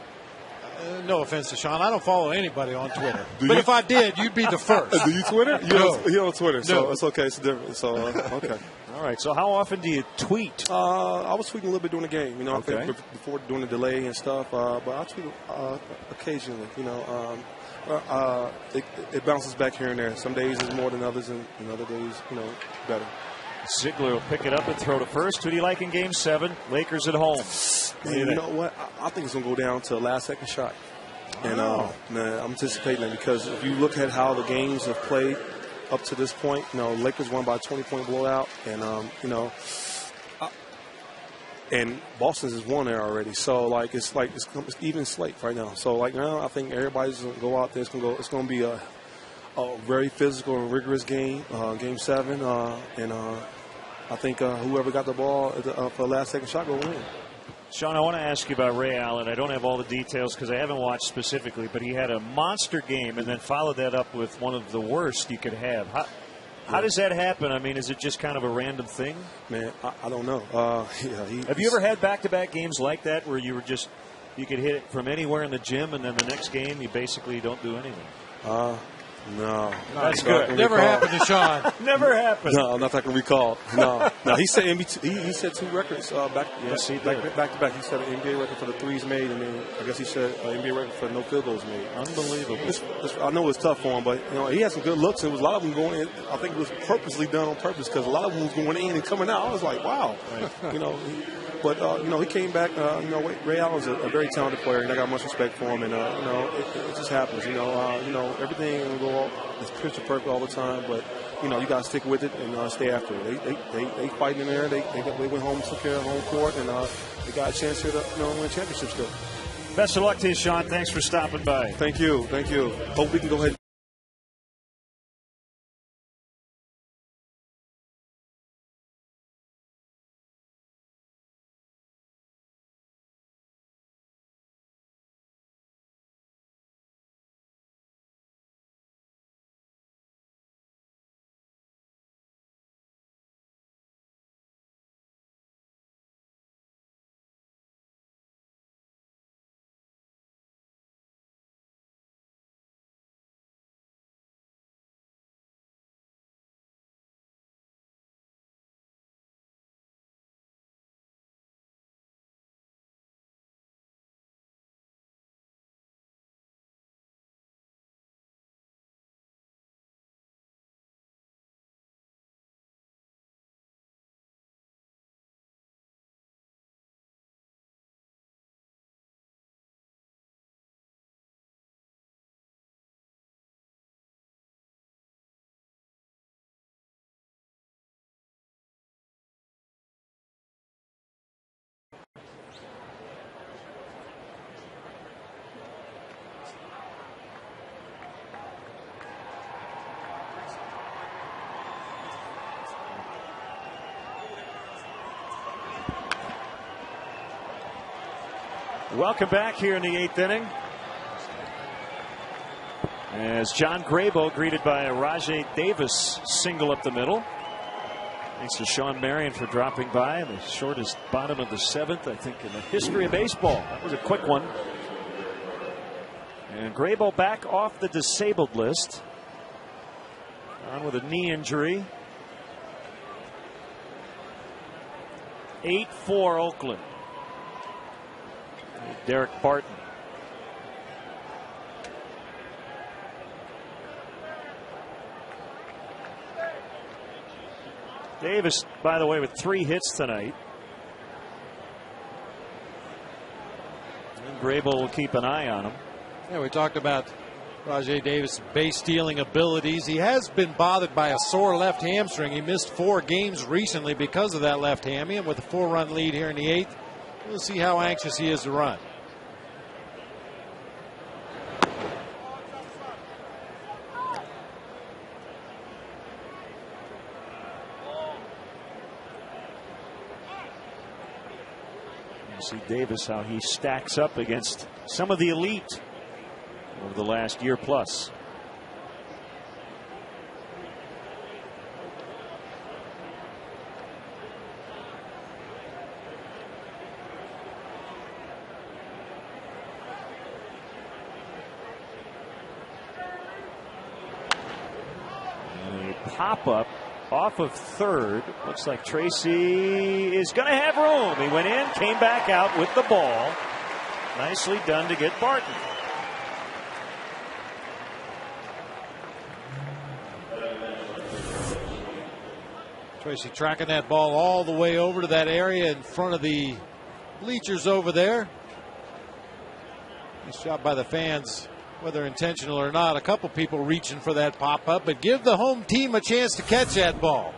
No offense to Sean, I don't follow anybody on Twitter. But if I did, you'd be the first. Do you Twitter? You're on Twitter, so No. it's okay. It's different. So okay. All right. So how often do you tweet? I was tweeting a little bit during the game. I Okay. think before doing the delay and stuff. But I tweet occasionally. It bounces back here and there. Some days is more than others, and other days, better. Ziegler will pick it up and throw to first. Who do you like in Game 7? Lakers at home. Man, you know what? I think it's going to go down to a last-second shot. And I'm anticipating that because if you look at how the games have played up to this point, Lakers won by a 20-point blowout, and and Boston's has won there already. So it's even slate right now. So now I think everybody's going to go out there. It's going to be a very physical and rigorous game, Game 7, and I think whoever got the ball for the last-second shot will win. Sean, I want to ask you about Ray Allen. I don't have all the details because I haven't watched specifically, but he had a monster game and then followed that up with one of the worst you could have. How does that happen? I mean, is it just kind of a random thing? Man, I don't know. Have you ever had back-to-back games like that where you could hit it from anywhere in the gym and then the next game you basically don't do anything? No. That's good. Never happened to Sean. Never happened. No, not that I can recall. No. He set he set 2 records back. Yes, he did. Back to back. He set an NBA record for the threes made, and then I guess he set an NBA record for no field goals made. Unbelievable. I know it's tough for him, but he had some good looks. It was a lot of them going in. I think it was purposely done on purpose because a lot of them was going in and coming out. I was like, wow. Right. But he came back. Ray Allen's a very talented player, and I got much respect for him. And it just happens. Everything will go it's picture perfect all the time, but you got to stick with it and stay after it. They fighting in there. They went home, took care of home court, and they got a chance here to win a championship still. Best of luck to you, Sean. Thanks for stopping by. Thank you. Hope we can go ahead. Welcome back here in the 8th inning. As John Grabo greeted by Rajay Davis single up the middle. Thanks to Sean Marion for dropping by. The shortest bottom of the 7th, I think, in the history of baseball. That was a quick one. And Grabo back off the disabled list. On with a knee injury. 8-4 Oakland. Derek Barton. Davis, by the way, with 3 hits tonight. And Grabo will keep an eye on him. Yeah, we talked about Rajai Davis' base stealing abilities. He has been bothered by a sore left hamstring. He missed 4 games recently because of that left hammy. And with a 4-run lead here in the 8th, we'll see how anxious he is to run. You see Davis, how he stacks up against some of the elite over the last year plus. And a pop-up off of third. Looks like Tracy is going to have room. He went in, came back out with the ball. Nicely done to get Barton. Tracy tracking that ball all the way over to that area in front of the bleachers over there. Nice job by the fans, whether intentional or not. A couple people reaching for that pop-up, but give the home team a chance to catch that ball,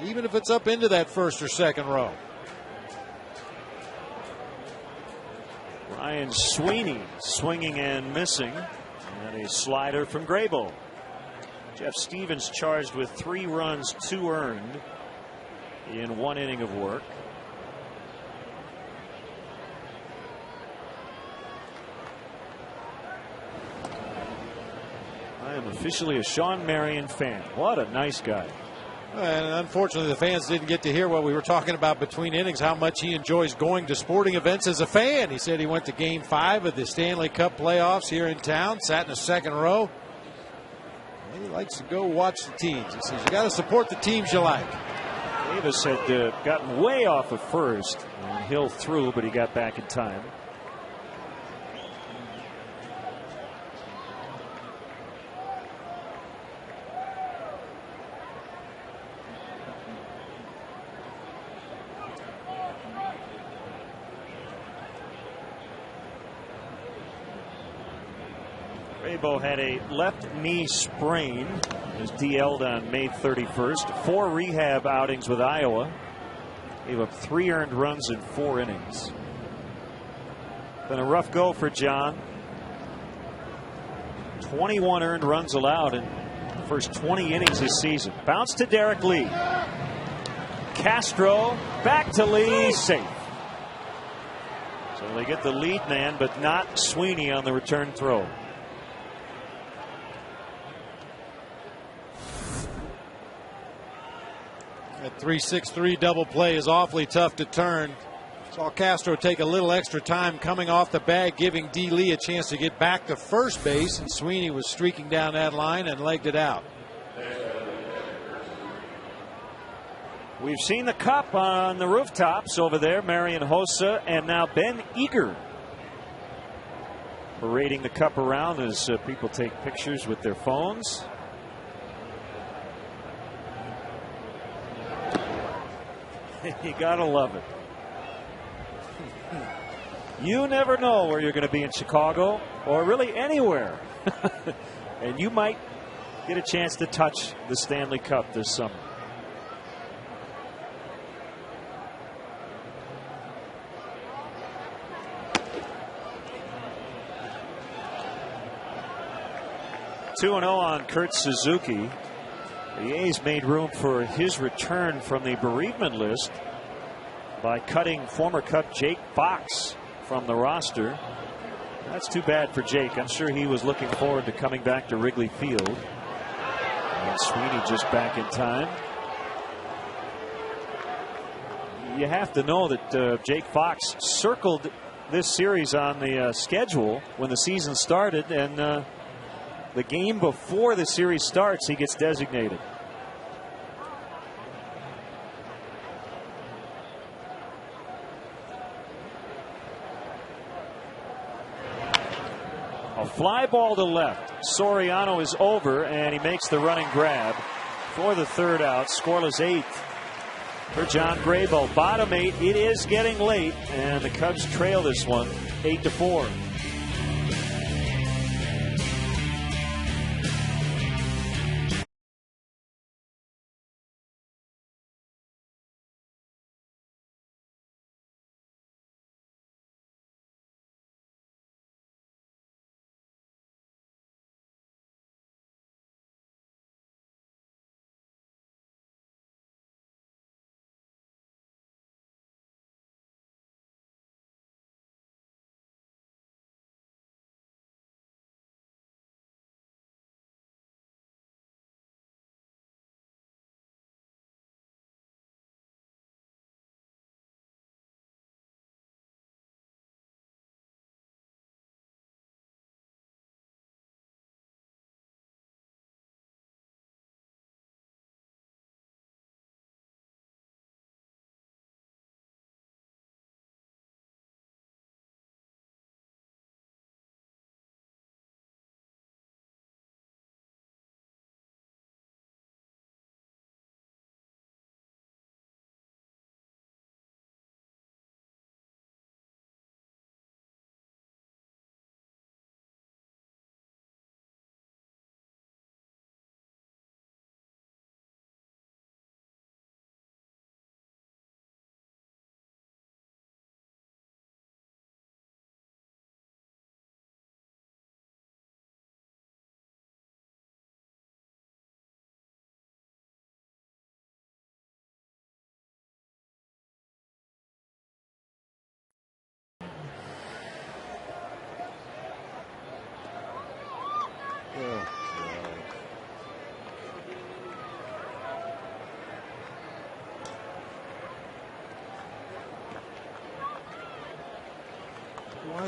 even if it's up into that first or second row. Ryan Sweeney swinging and missing, and a slider from Graybill. Jeff Stevens charged with 3 runs, 2 earned in 1 inning of work. I am officially a Sean Marion fan. What a nice guy. And unfortunately, the fans didn't get to hear what we were talking about between innings, how much he enjoys going to sporting events as a fan. He said he went to Game 5 of the Stanley Cup playoffs here in town, sat in the second row. He likes to go watch the teams. He says you got to support the teams you like. Davis had gotten way off of first, and Hill threw, but he got back in time. Graybill had a left knee sprain. He was DL'd on May 31st. 4 rehab outings with Iowa. Gave up 3 earned runs in 4 innings. Been a rough go for John. 21 earned runs allowed in the first 20 innings this season. Bounce to Derek Lee. Castro back to Lee, safe. So they get the lead man, but not Sweeney on the return throw. That 3-6-3 double play is awfully tough to turn. Saw Castro take a little extra time coming off the bag, giving D. Lee a chance to get back to first base, and Sweeney was streaking down that line and legged it out. We've seen the cup on the rooftops over there. Marion Hossa and now Ben Eager parading the cup around as people take pictures with their phones. You gotta love it. You never know where you're going to be in Chicago or really anywhere. And you might get a chance to touch the Stanley Cup this summer. (2-0) on Kurt Suzuki. The A's made room for his return from the bereavement list by cutting former Cup Jake Fox from the roster. That's too bad for Jake. I'm sure he was looking forward to coming back to Wrigley Field. And Sweeney just back in time. You have to know that Jake Fox circled this series on the schedule when the season started, and the game before the series starts, he gets designated. A fly ball to left. Soriano is over, and he makes the running grab for the third out. Scoreless 8th for John Graybill. Bottom 8. It is getting late, and the Cubs trail this one 8-4.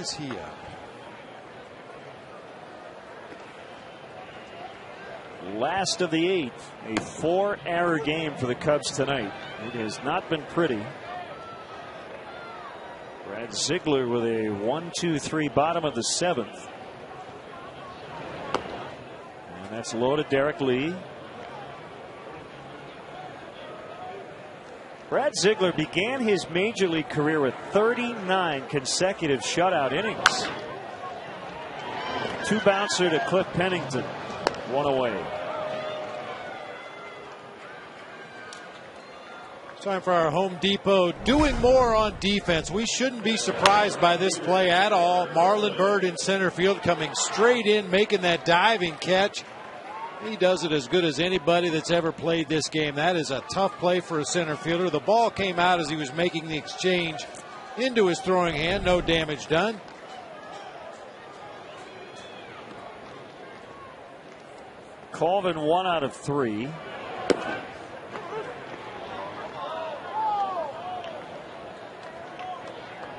is he up? Last of the 8th. A 4-error game for the Cubs tonight. It has not been pretty. Brad Ziegler with a 1-2-3 bottom of the 7th. And that's low to Derek Lee. Brad Ziegler began his major league career with 39 consecutive shutout innings. 2-bouncer to Cliff Pennington. 1 away. Time for our Home Depot doing more on defense. We shouldn't be surprised by this play at all. Marlon Byrd in center field coming straight in, making that diving catch. He does it as good as anybody that's ever played this game. That is a tough play for a center fielder. The ball came out as he was making the exchange into his throwing hand. No damage done. Colvin 1 out of 3.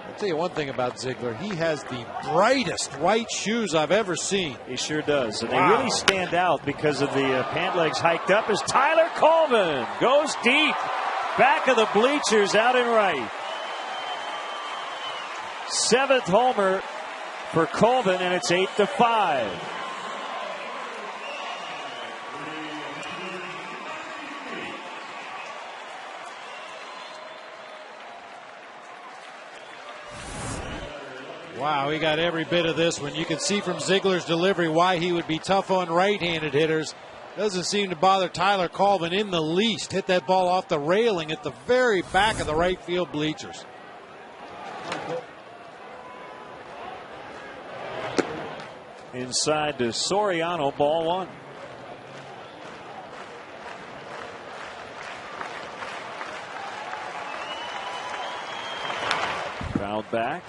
I'll tell you one thing about Ziegler. He has the brightest white shoes I've ever seen. He sure does. And they really stand out because of the pant legs hiked up as Tyler Colvin goes deep. Back of the bleachers out in right. 7th homer for Colvin, and it's 8-5. Wow, he got every bit of this one. You can see from Ziegler's delivery why he would be tough on right-handed hitters. Doesn't seem to bother Tyler Colvin in the least. Hit that ball off the railing at the very back of the right field bleachers. Inside to Soriano, ball 1. Fouled back.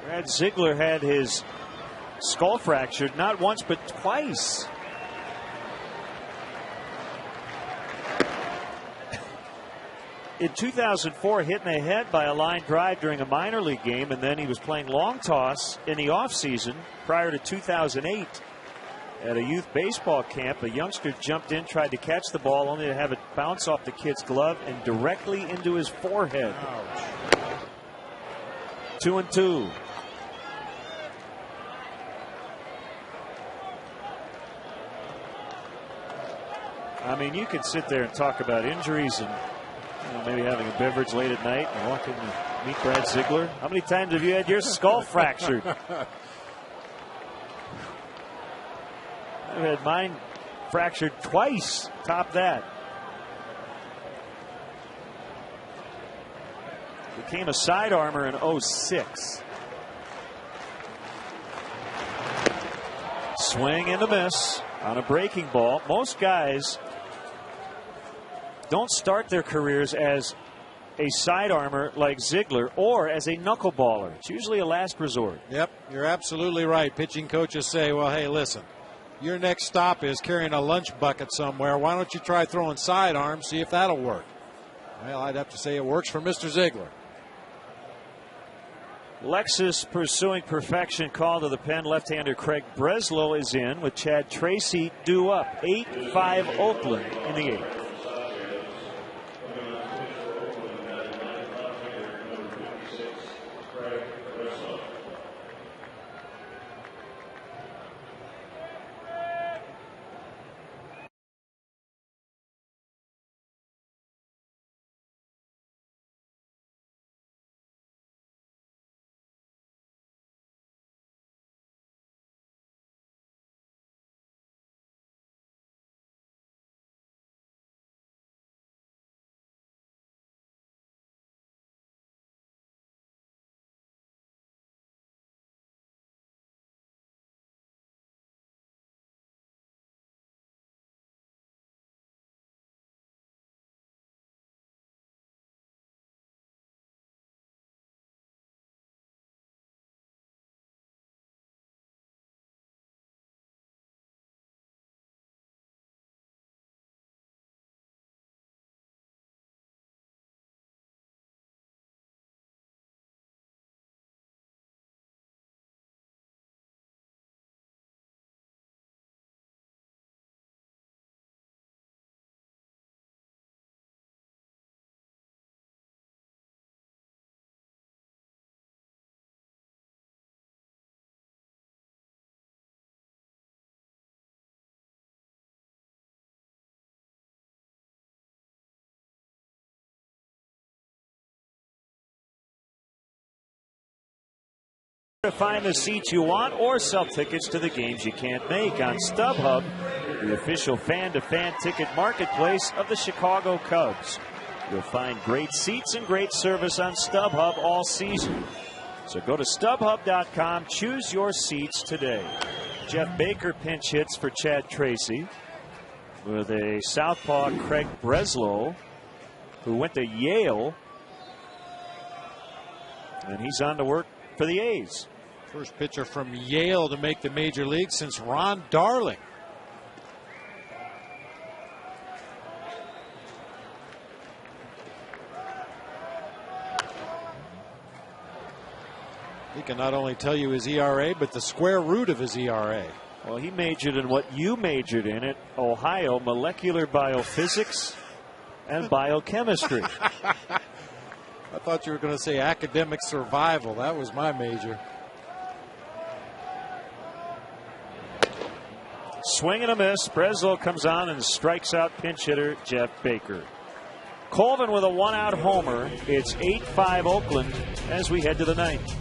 Brad Ziegler had his skull fractured not once but twice. In 2004, hit in the head by a line drive during a minor league game, and then he was playing long toss in the offseason prior to 2008 at a youth baseball camp. A youngster jumped in, tried to catch the ball, only to have it bounce off the kid's glove and directly into his forehead. Ouch. 2-2. I mean, you could sit there and talk about injuries and maybe having a beverage late at night and walk in to meet Brad Ziegler. How many times have you had your skull fractured? I've had mine fractured twice. Top that. Became a side armor in 06. Swing and a miss on a breaking ball. Most guys don't start their careers as a side armor like Ziegler or as a knuckleballer. It's usually a last resort. Yep, you're absolutely right. Pitching coaches say, well, hey, listen, your next stop is carrying a lunch bucket somewhere. Why don't you try throwing sidearms, see if that'll work? Well, I'd have to say it works for Mr. Ziegler. Lexus pursuing perfection. Call to the pen. Left-hander Craig Breslow is in with Chad Tracy due up. 8-5 Oakland in the 8th. To find the seats you want or sell tickets to the games you can't make on StubHub, the official fan-to-fan ticket marketplace of the Chicago Cubs. You'll find great seats and great service on StubHub all season. So go to StubHub.com, choose your seats today. Jeff Baker pinch hits for Chad Tracy with a southpaw Craig Breslow, who went to Yale, and he's on to work for the A's. First pitcher from Yale to make the major league since Ron Darling. He can not only tell you his ERA, but the square root of his ERA. Well, he majored in what you majored in at Ohio, molecular biophysics and biochemistry. I thought you were going to say academic survival. That was my major. Swing and a miss. Breslow comes on and strikes out pinch hitter Jeff Baker. Colvin with a one-out homer. It's 8-5 Oakland as we head to the ninth.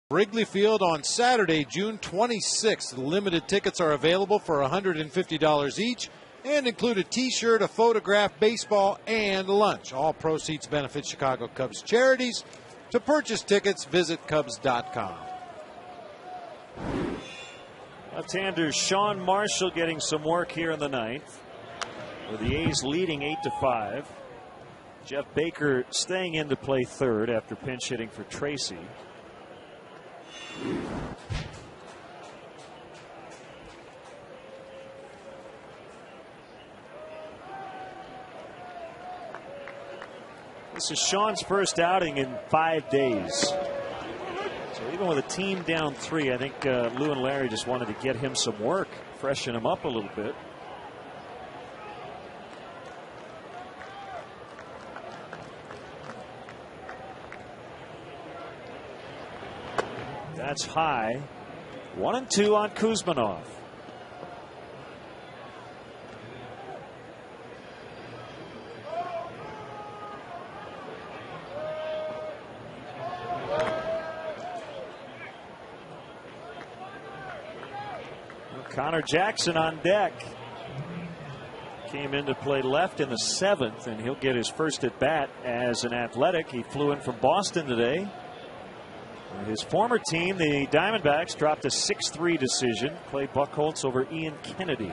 Wrigley Field on Saturday, June 26th. The limited tickets are available for $150 each and include a t-shirt, a photograph, baseball, and lunch. All proceeds benefit Chicago Cubs charities. To purchase tickets, visit Cubs.com. Left-hander Sean Marshall getting some work here in the ninth, with the A's leading 8-5. Jeff Baker staying in to play third after pinch hitting for Tracy. This is Sean's first outing in 5 days. So even with a team down 3, I think Lou and Larry just wanted to get him some work, freshen him up a little bit. That's high. 1-2 on Kuzmanov. Connor Jackson on deck. Came in to play left in the 7th, and he'll get his first at bat as an Athletic. He flew in from Boston today. His former team, the Diamondbacks, dropped a 6-3 decision. Played Buchholz over Ian Kennedy.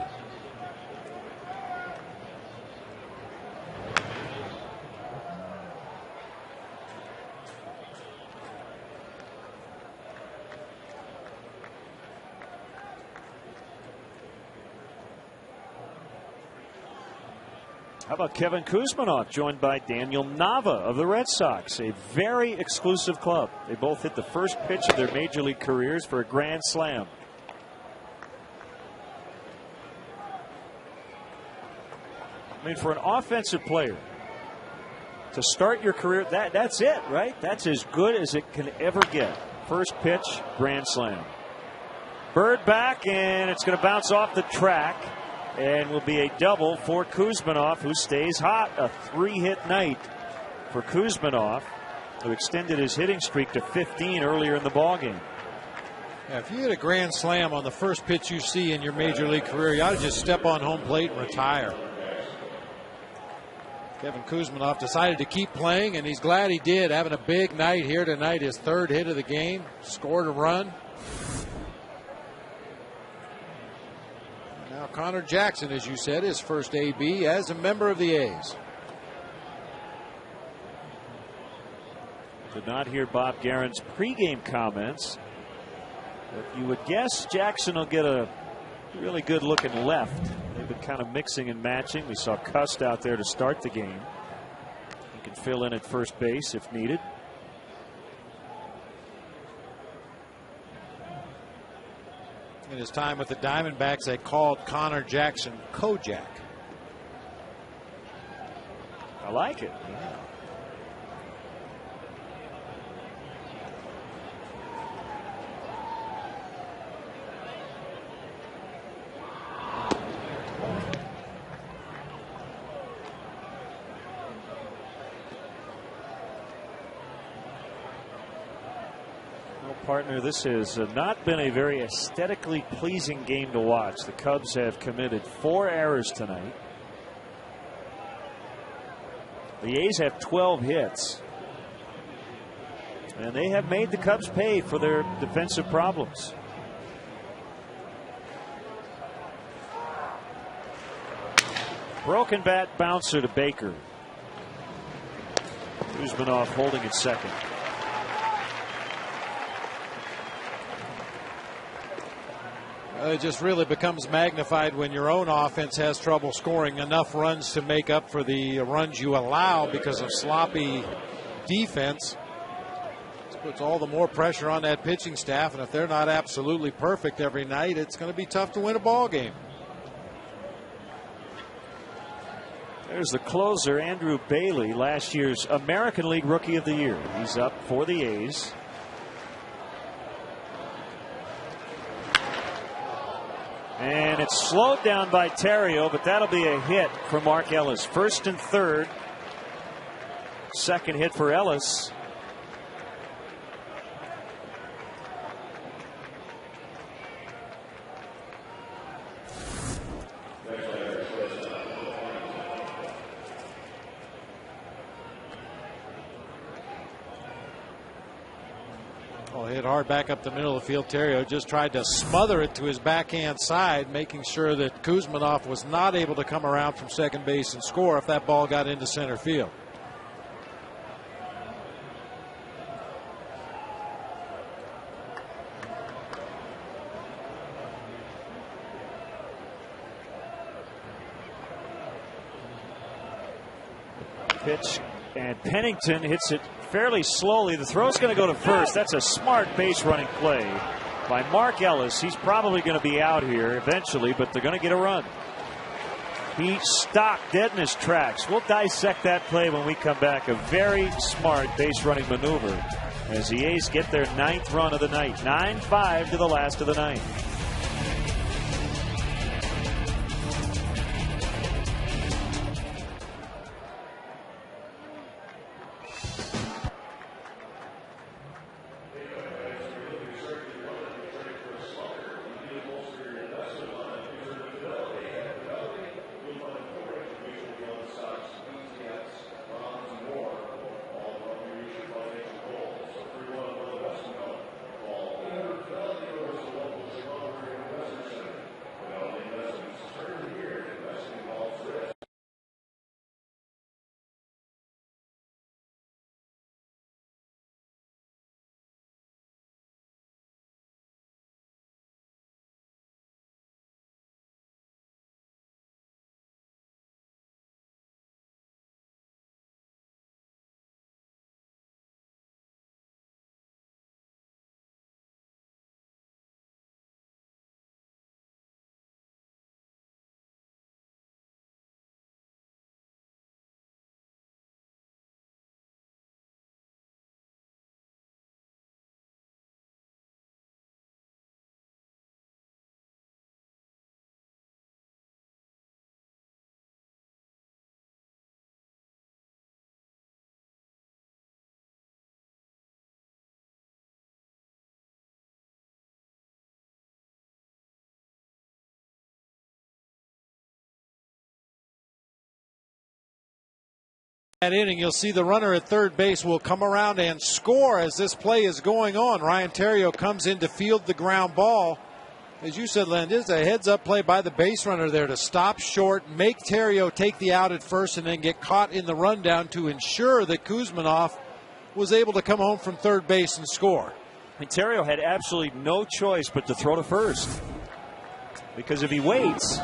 How about Kevin Kuzminoff, joined by Daniel Nava of the Red Sox, a very exclusive club. They both hit the first pitch of their major league careers for a grand slam. I mean, for an offensive player to start your career, that's it, right? That's as good as it can ever get. First pitch, grand slam. Bird back, and it's going to bounce off the track. And will be a double for Kuzminoff, who stays hot. A 3-hit night for Kuzminoff, who extended his hitting streak to 15 earlier in the ballgame. Yeah, if you hit a grand slam on the first pitch you see in your major league career, you ought to just step on home plate and retire. Kevin Kuzminoff decided to keep playing, and he's glad he did. Having a big night here tonight, his third hit of the game, scored a run. Now Connor Jackson, as you said, his first AB as a member of the A's. Did not hear Bob Guerin's pregame comments, but you would guess Jackson will get a really good looking left. They've been kind of mixing and matching. We saw Cust out there to start the game. He can fill in at first base if needed. In his time with the Diamondbacks, they called Connor Jackson Kojak. I like it. Yeah. Partner, this has not been a very aesthetically pleasing game to watch. The Cubs have committed 4 errors tonight. The A's have 12 hits. And they have made the Cubs pay for their defensive problems. Broken bat bouncer to Baker. Kuzminoff holding at second. It just really becomes magnified when your own offense has trouble scoring enough runs to make up for the runs you allow because of sloppy defense. This puts all the more pressure on that pitching staff, and if they're not absolutely perfect every night, it's going to be tough to win a ball game. There's the closer, Andrew Bailey, last year's American League Rookie of the Year. He's up for the A's. And it's slowed down by Terrio, but that'll be a hit for Mark Ellis. First and third. Second hit for Ellis. Hit hard back up the middle of the field. Terrio just tried to smother it to his backhand side, making sure that Kuzminoff was not able to come around from second base and score if that ball got into center field. Pitch, and Pennington hits it fairly slowly. The throw's going to go to first. That's a smart base running play by Mark Ellis. He's probably going to be out here eventually, but they're going to get a run. He stopped dead in his tracks. We'll dissect that play when we come back. A very smart base running maneuver as the A's get their 9th run of the night. 9-5 to the last of the ninth. That inning, you'll see the runner at third base will come around and score as this play is going on. Ryan Theriot comes in to field the ground ball. As you said, Len, this is a heads-up play by the base runner there to stop short, make Theriot take the out at first, and then get caught in the rundown to ensure that Kuzminov was able to come home from third base and score. And Theriot had absolutely no choice but to throw to first, because if he waits,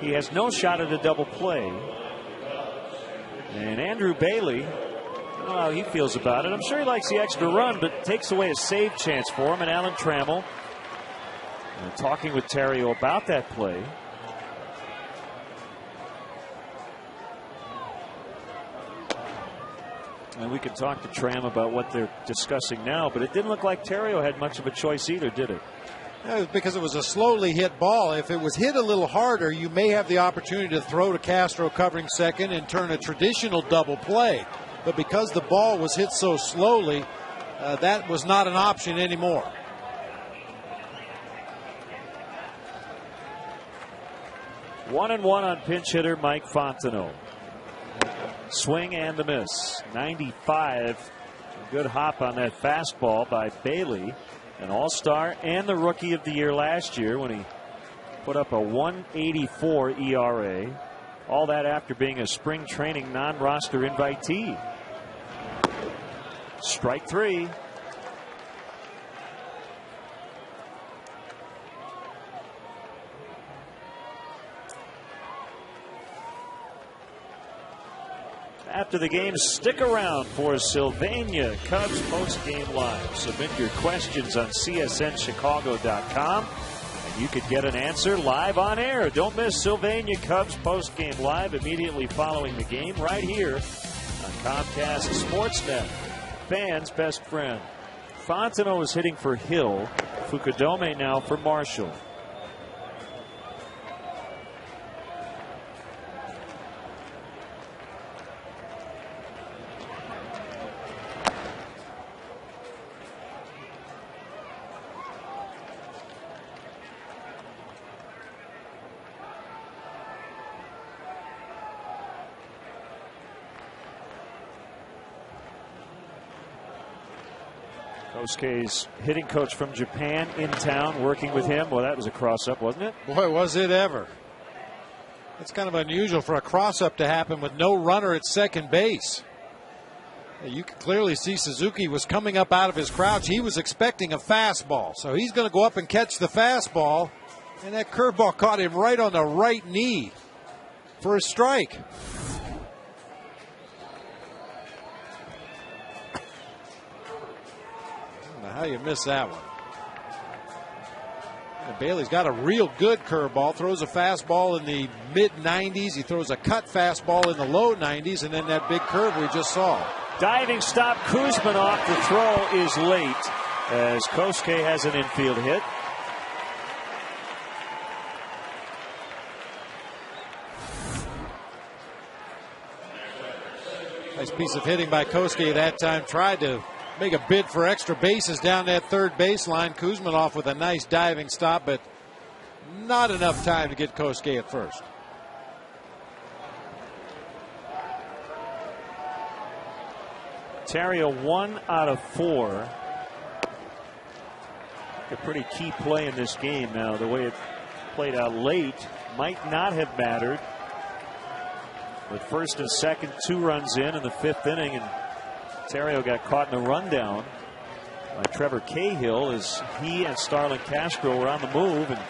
he has no shot at a double play. And Andrew Bailey, I don't know how he feels about it. I'm sure he likes the extra run, but it takes away a save chance for him. And Alan Trammell talking with Theriot about that play. And we can talk to Tram about what they're discussing now, but it didn't look like Theriot had much of a choice either, did it? Yeah, because it was a slowly hit ball. If it was hit a little harder, you may have the opportunity to throw to Castro covering second and turn a traditional double play. But because the ball was hit so slowly, that was not an option anymore. One and one on pinch hitter Mike Fontenot. Swing and the miss. 95. Good hop on that fastball by Bailey, an all-star and the rookie of the year last year when he put up a 1.84 ERA. All that after being a spring training non-roster invitee. Strike three. After the game, stick around for Sylvania Cubs postgame live. Submit your questions on csnchicago.com and you could get an answer live on air. Don't miss Sylvania Cubs postgame live immediately following the game right here on Comcast Sportsnet. Fans' best friend. Fontenot is hitting for Hill. Fukudome now for Marshall. Kosuke's hitting coach from Japan in town working with him. Well, that was a cross-up, wasn't it? Boy, was it ever. It's kind of unusual for a cross-up to happen with no runner at second base. You can clearly see Suzuki was coming up out of his crouch. He was expecting a fastball, so he's going to go up and catch the fastball, and that curveball caught him right on the right knee for a strike. How you miss that one? And Bailey's got a real good curveball. Throws a fastball in the mid-90s. He throws a cut fastball in the low 90s, and then that big curve we just saw. Diving stop, Kuzminov. The throw is late as Kosuke has an infield hit. Nice piece of hitting by Kosuke that time. Tried to make a bid for extra bases down that third baseline. Kuzminov with a nice diving stop, but not enough time to get Kosuke at first. Theriot 1 out of 4. A pretty key play in this game now. The way it played out late might not have mattered. With first and second, 2 runs in the 5th inning, and Theriot got caught in a rundown by Trevor Cahill as he and Starlin Castro were on the move, and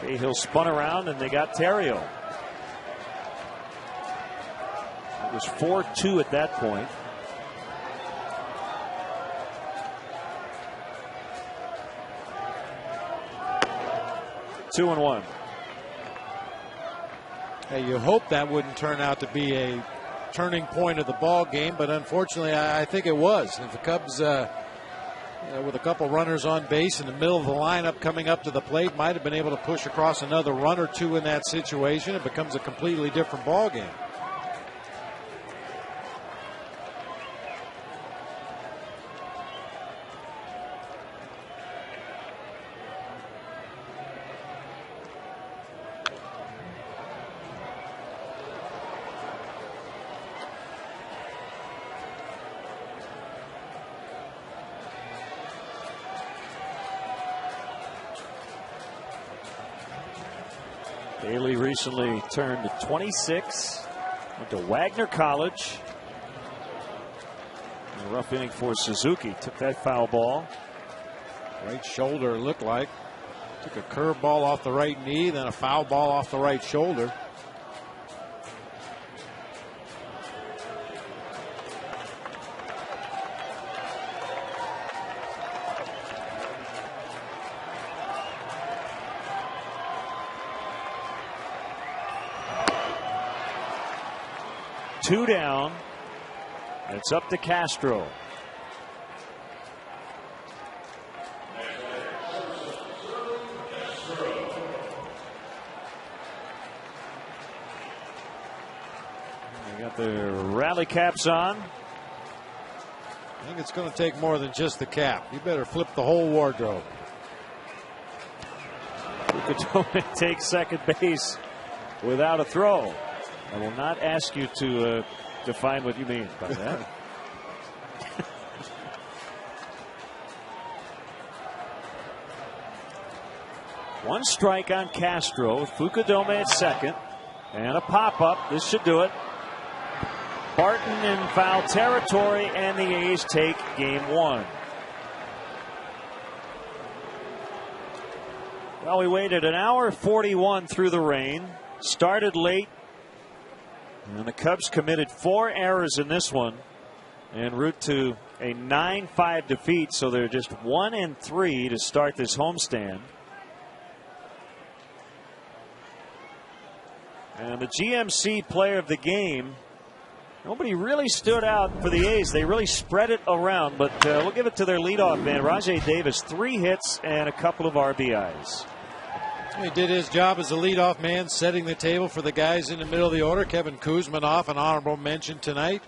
Cahill spun around and they got Theriot. It was 4-2 at that point. Two and one. Hey, you hope that wouldn't turn out to be a turning point of the ball game, but unfortunately I think it was. If the Cubs with a couple runners on base in the middle of the lineup coming up to the plate might have been able to push across another run or two in that situation, it becomes a completely different ball game. Bailey recently turned 26. Went to Wagner College. A rough inning for Suzuki. Took that foul ball. Right shoulder looked like. Took a curve ball off the right knee, then a foul ball off the right shoulder. Two down. It's up to Castro. They got their rally caps on. I think it's going to take more than just the cap. You better flip the whole wardrobe. Fukudome takes second base without a throw. I will not ask you to define what you mean by that. One strike on Castro. Fukudome at second. And a pop-up. This should do it. Barton in foul territory, and the A's take game one. Well, we waited an hour 41 through the rain. Started late. And the Cubs committed 4 errors in this one en route to a 9-5 defeat. So they're just 1-3 to start this homestand. And the GMC player of the game, nobody really stood out for the A's. They really spread it around, but we'll give it to their leadoff man, Rajai Davis. 3 hits and a couple of RBIs. He did his job as a leadoff man, setting the table for the guys in the middle of the order. Kevin Kuzminoff, an honorable mention tonight.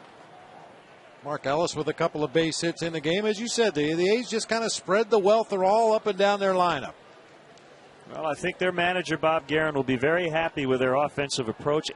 Mark Ellis with a couple of base hits in the game. As you said, the A's just kind of spread the wealth. They're all up and down their lineup. Well, I think their manager, Bob Guerin, will be very happy with their offensive approach.